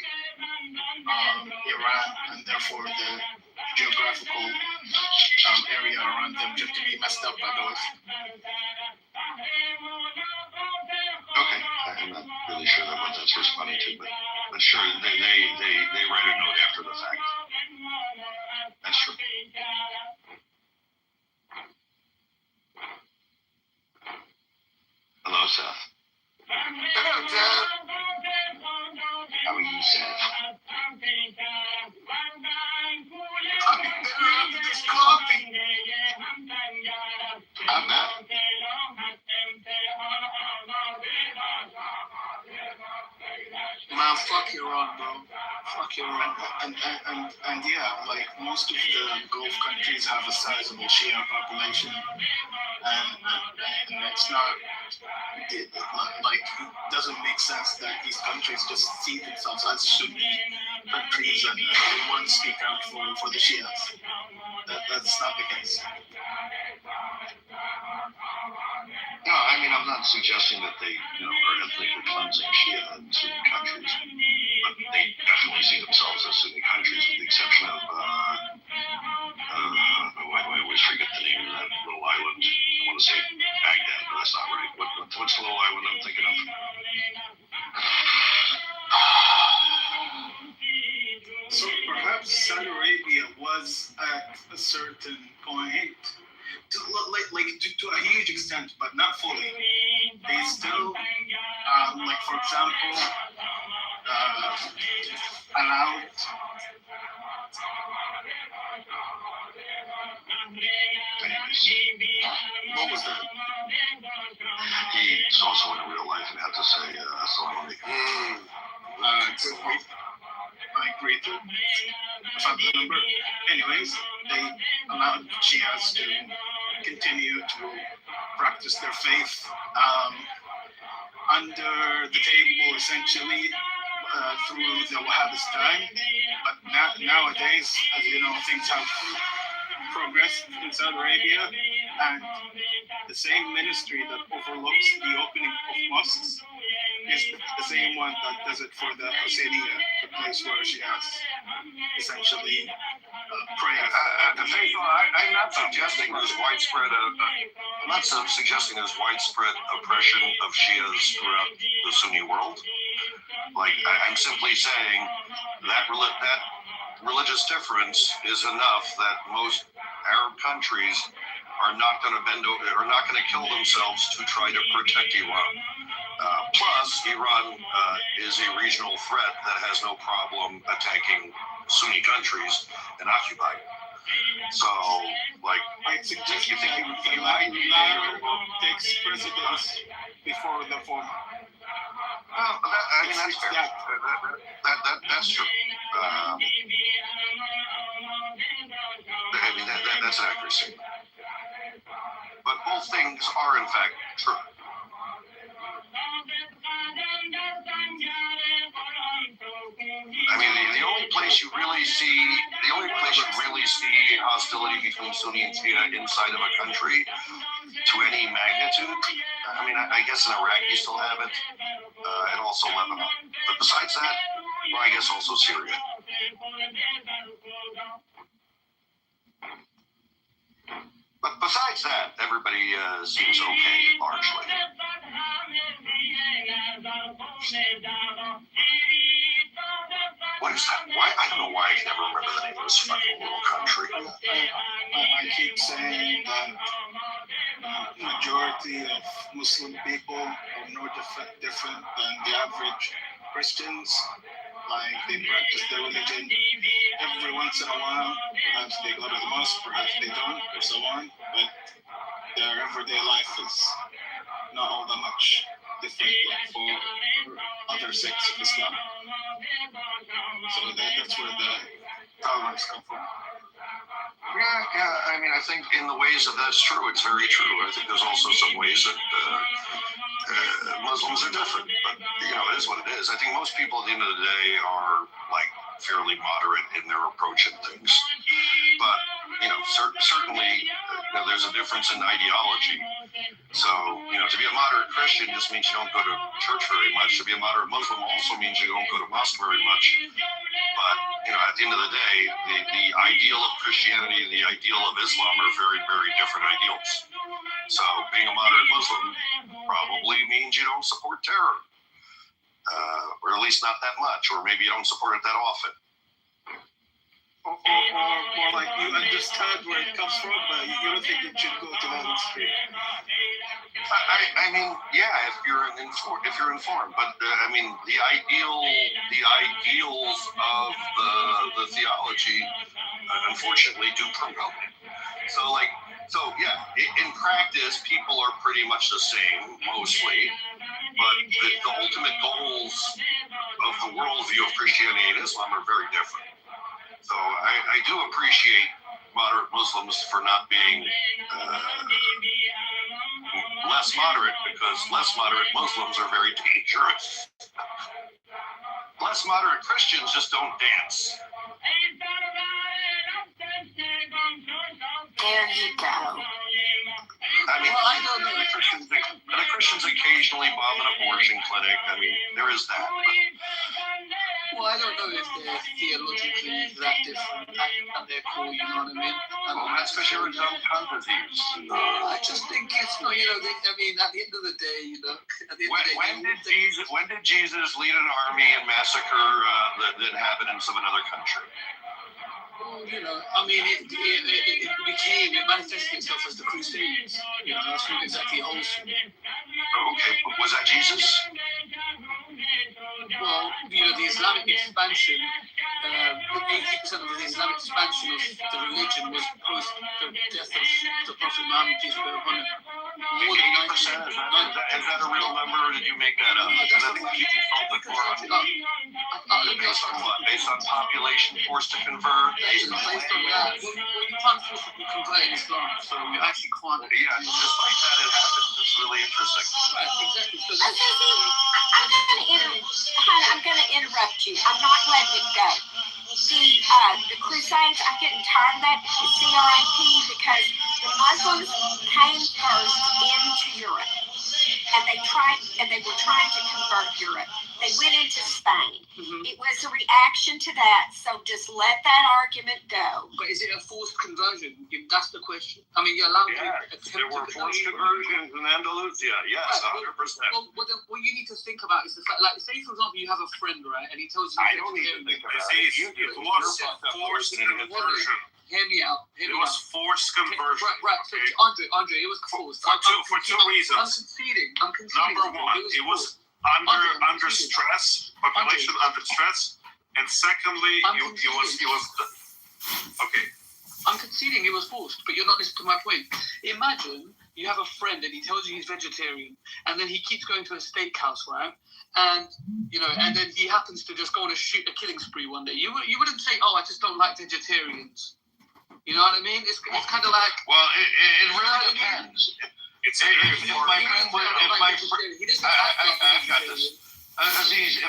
Iran, and therefore the geographical area around them just to be messed up by those. Okay, I'm not really sure what that's responding to, but sure, they write a note after the fact. That's true. Hello, Seth. Hello, Jeff. How are you, Seth? I'll be better after this coffee. I'm not. Man, fuck Iran, bro. Fuck Iran. And most of the Gulf countries have a sizable Shia population. And it's not, it doesn't make sense that these countries just see themselves as Sunni countries and they want to speak out for the Shias. That's not the case. No, I mean, I'm not suggesting that they are ethnically cleansing Shia in Sunni countries, but they definitely see themselves as Sunni countries, with the exception of, I always forget the name of that little island. I want to say Baghdad, but that's not right. What's the little island I'm thinking of? So perhaps Saudi Arabia was at a certain point. for example, allowed What was that? He's also in real life and had to say Assalamu alaikum. I agree to the number. Anyways, they allowed Shias to continue to practice their faith under the table, essentially, through the Wahhabist time. But nowadays, as you know, things have progressed in Saudi Arabia, and the same ministry that overlooks the opening of mosques is the same one that does it for the Husseiniya, the place where she has essentially prayed. I'm not suggesting there's widespread. I'm not suggesting there's widespread oppression of Shias throughout the Sunni world. Like I'm simply saying that religious difference is enough that most Arab countries are not going to bend over, are not going to kill themselves to try to protect Iran. Plus, Iran is a regional threat that has no problem attacking Sunni countries and occupying. So, like, I suggest you think the latter takes precedence before the former. Well, I mean, that's fair. That's true. I mean, that's an accuracy. But both things are, in fact, true. I mean, the only place you really see hostility between Sunni and Shia inside of a country to any magnitude, I mean, I guess in Iraq you still have it, and also Lebanon. But besides that, well, I guess also Syria. But besides that, everybody seems okay, largely. What is that? Why? I don't know why I can never remember the name of this fucking little country. I keep saying that majority of Muslim people are no different than the average Christians. Like, they practice their religion every once in a while. Perhaps they go to the mosque, perhaps they don't, or so on. But their everyday life is not all that much different for other sects of Islam. So that's where the tolerance comes from. Yeah. I mean, I think in the ways that that's true, it's very true. I think there's also some ways that Muslims are different, but you know, it is what it is. I think most people at the end of the day are like fairly moderate in their approach and things. But you know, certainly there's a difference in ideology. So, you know, to be a moderate Christian just means you don't go to church very much. To be a moderate Muslim also means you don't go to mosque very much. But, you know, at the end of the day, the ideal of Christianity and the ideal of Islam are very, very different ideals. So being a moderate Muslim probably means you don't support terror. Or at least not that much, or maybe you don't support it that often. Or like you understand where it comes from, but you don't think it should go to that extreme. I mean, yeah, if you're informed, but I mean, the ideals of the theology, unfortunately, do promote it. So yeah, in practice, people are pretty much the same, mostly, but the ultimate goals of the worldview of Christianity and Islam are very different. So I do appreciate moderate Muslims for not being less moderate, because less moderate Muslims are very dangerous. Less moderate Christians just don't dance. There you go. I mean, well, I don't know. The Christians occasionally bomb an abortion clinic. I mean, there is that. Well, I don't know if they're theologically that different and they're cool, you know what I mean? Well, that's because you're a dumb cunt of these. I just think it's, you know, I mean, at the end of the day, you know, at the end of the day, when did Jesus lead an army and massacre the inhabitants of another country? Well, you know, I mean, it manifested itself as the Crusades. You know, that's not exactly wholesome. Okay, was that Jesus? the Islamic expansion, 80% of the Islamic expansion of the religion was post the death of the Prophet Muhammad, peace be upon him. More than 80%? Is that a real number, or did you make that up? Because I think you consulted for based on what? Based on population forced to convert? Based on that. Well, you can't forcibly convert in Islam, so you actually can't. Yeah, just like that, it happens. It's really interesting. Right, exactly. So I'm going to interrupt you. I'm not letting it go. The Crusades, I'm getting tired of that. The CRIP, because the Muslims came first into Europe, and they were trying to convert Europe. They went into Spain. Mm-hmm. It was a reaction to that, so just let that argument go. But is it a forced conversion? That's the question. I mean, you're allowed to there were forced conversions in Andalusia. Yes, 100%. Well, what you need to think about is the fact, like, say for example, you have a friend, right, and he tells you. I don't need to think about it. It was forced conversion. Hear me out. It was forced conversion. Right. So Andre, it was forced. For two reasons. I'm conceding. Number one, it was under stress, population under stress, and secondly, it was okay. I'm conceding it was forced, but you're not listening to my point. Imagine you have a friend and he tells you he's vegetarian, and then he keeps going to a steakhouse, right? And and then he happens to just go on a killing spree one day. You wouldn't say, "Oh, I just don't like vegetarians." You know what I mean? It's kind of like. Well, it really depends. If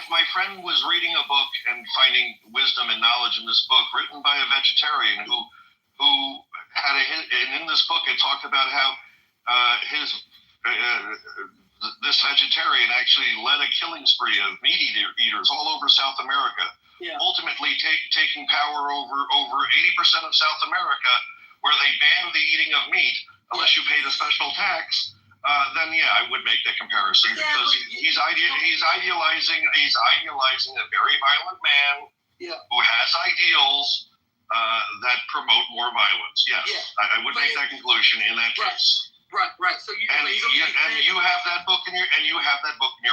my friend was reading a book and finding wisdom and knowledge in this book written by a vegetarian who had and in this book it talked about how this vegetarian actually led a killing spree of meat eaters all over South America, ultimately taking power over 80% of South America, where they banned the eating of meat unless you paid a special tax. Then I would make that comparison because he's idealizing a very violent man who has ideals that promote more violence. Yes, I would make that conclusion in that case. Right. So you have that book in your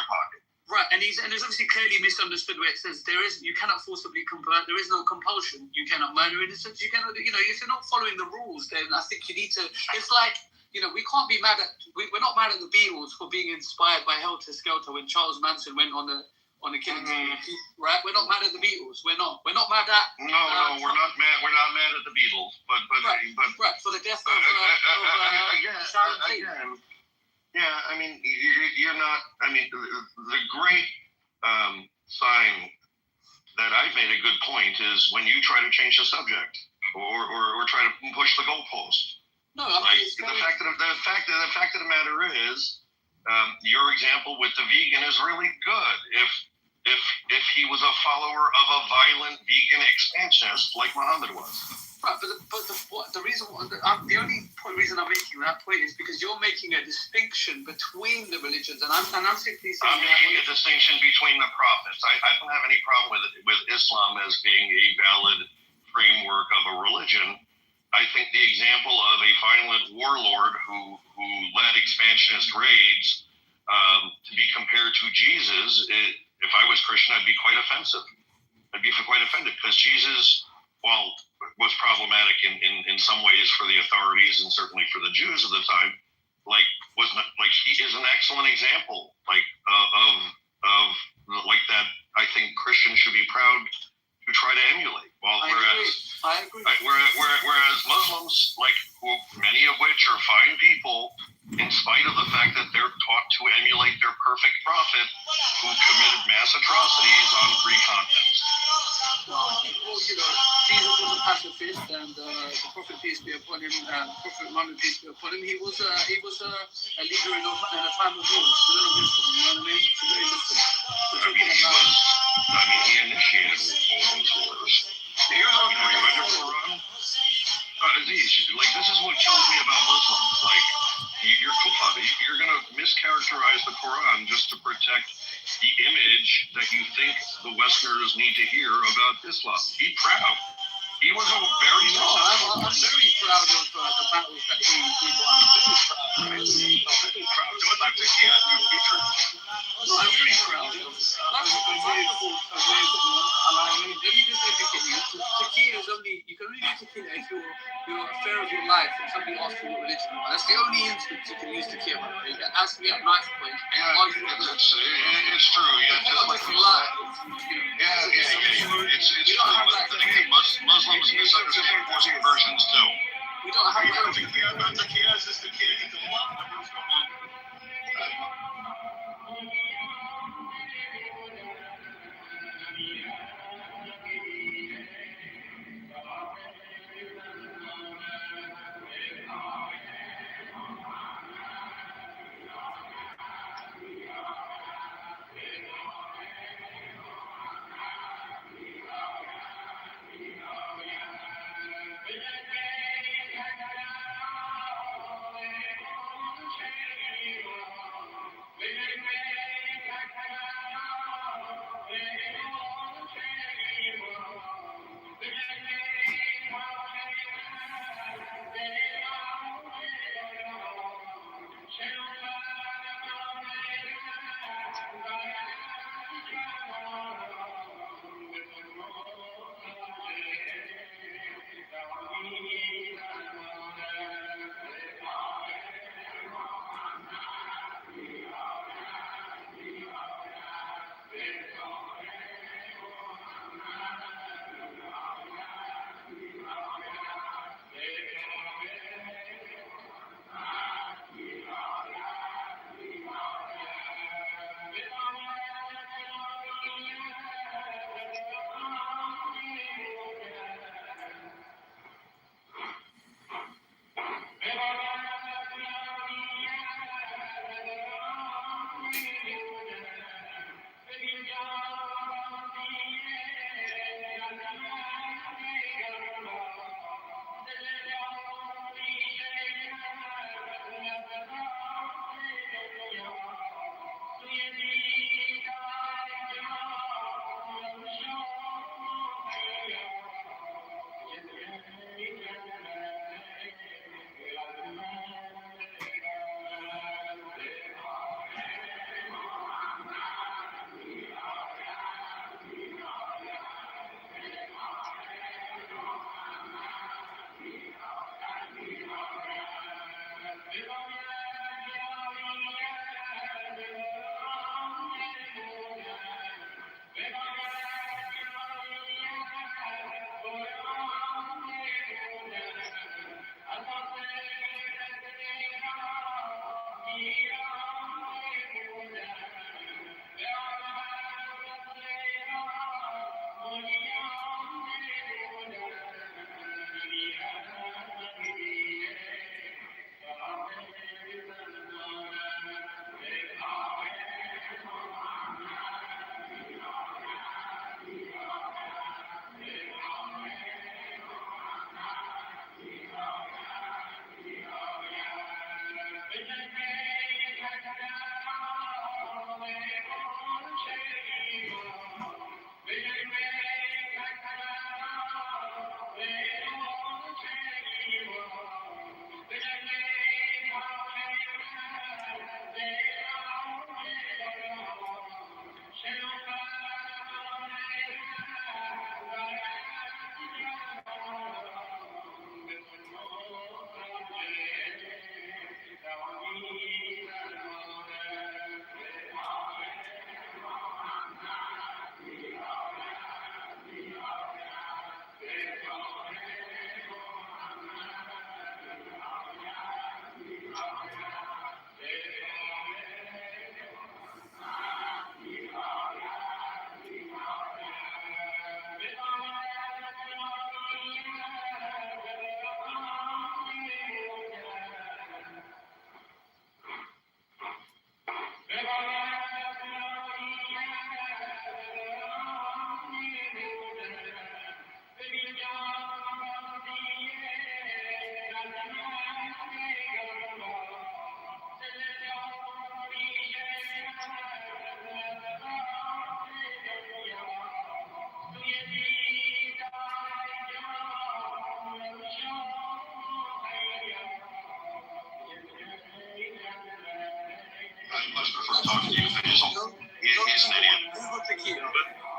pocket. Right, and he's obviously clearly misunderstood where it says you cannot forcibly convert. There is no compulsion. You cannot murder innocents. You cannot. If you're not following the rules, then I think you need to. It's like. We can't be mad at. We're not mad at the Beatles for being inspired by Helter Skelter when Charles Manson went on a killing spree, right? We're not mad at the Beatles. We're not mad at. No, we're not mad. We're not mad at the Beatles, but for the death of Sharon Tate. Yeah, I mean, you're not. I mean, the great sign that I've made a good point is when you try to change the subject or try to push the goalpost. No, the fact of the matter is, your example with the vegan is really good. If he was a follower of a violent vegan expansionist like Muhammad was. Right, but the reason the only reason I'm making that point is because you're making a distinction between the religions, and I'm simply saying I'm making a distinction between the prophets. I don't have any problem with Islam as being a valid framework of a religion. I think the example of a violent warlord who led expansionist raids to be compared to Jesus, if I was Christian, I'd be quite offensive. I'd be quite offended because Jesus, while was problematic in some ways for the authorities and certainly for the Jews of the time, he is an excellent example of that. I think Christians should be proud to try to emulate. I agree. Whereas Muslims, many of which are fine people, in spite of the fact that they're taught to emulate their perfect prophet, who committed mass atrocities on free continents. Jesus was a pacifist, and the Prophet peace be upon him, Prophet Muhammad peace be upon him, he was a leader in a time of war. So they're Muslim, you know what I mean? So very Muslim. He initiated all those wars. You read the Quran? This is what kills me about Muslims. You're kuffar. You're going to mischaracterize the Quran just to protect the image that you think the Westerners need to hear about Islam. Be proud. He was a very I'm very proud of the battles that he won. I'm very proud. Don't have to see it. No, I'm very proud. That's a very life and somebody asks you what religion you are. That's the only instance you can use to kill. It has to be at knife point. It's true. Yeah, just like you said. It's true. But then again, Muslims misunderstand Force conversions too. We don't have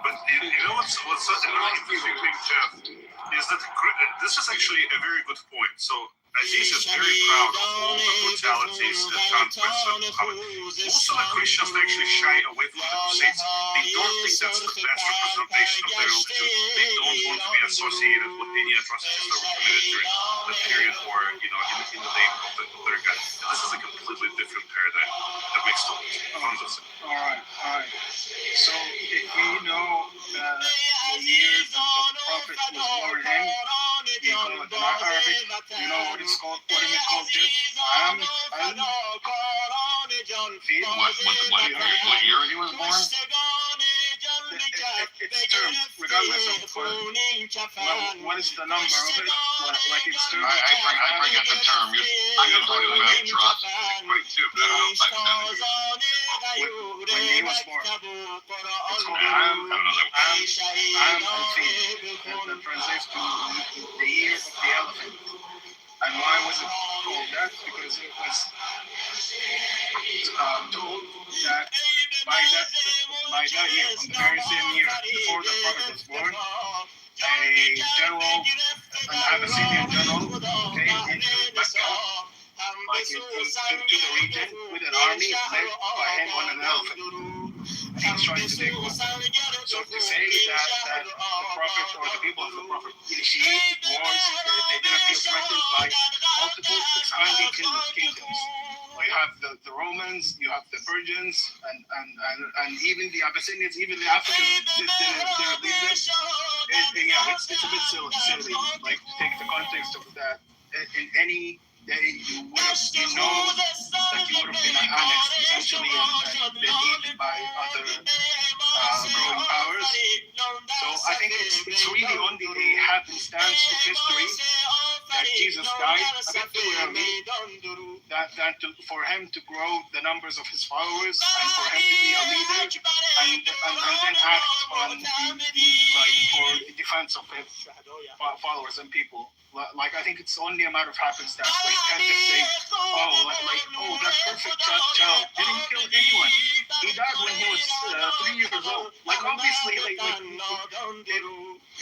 But you know what's another interesting thing, Jeff, is that this is actually a very good point. So Aziz is very proud of all the brutalities and consequences of Muhammad. Most of the Christians actually shy away from the Crusades. They don't think that's the best representation of their religion. They don't want to be associated with any atrocities that were committed during the period or, in the name of their God. And this is a completely different paradigm that makes total sense. All right. So if we know the years that the prophet was born in, we call it in Arabic. You know what it's called? What is it called? What year he was born? It's termed regardless of what is the number of it. Like it's termed. I forget the term. You're talking about drop 42, but I don't know if that's when he was born. It's called Am al-Fil. That translates to the year of the elephant. And why was it called that? Because it was told that by that year, on the very same year before the prophet was born, an Abyssinian general came into Mecca, to the region with an army led by him on an elephant. He was trying to take over. So to say that the prophet or the people of the prophet initiated wars, they didn't feel threatened by multiple expanding kingdoms. Well, you have the Romans, you have the Persians, and even the Abyssinians, even the Africans didn't leave them. It's a bit silly. Like, to take the context of that, in any day you would have been annexed essentially and been eaten by other growing powers. So I think it's really only a happenstance of history that Jesus died a bit too early, for him to grow the numbers of his followers and for him to be a leader and then act on for the defense of his followers and people. Like, I think it's only a matter of happenstance. Like, you can't just say, that perfect child didn't kill anyone. He died when he was 3 years old. Like, obviously,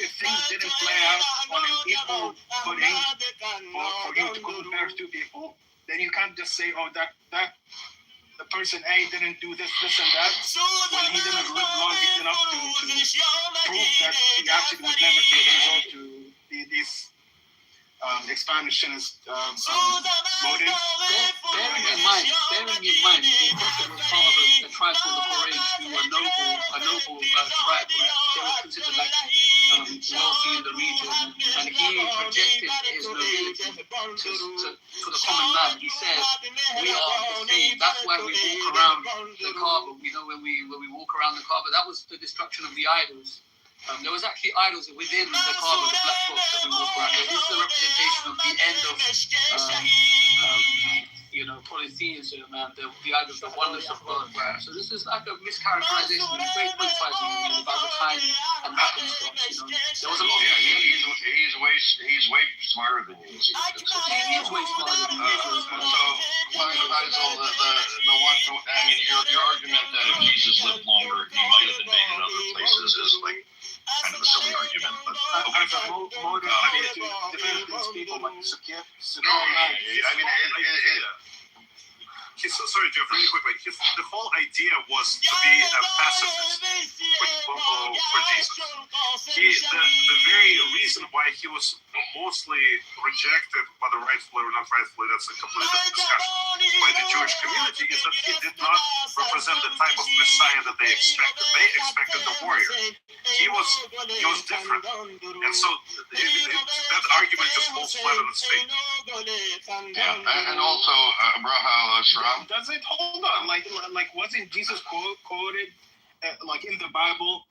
if things didn't play out on an equal footing for you to compare two people, then you can't just say, that the person A didn't do this and that, when he didn't live long enough to prove that he actually would never be able to be these expansionist motives. Bearing in mind, the prophet was part of a tribe called the Quraysh, who were a noble tribe. They were considered like wealthy in the region, and he projected his nobility to the common man. He said, "We are the same." That's why we walk around the Kaaba. When we walk around the Kaaba, that was the destruction of the idols. There was actually idols within the Kaaba, the black box that we walk around. This is the representation of the end of polytheism, and the idol of the oneness of God. So this is like a mischaracterization, a great criticizing about the time and happenstance. There was a lot. He's way smarter than you. He is way smarter than you. Your argument that if Jesus lived longer, he might have been made in other places is like kind of a silly argument. But sorry, Jeff, really quickly. The whole idea was to be a pacifist for Jesus. The very reason why he was mostly rejected, whether rightfully or not rightfully, that's a completely different discussion, by the Jewish community, is that he did not represent the type of Messiah that they expected. They expected the warrior. He was different. And so that argument just falls flat on its feet. Yeah, and also, Braha al-Asram. Does it? Hold on. Like wasn't Jesus quoted like in the Bible?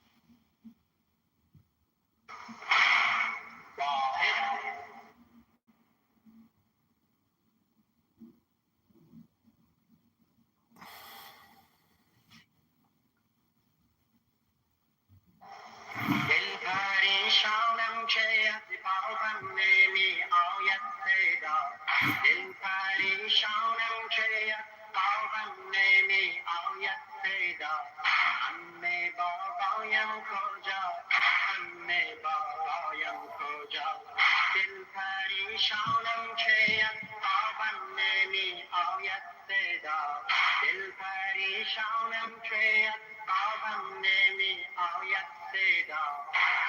بیاید صدا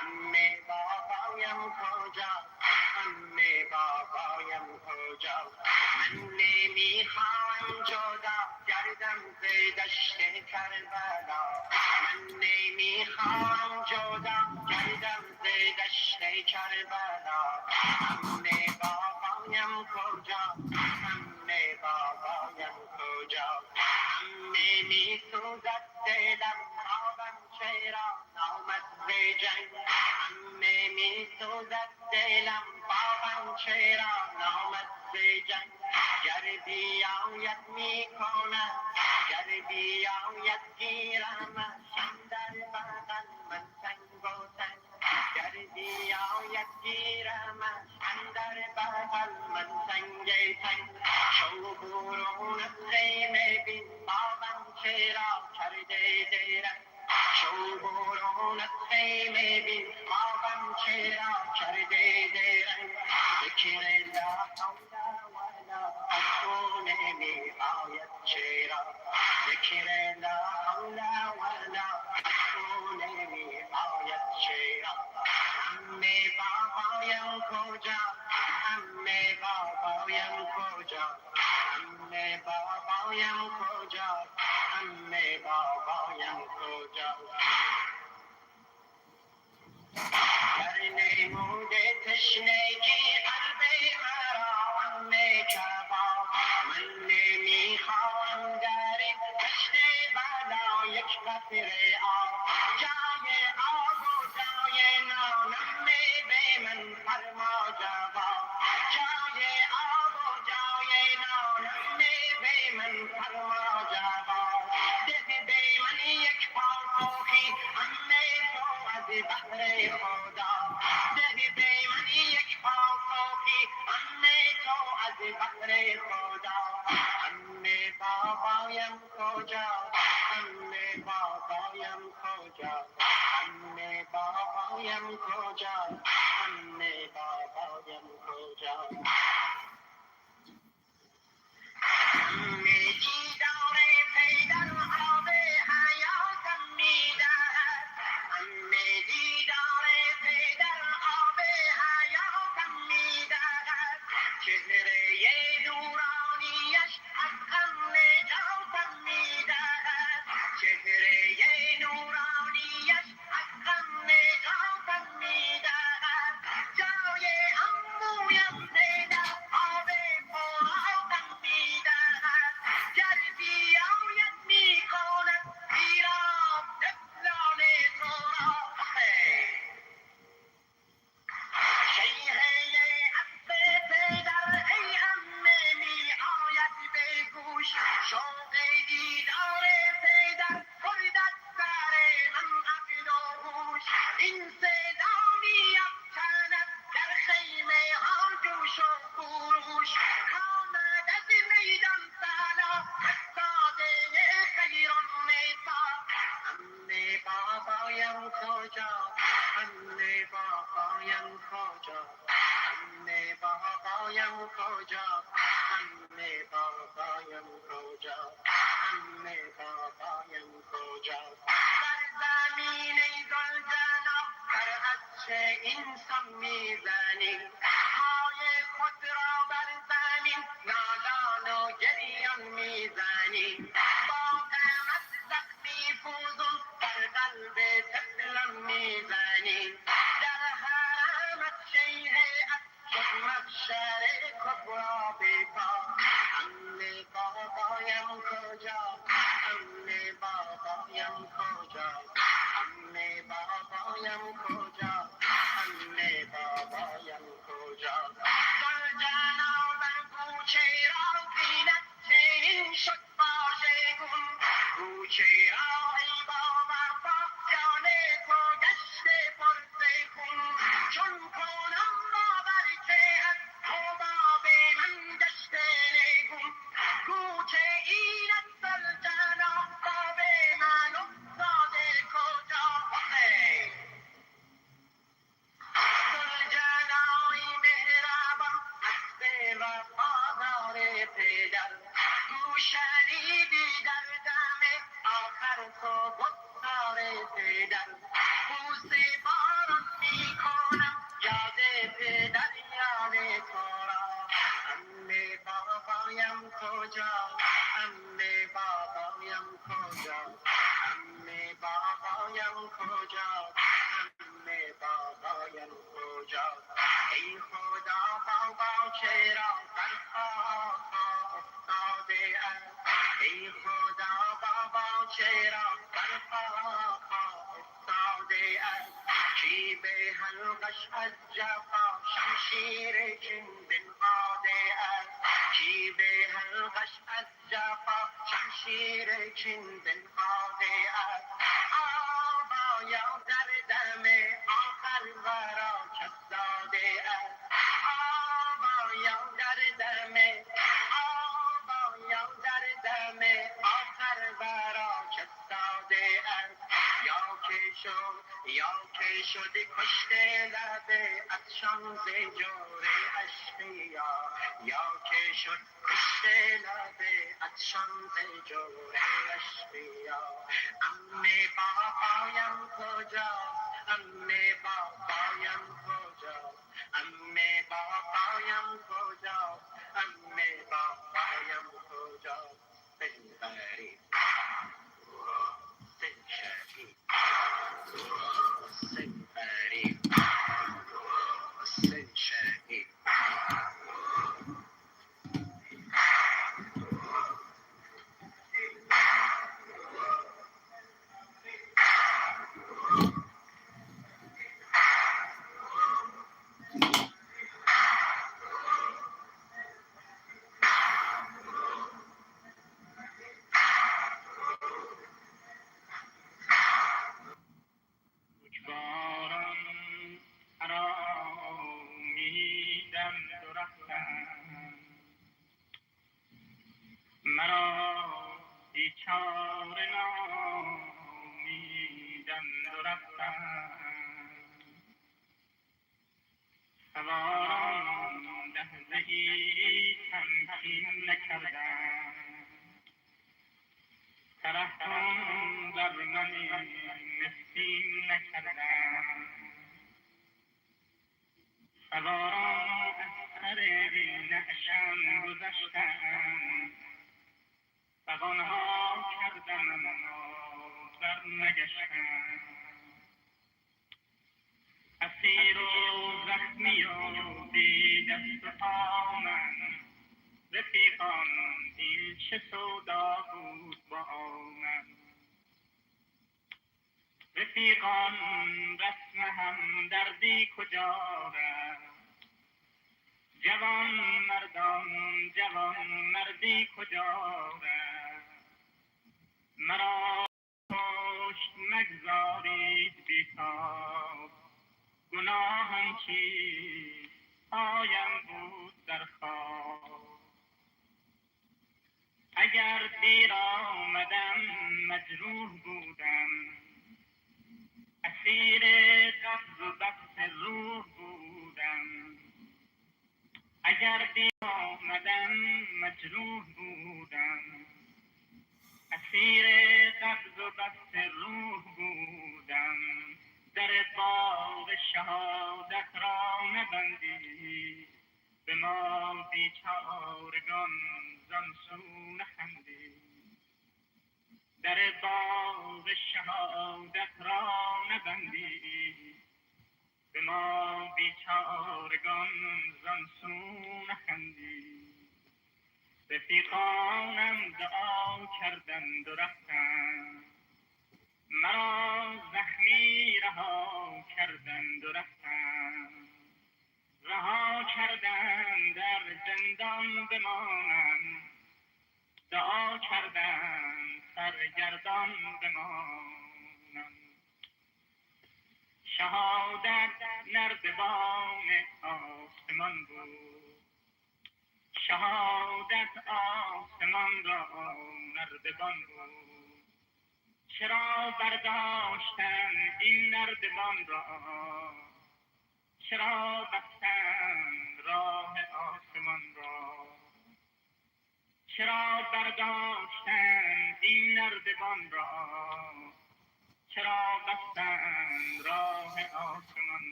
عمه بابایم کجا عمه بابایم کجا من نمیخوام جدا گردم ز دشت کربلا من نمیخوام جدا گردم ز دشت کربلا عمه بابایم کجا عمه بابایم کجا عمه میسوزد دلم بابم چرا نامد ز جنگ عمه میسوزد دلم بابم چرا نامد ز جنگ گر بیاید میکنم گر بیاید گیرم در بغل من سنگ و سنگ گر بیاید گیرم در بغل من سنگ سنگ شو برون از خیمه بین بابم چرا کرده درنگ شو برون از خیمه بین بابم چرا کرده درنگ ذکر لا حول ولا قوة نمی آید چرا ذکر لا حول ولا قوة نمی آید چرا عمه بابایم کجا عمه بابایم کجا عمه بابایم کجا عمه بابایم کجا در نموده تشنگی قلب مرا عمه کباب من نمیخوام در این دشت بلا یک قطره آب جای آب و جای نان عمه به من فرما جواب جای آب و جای نان عمه به من فرما جواب ده به من یک پاسخی عمه تو از بحر خدا ده به من یک پاسخی عمه تو از بحر خدا عمه بابایم کجا عمه بابایم کجا عمه بابایم کجا عمه بابایم کجا عمه دیدار پیدر آب حیاتم میدهد عمه دیدار پیدر آب حیاتم میدهد چهره نورانیش از غم نجاتم میدهد چهره نورانیش از غم نجاتم میدهد جای عمویم پیدر آب فراقم میدهد گر بیاید میکند ایران دفلان تو را شیهه عطف پیدر ای عمه می آید به گوش شوق دیدار پیدر بریدد سر من عقل و هوش این صدا می افکند در خیمه ها جوش و خروش کامد از میدان سالا فرستاده خیر النسا عمه بابایم کجا عمه بابایم کجا عمه بابایم کجا عمه بابایم کجا عمه بابایم کجا بر زمین ای گلجنا فرقد انسان میزنی پای خود را بر زمین نالان و گریان میزنی با غم از زخمی فوزون در قلب طفلان میزنی در حرمت شیهه شد محشر کبرا بپا عمه بابایم کجا عمه بابایم کجا عمه بابایم کجا عمه بابایم کجا گلجنا در کوچه را زینت چنین شد واژگون کوچه را ای بابا با جان تو گشته پرسه کجا همه بابایم کجا ای خدا بابا چرا برپا افتاده است ای خدا بابا چرا برپا افتاده است کی به حلقش از جفا شمشیر چین بنهاده است کی به حلقش از جفا شمشیر چین بنهاده است آبایا در دم آخر ورا کس داده است آبایا در دم آبایا در دم آخر ورا کس داده است یا که شده کشته لبه از شمز جور اشقیا یا که شد کشته لبه از شمز جور اشقیا امه بابایم کجا امه بابایم کجا امه بابایم کجا امه بابایم کجا بنبری سنشری سنبری سنشری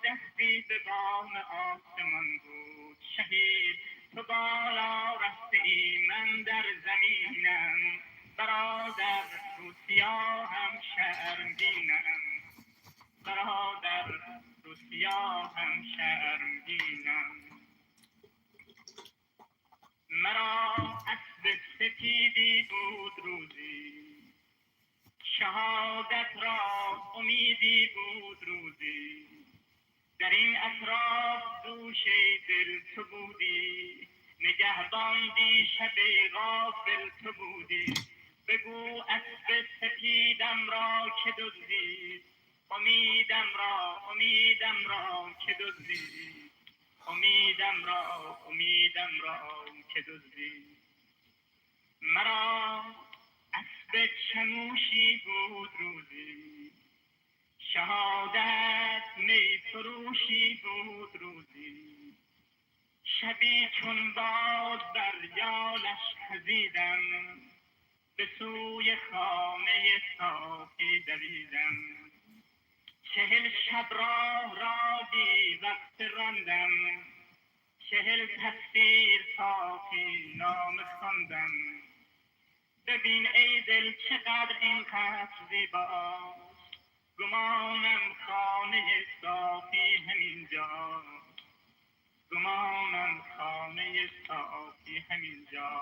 دستی به بام آسمان بود شهید تو بالا برادر روسیا هم شرمگینم برادر روسیا هم شرمگینم مرا اسب سپیدی بود روزی شهادت را امیدی بود روزی در این اطراف دوشه دل تو بودی نگهباندی شب غافل تو بودی بگو اسب سپیدم را که دزدید امیدم را که دزدید امیدم را که دزدید مرا اسب چموشی بود روزی شهادت می فروشی بود روزی شبی چون باد بر یالش خزیدم به سوی خانه صافی دویدم 40 شب را بی وقت راندم 40 تفسیر صافی نامه خواندم ببین ای دل چقدر اینقدر زیباست گمانم خانه صافی همینجا گمانم خانه صافی همینجا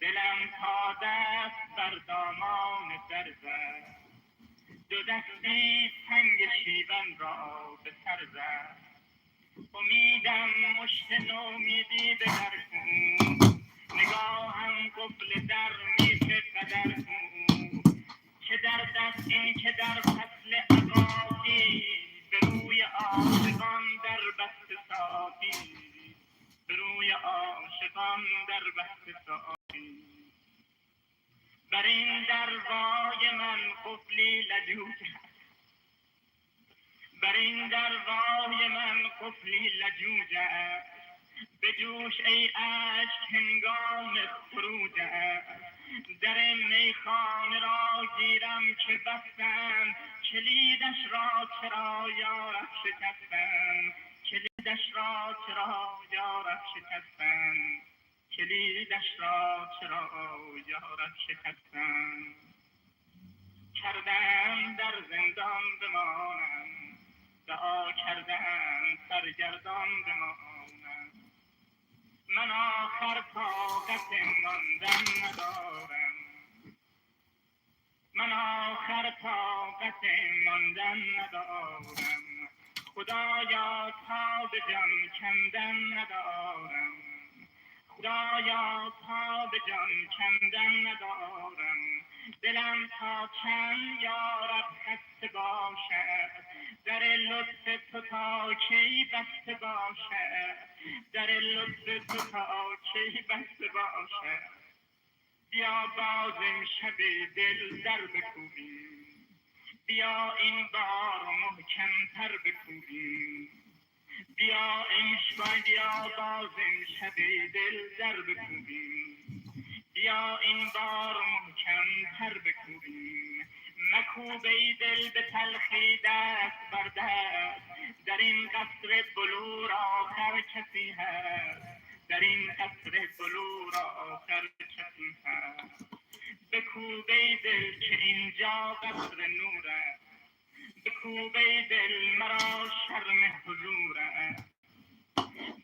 دلم تا دست بر دامان در زد دو دستی سنگ شیون را به سر زد امیدم مشت نومیدی به در کن نگاهم قفل در میخ قدر کن که در دست این که در فصل عقاقی به روی عاشقان در بست صافی به روی عاشقان در بست صافی بر این دروای من قفلی لجوج بر این دروای من قفلی لجوج است به جوش ای عشق هنگام خروج است در میخانه را گیرم که بستم کلیدش را چرا یارب شکستم کلیدش را چرا یارب شکستم کلیدش را چرا یارب شکستم کردم در زندان بمانم دعا کردم سرگردان بمانم من آخر طاقت ماندن ندارم من آخر طاقت ماندن ندارم خدایا تا به جان کندن ندارم خدایا تا به جان کندن ندارم دلم تا چند یارب خسته باشد در لطف تو تا کی بسته باشد در لطف تو تا کی بسته باشد بیا باز امشب دل در بکوبیم بیا این بار محکم تر بکوبیم بیا باز امشب دل در بکوبیم بیا این بار محکم تر بکوبیم مکوب ای دل به تلخی دست بر دست در این قصر بلور آخر کسی هست در این قصر بلور آخر کسی هست بکوب ای دل که اینجا قصر نور است بکوب ای دل مرا شرم حضور است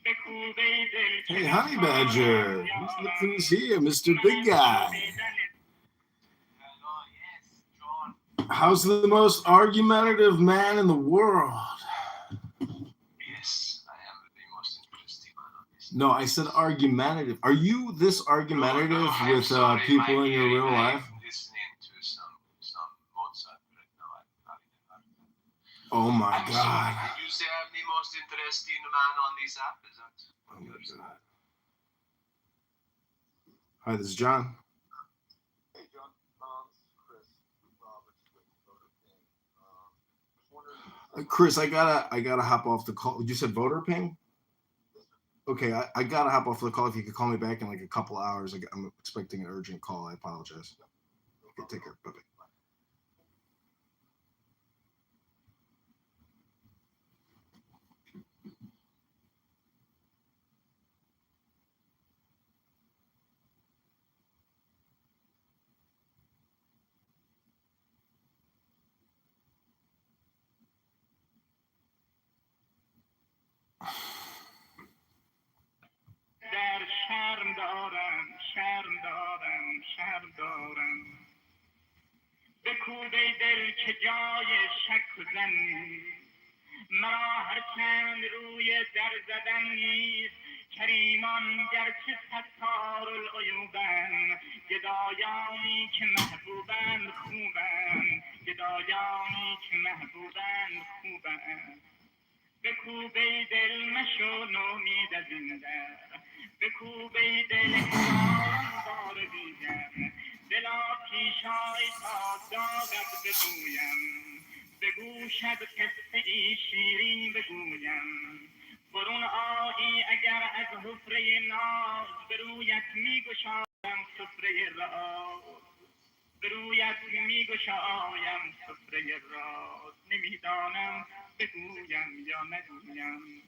بکوب ای دل Hey, Honey Badger. Look who's here, Mr. Big Guy. How's the most argumentative man in the world? Yes, I am the most interesting man on this. No, I said argumentative. Are you this argumentative with people in your real life? I'm listening to some Mozart right now. Oh my God. Did you say I'm the most interesting man on this app? Is that? Oh my God. Hi, this is John. Hey, John. Chris Roberts with Voter Ping. Chris, I gotta hop off the call. You said Voter Ping? Okay, I gotta hop off the call. If you could call me back in like a couple hours, I'm expecting an urgent call. I apologize. Okay, take care. Bye-bye. دارم بکوب ای دل که جای شک و زن نیست مرا هر چند روی در زدن نیست کریمان گرچه ستار العیوبند گدایانی که محبوبند خوبند گدایانی که محبوبند خوبند بکوب ای دل مشو نومید از این در بکوب ای دل هزاران بار دیگر دلا پیشای تا داغت بگویم به گوشت قصه ای شیرین بگویم برون آیی اگر از حفره ناز به رویت میگشایم سفره راز به رویت میگشایم سفره راز نمیدانم بگویم یا نگویم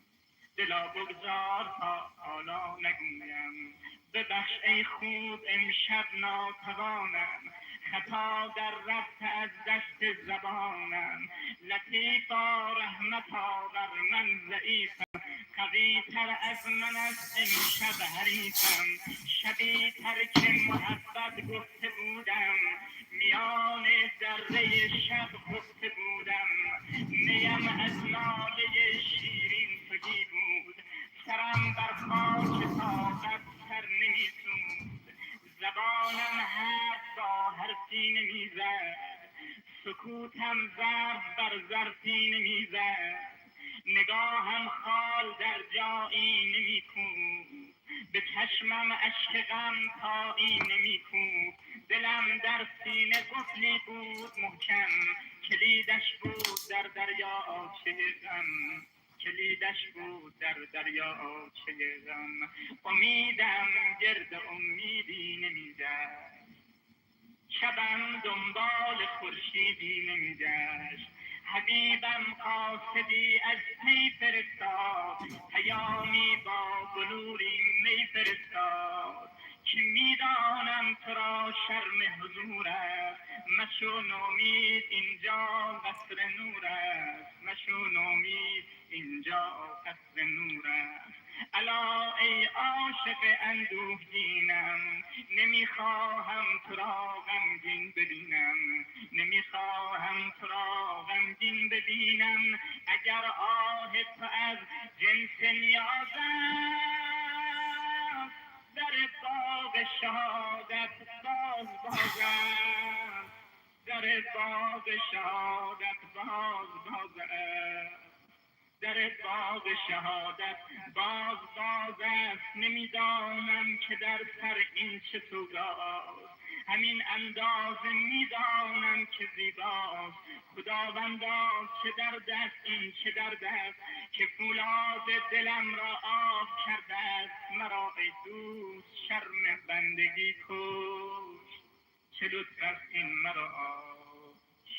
دلا بگذار تا حالا نگویم ببخش ای خوب امشب ناتوانم خطا در رفت از دست زبانم لطیفا رحمت آور من ضعیفم قوی تر از من است امشب حریفم شبی تر که محبت گفته بودم میان ذره شب خفته بودم نیم از ناله شیرین تهی بود سرم بر خاک طاقت سر نمی‌سود زبانم حرف با حرفی نمیزد سکوتم ظرف بر ظرفی نمیزد نگاهم خال در جایی نمیکوب به چشمم اشک غم تایی نمیکوب دلم در سینه قفلی بود محکم کلیدش بود در دریاچه غم کلیدش بود در دریاچه غم امیدم گرد امیدی نمیگشت شبم دنبال خورشیدی نمیگشت حبیبم قاصدی از پی فرستاد پیامی با بلوری می فرستاد که میدانم تو را شرم حضور است مشو نومید اینجا قصر نور است مشو نومید اینجا قصر نور است الا ای عاشق اندوهگینم نمیخواهم تو را غمگین ببینم نمیخواهم تو را غمگین ببینم اگر آه تو از جنس نیاز است در باغ شهادت باز است در باغ شهادت باز است در باغ شهادت باز است نمیدانم که در سر این چه سوداست همین اندازه میدانم که زیباست خداوندا چه درد است این چه درد است که فولاد دلم را آب کرده است مرا ای دوست شرم بندگی کش چه لطف است این مرا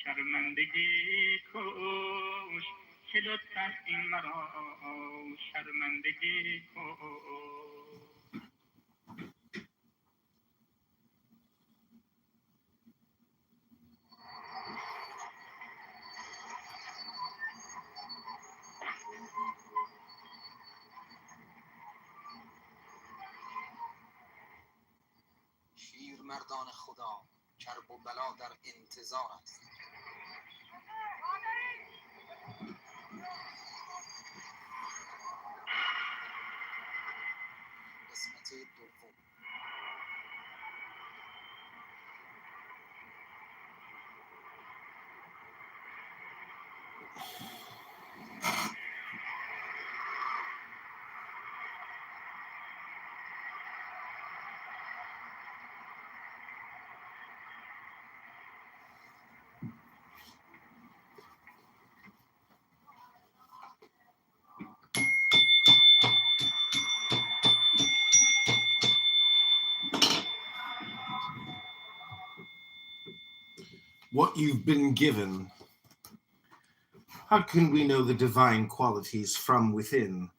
شرمندگی کش چه لطف است این مرا شرمندگی کش شیر مردان خدا کرب و بلا در انتظار است قسمت دوم What you've been given. How can we know the divine qualities from within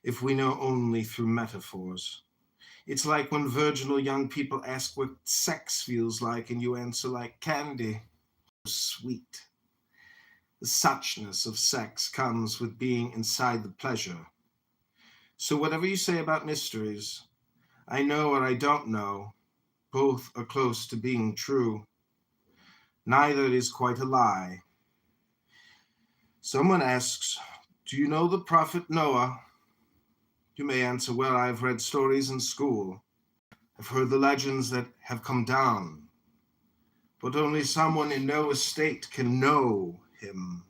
if we know only through metaphors? It's like when virginal young people ask what sex feels like and you answer like candy. Sweet. The suchness of sex comes with being inside the pleasure. So whatever you say about mysteries, I know or I don't know. Both are close to being true. Neither is quite a lie. Someone asks, do you know the prophet Noah? You may answer, well, I've read stories in school. I've heard the legends that have come down. But only someone in Noah's state can know him.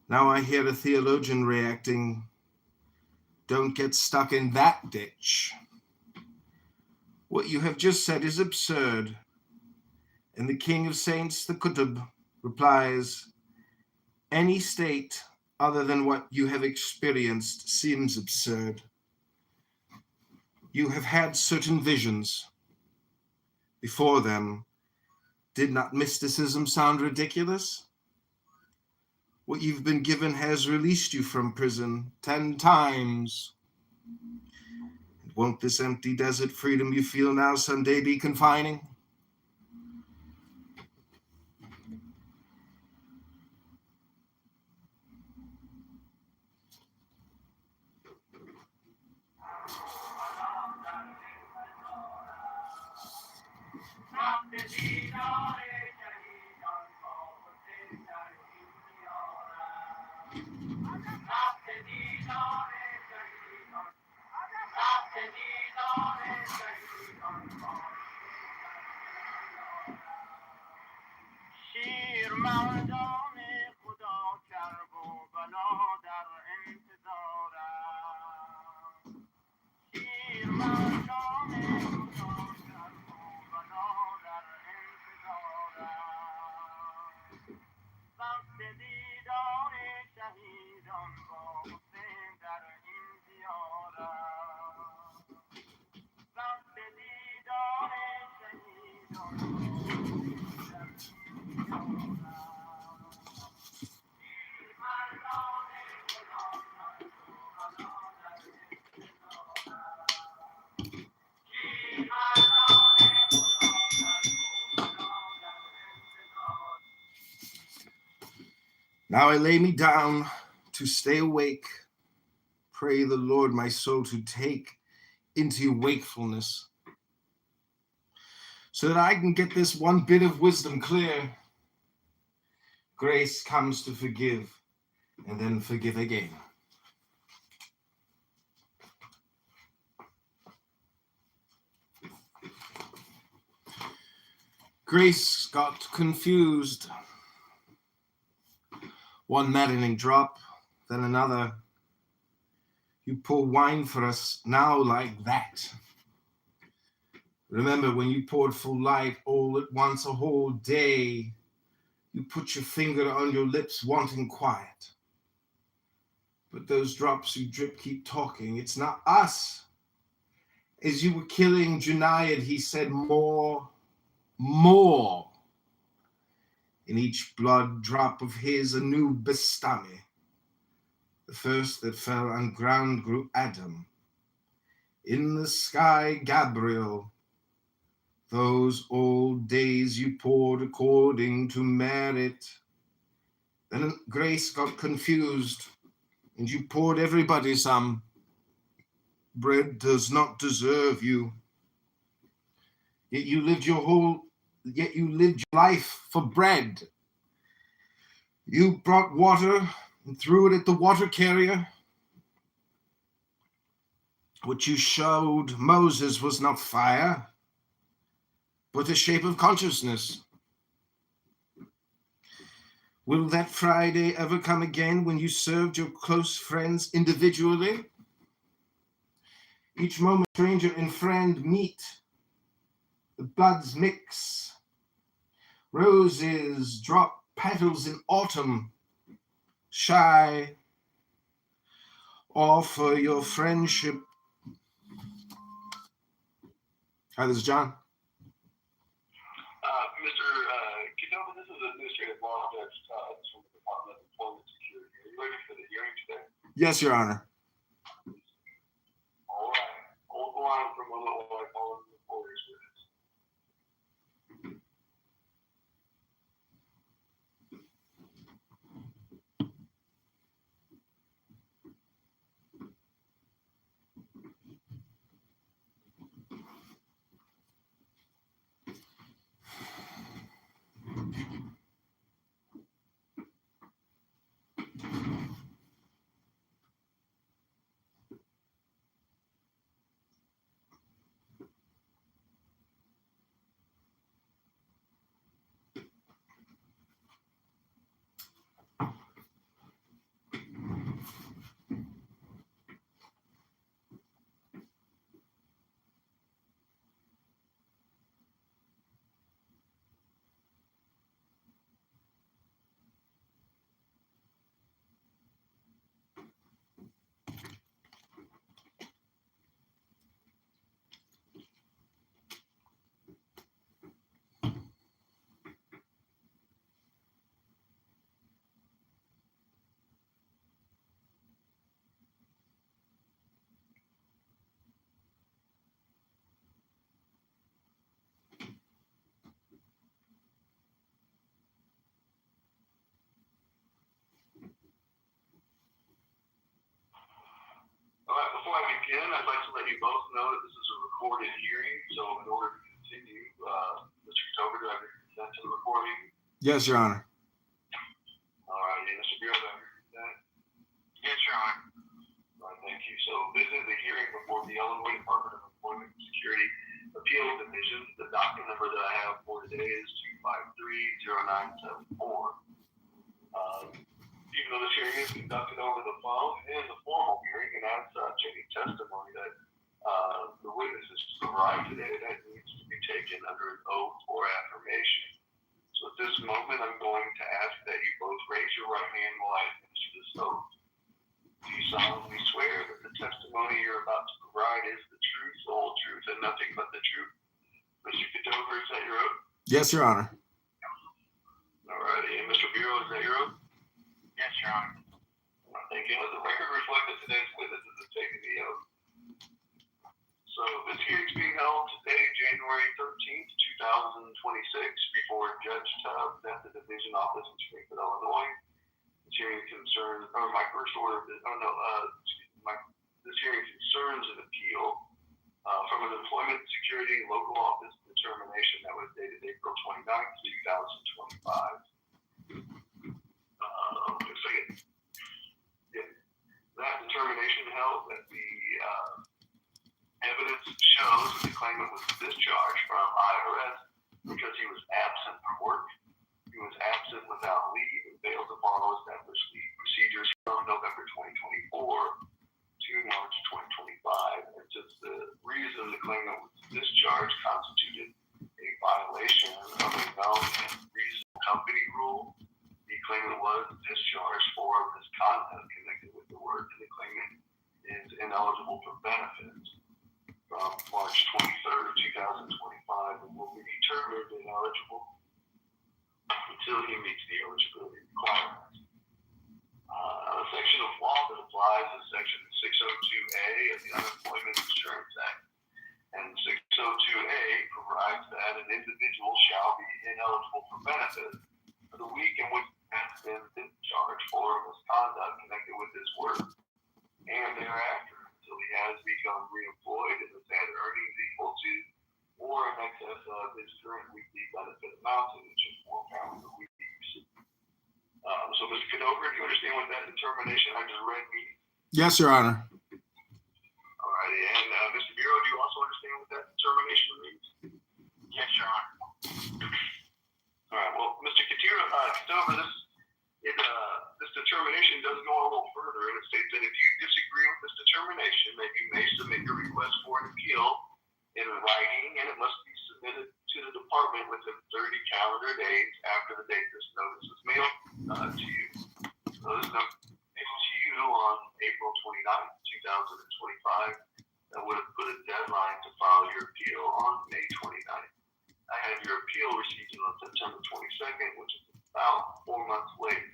Now I hear a theologian reacting, don't get stuck in that ditch. What you have just said is absurd. And the King of Saints, the Qutb, replies, any state other than what you have experienced seems absurd. You have had certain visions. Before them, did not mysticism sound ridiculous? What you've been given has released you from prison 10 times. And won't this empty desert freedom you feel now someday be confining? شیر مردان خدا کرب و بلا در انتظارم شیر مردان خدا کرب و بلا در انتظارم وقت دیدار شهیدان با حسین در این دیارم وقت دیدار شهیدان با Now I lay me down to stay awake. Pray the Lord my soul to take into wakefulness so that I can get this one bit of wisdom clear. Grace comes to forgive and then forgive again. Grace got confused. One maddening drop, then another. You pour wine for us now like that. Remember when you poured full light all at once a whole day, you put your finger on your lips wanting quiet. But those drops you drip keep talking. It's not us. As you were killing Junaid, he said more. In each blood drop of his a new Bastami. The first that fell on ground grew Adam. In the sky, Gabriel. Those old days you poured according to merit. Then Grace got confused, and you poured everybody some. Bread does not deserve you. Yet you lived your life for bread. You brought water and threw it at the water carrier. What you showed Moses was not fire, but the shape of consciousness. Will that Friday ever come again when you served your close friends individually? Each moment stranger and friend meet. The bloods mix. Roses drop petals in autumn. Shy. Offer your friendship. Hi, this is John. Mr. Kitover, this is Administrative Law Judge from the Department of Employment Security. Are you ready for the hearing today? Yes, Your Honor. All right. Hold the line for a moment while I call in the reporter's witness. Before I begin, I'd like to let you both know that this is a recorded hearing, so in order to continue, Mr. Kitover, do I have your consent to the recording? Yes, Your Honor. All right, Mr. Bureau, do I have your consent? Yes, Your Honor. All right, thank you. So this is a hearing before the Illinois Department of Employment and Security Appeal Division. The docket number that I have for today is 2530974. Even though this hearing is conducted over the phone, it is a formal hearing, and as such, any testimony that the witnesses provide today that needs to be taken under an oath or affirmation. So at this moment, I'm going to ask that you both raise your right hand while I administer this oath. Do you solemnly swear that the testimony you're about to provide is the truth, the whole truth, and nothing but the truth? Mr. Kitover, is that your oath? Yes, Your Honor. All righty. And Mr. Bureau, is that your oath? Yes, Your Honor. Thank you. Let the record reflect that today's witnesses have taken the oath. So this hearing is being held today, January 13th, 2026, before Judge Tubbs at the Division Office in Springfield, Illinois. This hearing concerns, or my first order, this hearing concerns an appeal from an employment security local office determination that was dated April 29th, 2025. That determination held that the evidence shows that the claimant was discharged from IRS because he was absent from work. He was absent without leave and failed to follow established leave procedures from November 2024 to March 2025. And since the reason the claimant was discharged constituted a violation of a known and reasonable company rule, the claimant was discharged for misconduct connected with the work, and the claimant is ineligible for benefits from March 23rd, 2025, and will be determined ineligible until he meets the eligibility requirements. A section of law that applies is Section 602A of the Unemployment Insurance Act. And 602A provides that an individual shall be ineligible for benefits for the week in which he has been discharged for misconduct connected with his work, and thereafter until he has become reemployed and has had earnings equal to or in excess of his current weekly benefit amount, which is £4 a week. So, Mr. Kitover, do you understand what that determination I just read means? Yes, Your Honor. All righty. And Mr. Bureau, do you also understand what that determination means? Yes, Your Honor. All right. Well, Mr. Kitover, this determination does go a little further, and it states that if you disagree with this determination, that you may submit your request for an appeal in writing, and it must be submitted to the department within 30 calendar days after the date this notice is mailed to you. So this notice was mailed to you on April 29th, 2025. That would have put a deadline to file your appeal on May 29th. I had your appeal received on September 22nd, which is about 4 months late.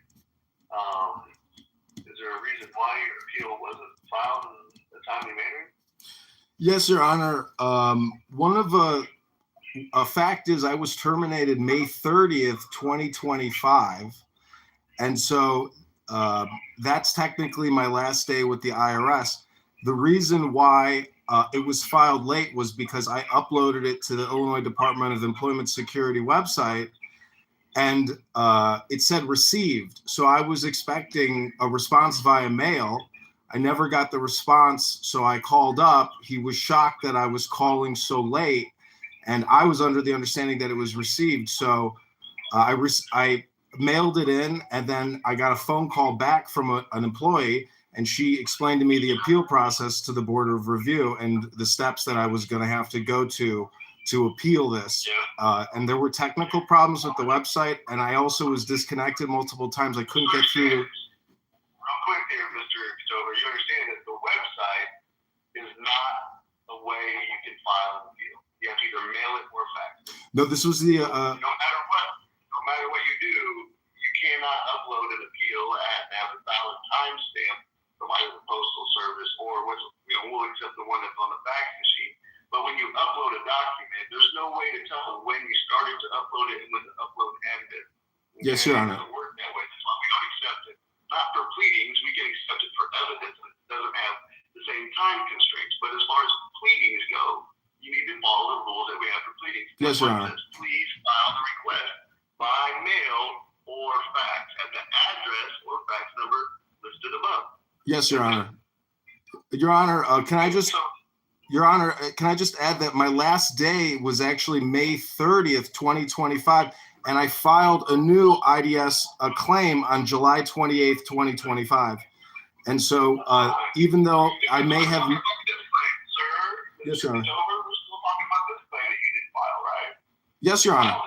Is there a reason why your appeal wasn't filed in a timely manner? Yes, Your Honor. One of a fact is I was terminated May 30th, 2025. And so that's technically my last day with the IRS. The reason why it was filed late was because I uploaded it to the Illinois Department of Employment Security website, and it said received. So I was expecting a response via mail. I never got the response, so I called up. He was shocked that I was calling so late, and I was under the understanding that it was received. So I mailed it in, and then I got a phone call back from an employee, and she explained to me the appeal process to the Board of Review and the steps that I was going to have to go to appeal this. And there were technical problems with the website, and I also was disconnected multiple times. I couldn't get through. Real quick here, Mr. Kitover, you understand that the website is not a way you can file an appeal. You have to either mail it or fax it. No, this was the. No matter what you do, you cannot upload an appeal and have a valid timestamp from either the Postal Service or we'll accept the one that's on the fax machine. But when you upload a document, there's no way to tell when you started to upload it and when the upload ended. Yes, Your Honor. It doesn't work that way. That's why we don't accept it. Not for pleadings, we can accept it for evidence, but it doesn't have the same same time constraints. But as far as pleadings go, you need to follow the rules that we have for pleadings. Yes, Your Honor. Please file the request by mail or fax at the address or fax number listed above. Yes, Your Honor. Your Honor, can I just add that my last day was actually May 30th, 2025, and I filed a new IDS claim on July 28th, 2025. And so even though I may have... Yes, Your Honor. Yes, Your Honor.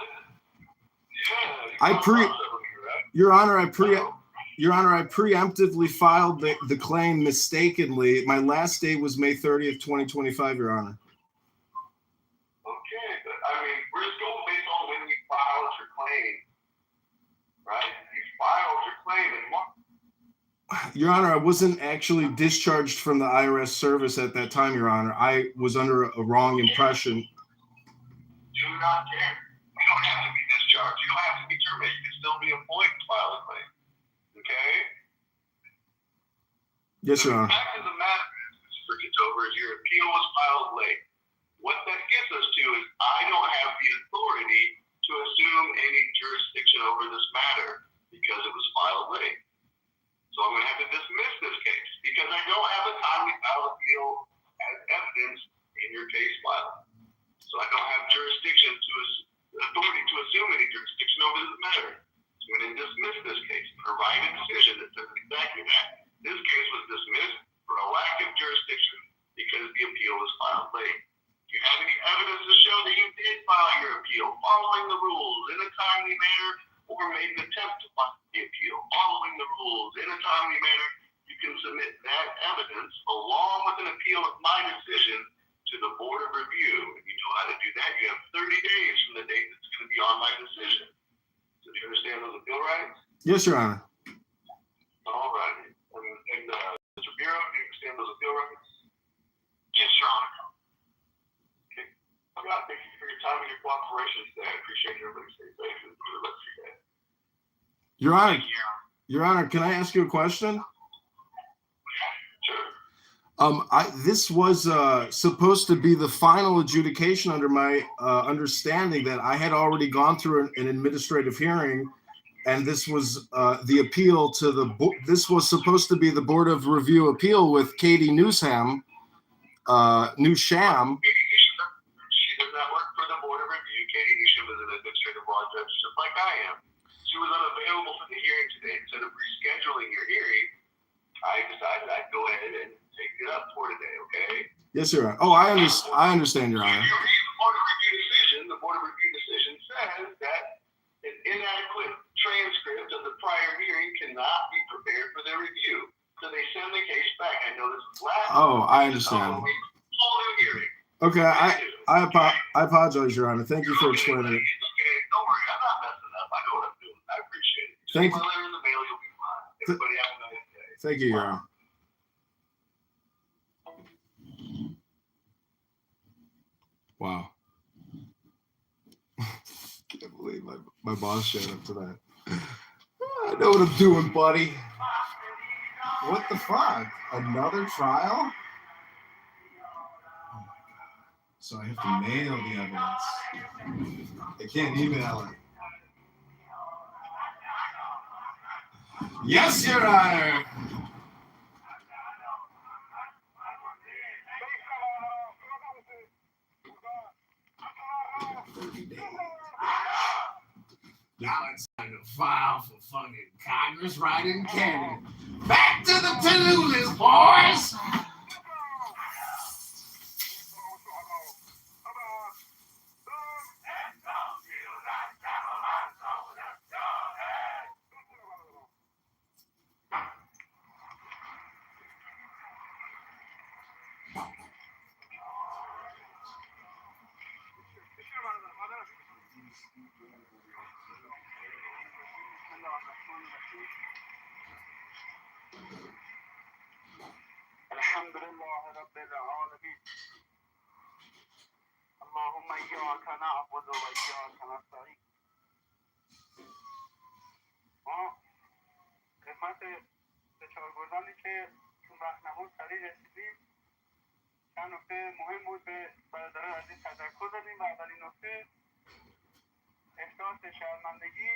Your Honor, I preemptively filed the claim mistakenly. My last day was May 30th, 2025, Your Honor. Okay, but I mean, we're just going based on when you filed your claim, right? You filed your claim in March. Your Honor, I wasn't actually discharged from the IRS service at that time, Your Honor. I was under a wrong impression. Do not care. You don't have to be discharged. You don't have to be terminated. You can still be employed to file a claim. Okay? Yes, Your Honor. The fact of the matter is, Mr. Kitover, is your appeal was filed late. What that gets us to is I don't have the authority to assume any jurisdiction over this matter because it was filed late. So I'm going to have to dismiss this case because I don't have a timely filed appeal as evidence in your case file. So I don't have jurisdiction authority to assume any jurisdiction over this matter. So I'm going to dismiss this case and provide a decision that says exactly that. This case was dismissed for a lack of jurisdiction because the appeal was filed late. Do you have any evidence to show that you did file your appeal following the rules in a timely manner or made an attempt to file the appeal following the rules in a timely manner? You can submit that evidence along with an appeal of my decision to the Board of Review. If you know how to do that, you have 30 days from the date that's going to be on my decision. So do you understand those appeal rights? Yes, Your Honor. All right. And Mr. Bureau, do you understand those appeal rights? Yes, Your Honor. Okay. God, thank you for your time and your cooperation today. I appreciate everybody stay safe and for the rest of your day. Your Honor, can I ask you a question? Sure. This was supposed to be the final adjudication under my understanding that I had already gone through an administrative hearing, and this was the appeal to the this was supposed to be the Board of Review appeal with Katie Newsham. Newsham. She does not work for the Board of Review. Katie Newsham is an administrative law judge, just like I am. She was unavailable for the hearing today. Instead of rescheduling your hearing, I decided I'd go ahead and take it up for today, okay? Yes, Your Honor. Oh, I understand, Your Honor. If you read the Board of Review decision says that an inadequate transcript of the prior hearing cannot be prepared for their review. So they send the case back. I know this is last. Oh, I understand. Okay, I apologize, Your Honor. Thank you for explaining it. Okay, don't worry. I'm not messing up. I know what I'm doing. I appreciate it. Thank you. My letter in the mail, you'll be fine. Everybody have a nice day. Thank you, Your Honor. Wow. Can't believe my boss showed up to that. I know what I'm doing, buddy. What the fuck? Another trial? Oh my God. So I have to mail the evidence. I can't email it. Yes, Your Honor. Now it's time to file for fucking Congress writing candidate. Back to the to-do list, boys! الحمد لله رب العالمين اللهم إياك نعبد وإياك نستعين ما خدمت به چهار گردانی که تو راهنمون سریع رسیدیم چند نکته مهم بود به برادران عزیز تذکر دادیم و اولین نکته احساس شرمندگی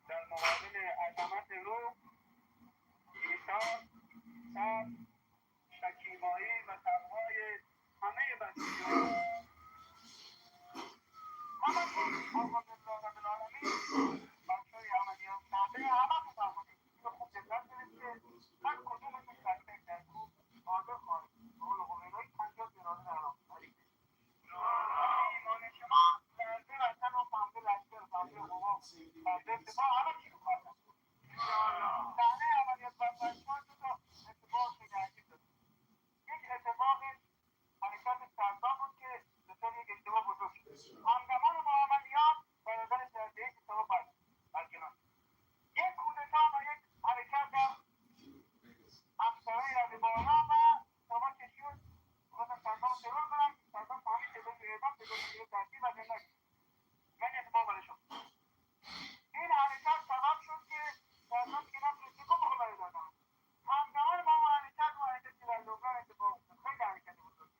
در مقابل عظمت روح، ایثار، صبر، شکیبایی و تقوای همه بندگان همتون الحمدلله رب العالمین بچه‌های عملیات ساده همتون فرمودید اینو خوب دقت کنید که هر کدومتون تک تک در گروه حاضر خواهید رول قومینوی 50 جنازه در آفرین ایمان شما لرزه وطن و فهمده لشکر فهمده قوا فهمده دفاع همه چی رو کردن صحنه عملیات برداشت‌ها دو تا اتفاق خیلی عجیب داشت. یک اتفاق حرکت سردار بود که بسیار یک اشتباه بزرگ شد. همزمان با عملیات برادر جردهی اشتباه برکنار. یک کودتا و یک حرکت در افسرهای رد بالا و اشتباه که شد خواستن سردار رو ترور کنن. سردار فهمید که بدون اعدام بدون ترتیب و زندگی من اتفاق برای شد. این حرکت سبب شد که سردار که نتونسته که مقابله دادن. همزمان با اون حرکت و حرکتی در لبنان اتفاق افتاد. خیلی حرکتی بزرگ.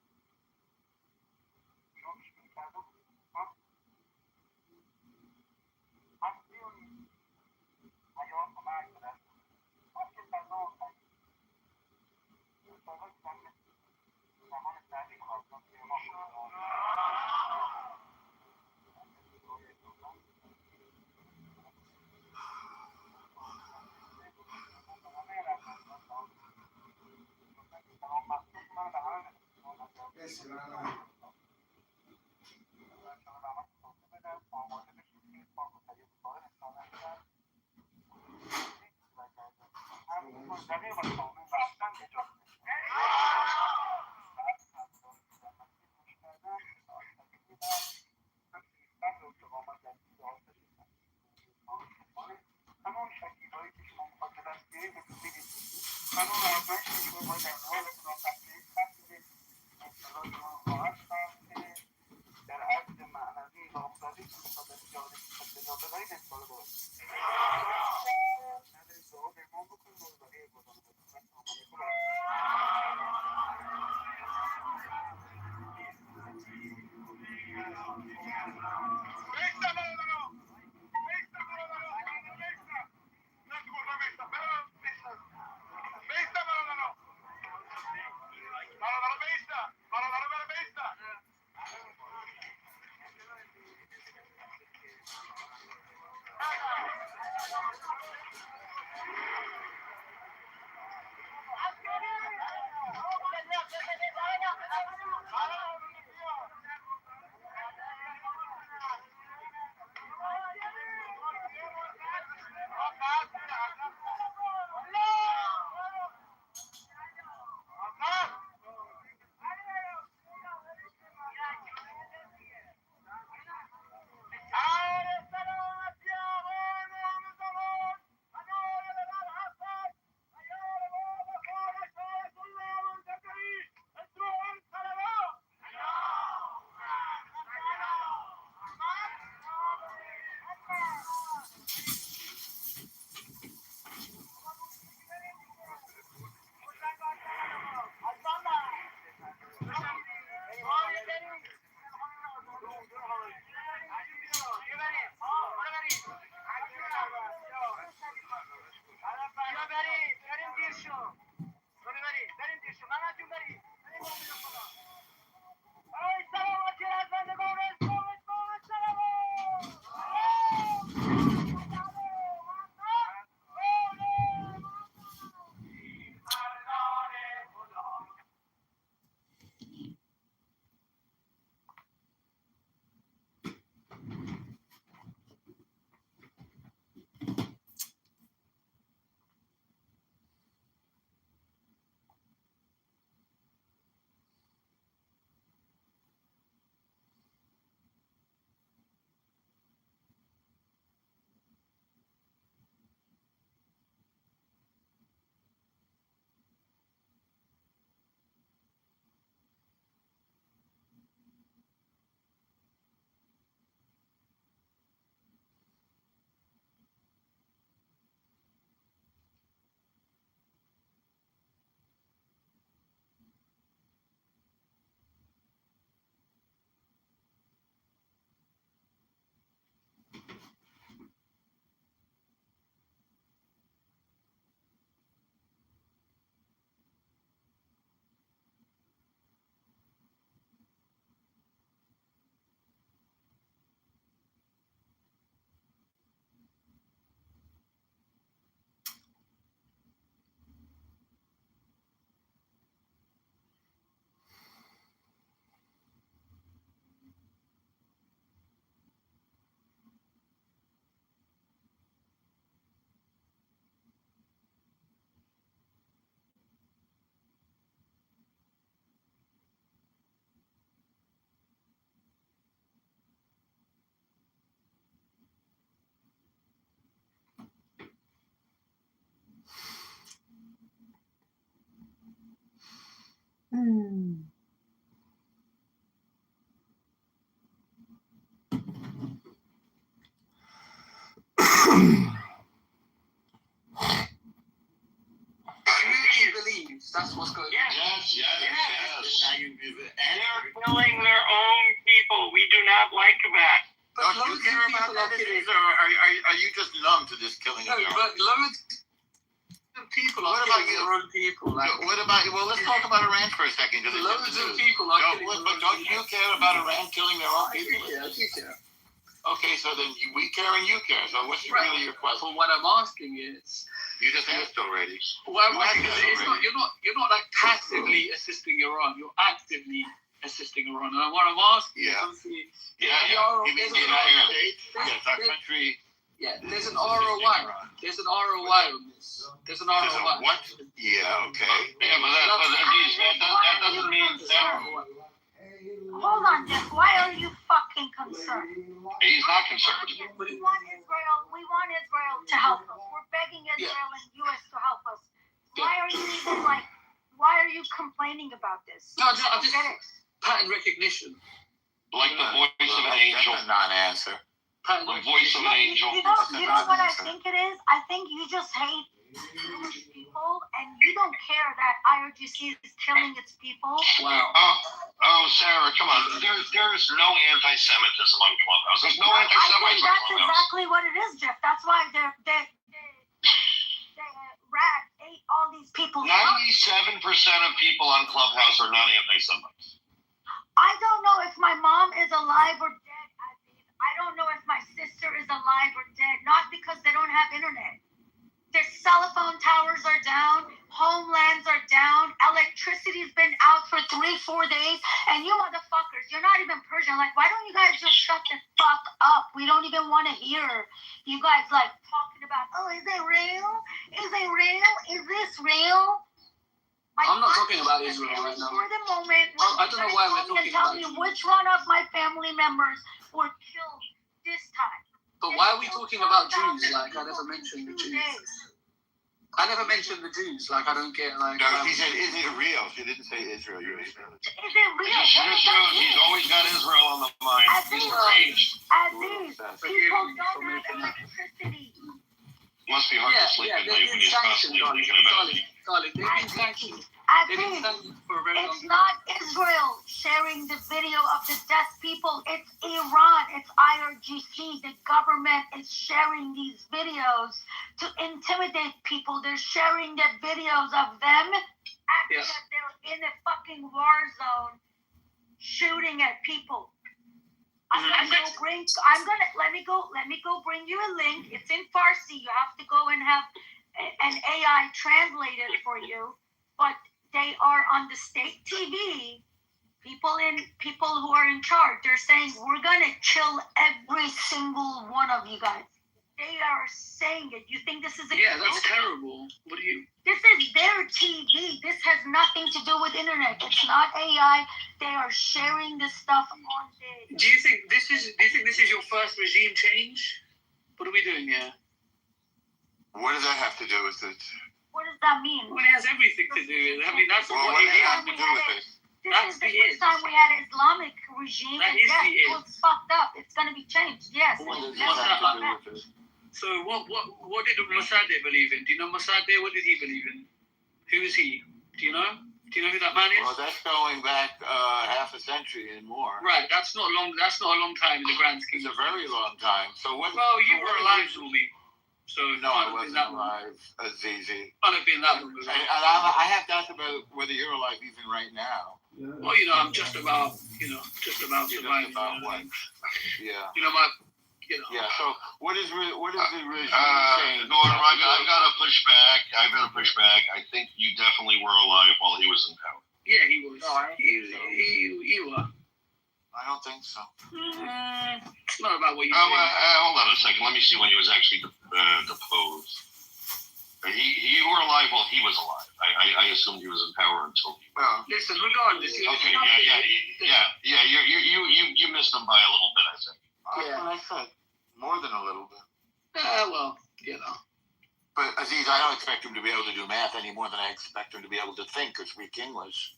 He believes that's what's going on. Yes. Now you've They're answered. killing their own people. We do not like that. But Don't you loads care of about people are that, killing. Aziz, or are you just numb to this killing No, of your own? but loads of people are What about killing you? their own people. Like, What about you? Well, let's talk about Iran for a second. Because loads of people are killing their own Don't you people. care about Iran killing their own I do people? care, I do care. Okay, so then we care and you care. So what's Right. really your question? But what I'm asking is, You just asked already. well, I'm You asking asked is, already. you're not like passively assisting Iran. You're actively assisting Iran. And what I'm asking is, Yeah. obviously, You mean the United States? Yes, our country. Yeah, there's an ROI. There's an ROI on this. There's an There's a ROI. what? Yeah, okay. Yeah, but that doesn't mean that Hold on, Jeff. Why are you fucking concerned? he's not concerned. We want Israel to help us. We're begging Israel and U.S. to help us. Why are you even why are you complaining about this? No, I'm I just get it. pattern recognition. Like the voice of an angel. That's a non-answer. Pattern The voice of an angel. You know what I think it is? I think you just hate Jewish people and you don't care that IRGC is killing its people. Wow. Oh, Sarah, come on. There's no anti-Semitism on Clubhouse. There's no I think anti-Semites on that's Clubhouse. exactly what it is, Jeff. That's why they rat ate all these people. 97% of people on Clubhouse are not anti-Semites. I don't know if my mom is alive or dead, Aziz. I don't know if my sister is alive or dead. Not because they don't have internet. Their cell phone towers are down. Homelands are down. Electricity's been out for 3-4 days. And you motherfuckers, you're not even Persian. Like, why don't you guys just shut the fuck up? We don't even want to hear you guys, like, talking about, oh, is it real? Is it real? Is this real? I'm not talking about Israel right now. For the moment, I don't know why we're talking tell about me Israel. which one of my family members were killed this time. But why are we talking about Jews? Like, I never mentioned the Jews. I never mentioned the Jews. Like, I don't get, like... No, she said, is it real? She didn't say Israel. You Israel. Is it real? He's always got Israel on the mind. He's enraged. Aziz, people don't have electricity. Must be hard to sleep at night when you're constantly thinking about it. Darling, they've been sanctioned. They've been Aziz, sanctioned for a very long it's time. not Israel sharing the video of the dead people. It's Iran. It's IRGC. The government is sharing these videos to intimidate people. They're sharing the videos of them acting Yes. that they're in a fucking war zone shooting at people. Let me go bring you a link. It's in Farsi. You have to go and have an AI translate it for you. But they are on the state TV. People who are in charge. They're saying we're gonna kill every single one of you guys. They are saying it. You think this is a Yeah, that's terrible. What do you... This is their TV. This has nothing to do with internet. It's not AI. They are sharing this stuff on the... Do you think this is your first regime change? What are we doing here? What does that have to do with it? What does that mean? Well, it has everything to do with it. I mean, that's Well, what what it does it have is. to do with it? This is the first time we had an Islamic regime. That And is yes, the it was fucked up. It's going to be changed. Yes. What does It's it have never to do back. with it? So what did Mossadegh believe in? Do you know Mossadegh? What did he believe in? Who is he? Do you know? Do you know who that man is? Well, that's going back half a century and more. Right. That's not long. That's not a long time in the grand scheme. It's a very long time. So what? Well, you so were what alive, is it? Zulmi. So No, I wasn't alive, Azizi. Can't have been that long ago. And I have doubts about whether you're alive even right now. Well, I'm just about, surviving. Just about what? Yeah. Yeah. So what is the regime change? Norm, I gotta push back. I think you definitely were alive while he was in power. Yeah, he was. No, I don't think so. He was. I don't think so. It's not about what you Hold think. on a second. Let me see when he was actually deposed. You were alive while he was alive. I assumed he was in power until. Well, listen, regardless. Okay. Yeah. You missed him by a little bit, I think. That's what I said. More than a little bit. Well, But Aziz, I don't expect him to be able to do math any more than I expect him to be able to think or speak English.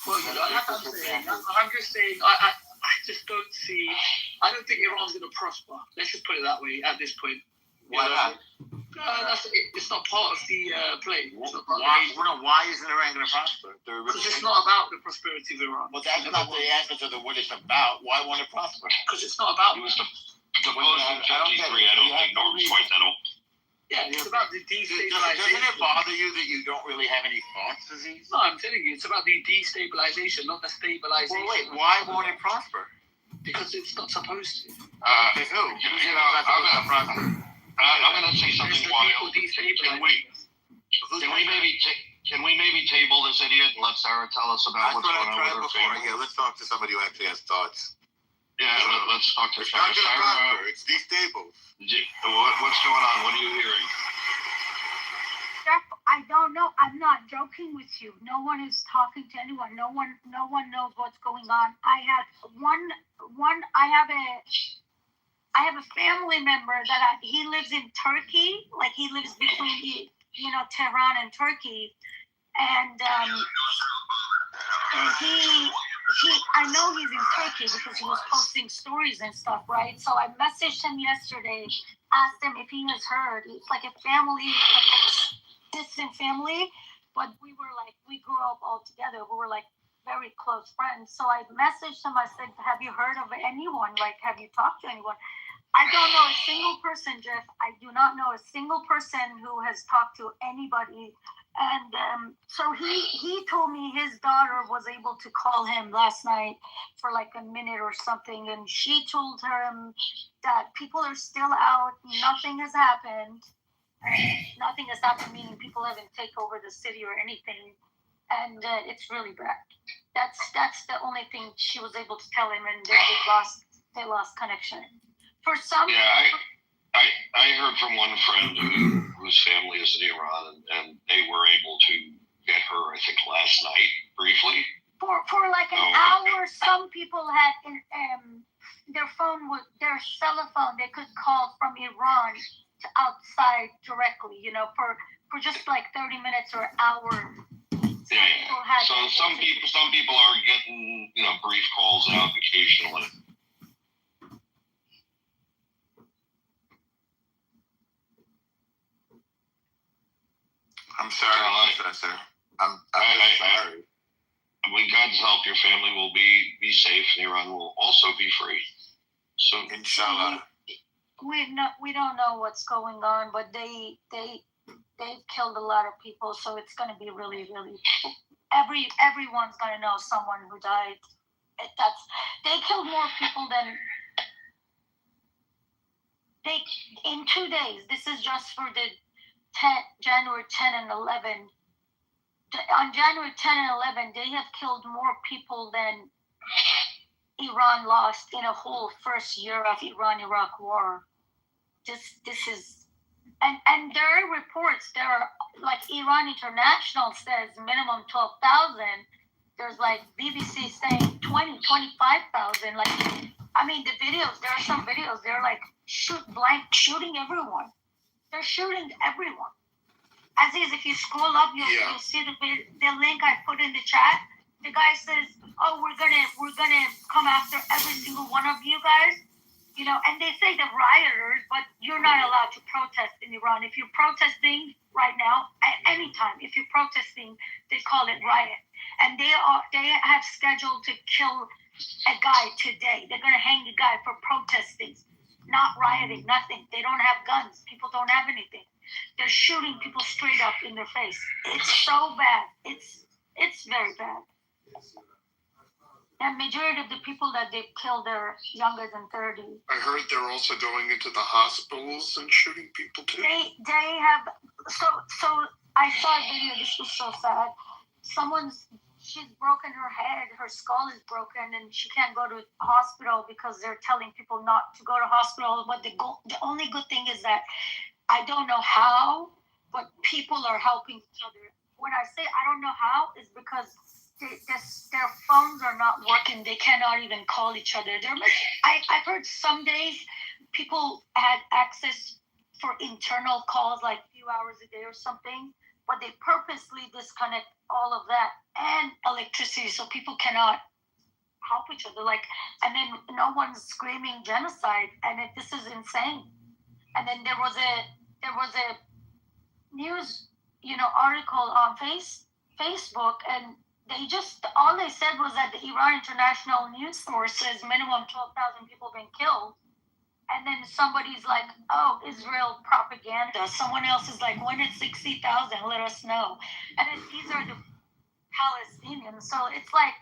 Well, like I'm saying, I'm just saying, I just don't see. I don't think Iran's going to prosper. Let's just put it that way at this point. Why not? It's not part of the play. Why isn't Iran going to prosper? Because it's not about the prosperity of Iran. Well, that's not the answer to what it's about. Why won't it prosper? Because it's not about. It was the post-53. I don't think Norton's quite that old. Yeah, it's about the destabilization. Doesn't it bother you that you don't really have any thoughts, Aziz? No, I'm telling you, it's about the destabilization, not the stabilization. Well, wait, why won't it prosper? Because it's not supposed to. Who? I'm going to say something wild. Can we maybe table this idiot and let Sarah tell us about what's going on with her family? Yeah, let's talk to somebody who actually has thoughts. Yeah, let's talk to Sarah. It's destable. What's going on? What are you hearing? Jeff, I don't know. I'm not joking with you. No one is talking to anyone. No one knows what's going on. I have I have a family member that he lives in Turkey. Like he lives between Tehran and Turkey, and I know he's in Turkey because he was posting stories and stuff, right? So I messaged him yesterday, asked him if he has heard. It's like a family, like a distant family, but we grew up all together. We were like very close friends. So I messaged him. I said, have you heard of anyone? Like, have you talked to anyone? I don't know a single person, Jeff. I do not know a single person who has talked to anybody. And so he told me his daughter was able to call him last night for like a minute or something. And she told him that people are still out. Nothing has happened. Nothing has happened, meaning people haven't taken over the city or anything. And it's really bad. That's the only thing she was able to tell him. And then they lost connection. For some. Yeah, I heard from one friend whose family is in Iran, and they were able to get her, I think, last night, briefly. For like an hour, some people had their cell phone, they could call from Iran to outside directly, for just like 30 minutes or an hour. Yeah. So some people are getting, brief calls out occasionally. I'm sorry, Professor. I'm sorry. With God's help, your family will be safe, and Iran will also be free. So, inshallah. We don't know what's going on, but they've killed a lot of people, so it's going to be really, really. Everyone's going to know someone who died. They killed more people than in 2 days. This is just for the January 10 and 11. On January 10 and 11, they have killed more people than Iran lost in a whole first year of Iran-Iraq war. This is, and there are reports. There are like Iran International says minimum 12,000. There's like BBC saying 20, 25,000. Like, I mean, the videos. There are some videos. They're like shooting everyone. They're shooting everyone. Aziz, if you scroll up, you'll see the link I put in the chat. The guy says, "Oh, we're gonna come after every single one of you guys," And they say the rioters, but you're not allowed to protest in Iran. If you're protesting right now, at any time, if you're protesting, they call it riot, and they have scheduled to kill a guy today. They're gonna hang the guy for protesting. Not rioting, nothing. They don't have guns. People don't have anything. They're shooting people straight up in their face. It's so bad. It's very bad. And majority of the people that they've killed are younger than 30. I heard they're also going into the hospitals and shooting people too. They have so I saw a video. This was so sad. She's broken her head, her skull is broken, and she can't go to hospital because they're telling people not to go to hospital. But the only good thing is that I don't know how, but people are helping each other. When I say I don't know how, is because their phones are not working. They cannot even call each other. I've heard some days people had access for internal calls like a few hours a day or something. but they purposely disconnect all of that and electricity so people cannot help each other. Like, and then no one's screaming genocide, and this is insane. And then there was a news, article on Facebook, and all they said was that the Iran international news source says minimum 12,000 people been killed. And then somebody's like, oh, Israel propaganda. Someone else is like, when it's 60,000, let us know. And then these are the Palestinians. So it's like,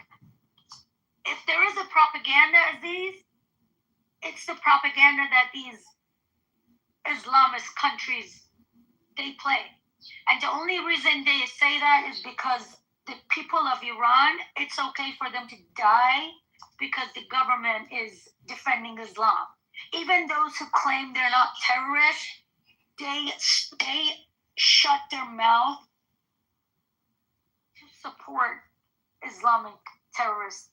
if there is a propaganda, Aziz, it's the propaganda that these Islamist countries, they play. And the only reason they say that is because the people of Iran, it's okay for them to die because the government is defending Islam. Even those who claim they're not terrorists, they shut their mouth to support Islamic terrorist,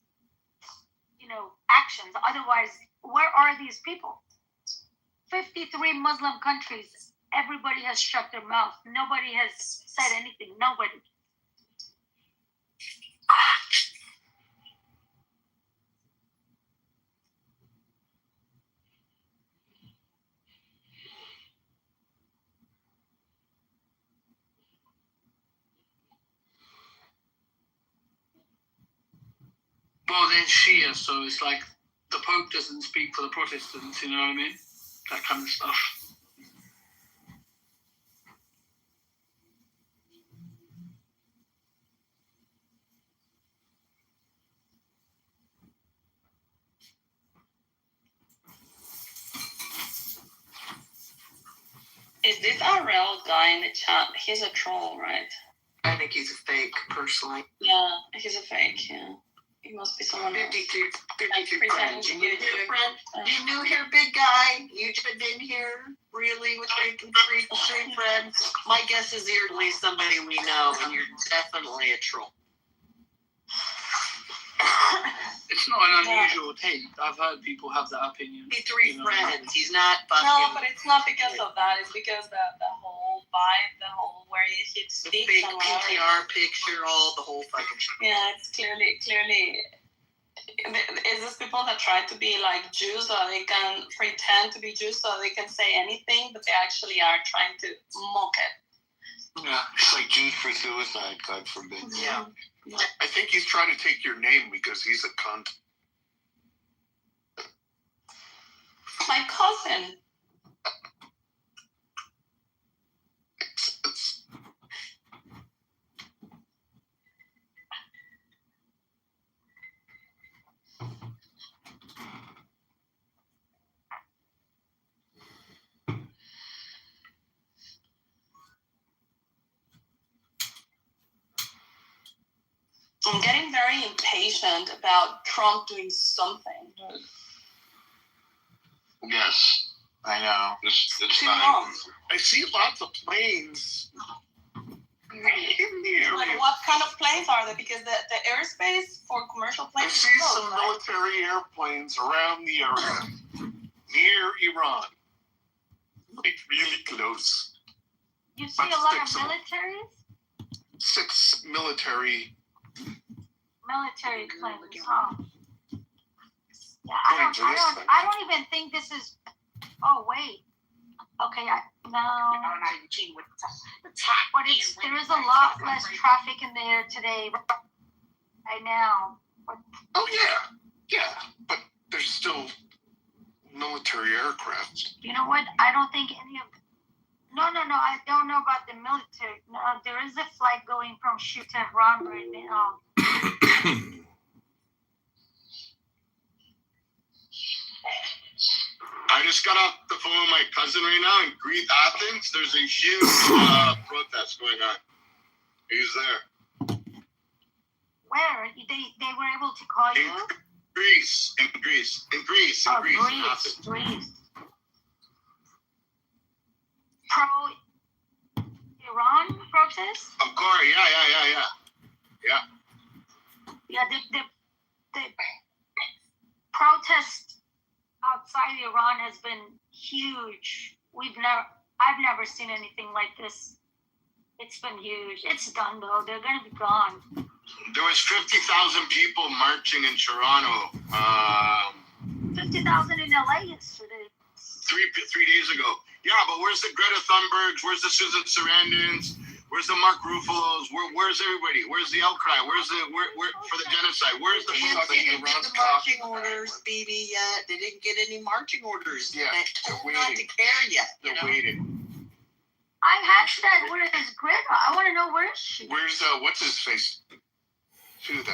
actions. Otherwise, where are these people? 53 Muslim countries, everybody has shut their mouth. Nobody has said anything. Nobody. Well, they're Shia, so it's like the Pope doesn't speak for the Protestants, you know what I mean? That kind of stuff. Is this a real guy in the chat? He's a troll, right? I think he's a fake, personally. Yeah, he's a fake, yeah. He must be someone 52 friends. You knew friend. You knew her, big guy. You just been here, really, with three friends. My guess is you're at least somebody we know, and you're definitely a troll. It's not an unusual take. I've heard people have that opinion. He's three friends. He's not fucking... No, but it's not because of that. It's because the whole vibe, the whole where he speaks. The big PTR picture, all the whole fucking shit. Yeah, it's clearly. Is this people that try to be like Jews so they can pretend to be Jews so they can say anything, but they actually are trying to mock it. Yeah, it's like Jews for suicide, God forbid. Yeah. I think he's trying to take your name because he's a cunt. My cousin. I'm getting very impatient about Trump doing something. Yes, I know. It's Too fine. long. I see lots of planes in the area. Like what kind of planes are they? Because the airspace for commercial I planes see is closed, some right? military airplanes around the area near Iran. Like really close. You see a lot of militaries? 6 military planes, huh? Yeah, I don't even think this is. Oh wait. Okay, no. But there is a lot less traffic in there today. Right now. Oh yeah, but there's still military aircraft. You know what? I don't think any of. No. I don't know about the military. No, there is a flight going from Tehran right now. I just got off the phone with my cousin right now in Greece, Athens. There's a huge protest going on. He's there. Where? They were able to call you? Greece. Greece. Pro-Iran protest? Of course, yeah. Yeah, the protest outside Iran has been huge. I've never seen anything like this. It's been huge. It's done though. They're gonna be gone. There was 50,000 people marching in Toronto. 50,000 in LA yesterday. 3 days ago. Yeah, but where's the Greta Thunbergs? Where's the Susan Sarandons? Where's the Mark Ruffalos? Where's everybody? Where's the outcry? Where's the where for the genocide? Where's the They didn't get the marching orders, BB, yet. They didn't get any marching orders. Yeah, they're not to care yet. They're waiting. I hashtag where is Greta? I want to know where is she. Where's what's his face? Who that?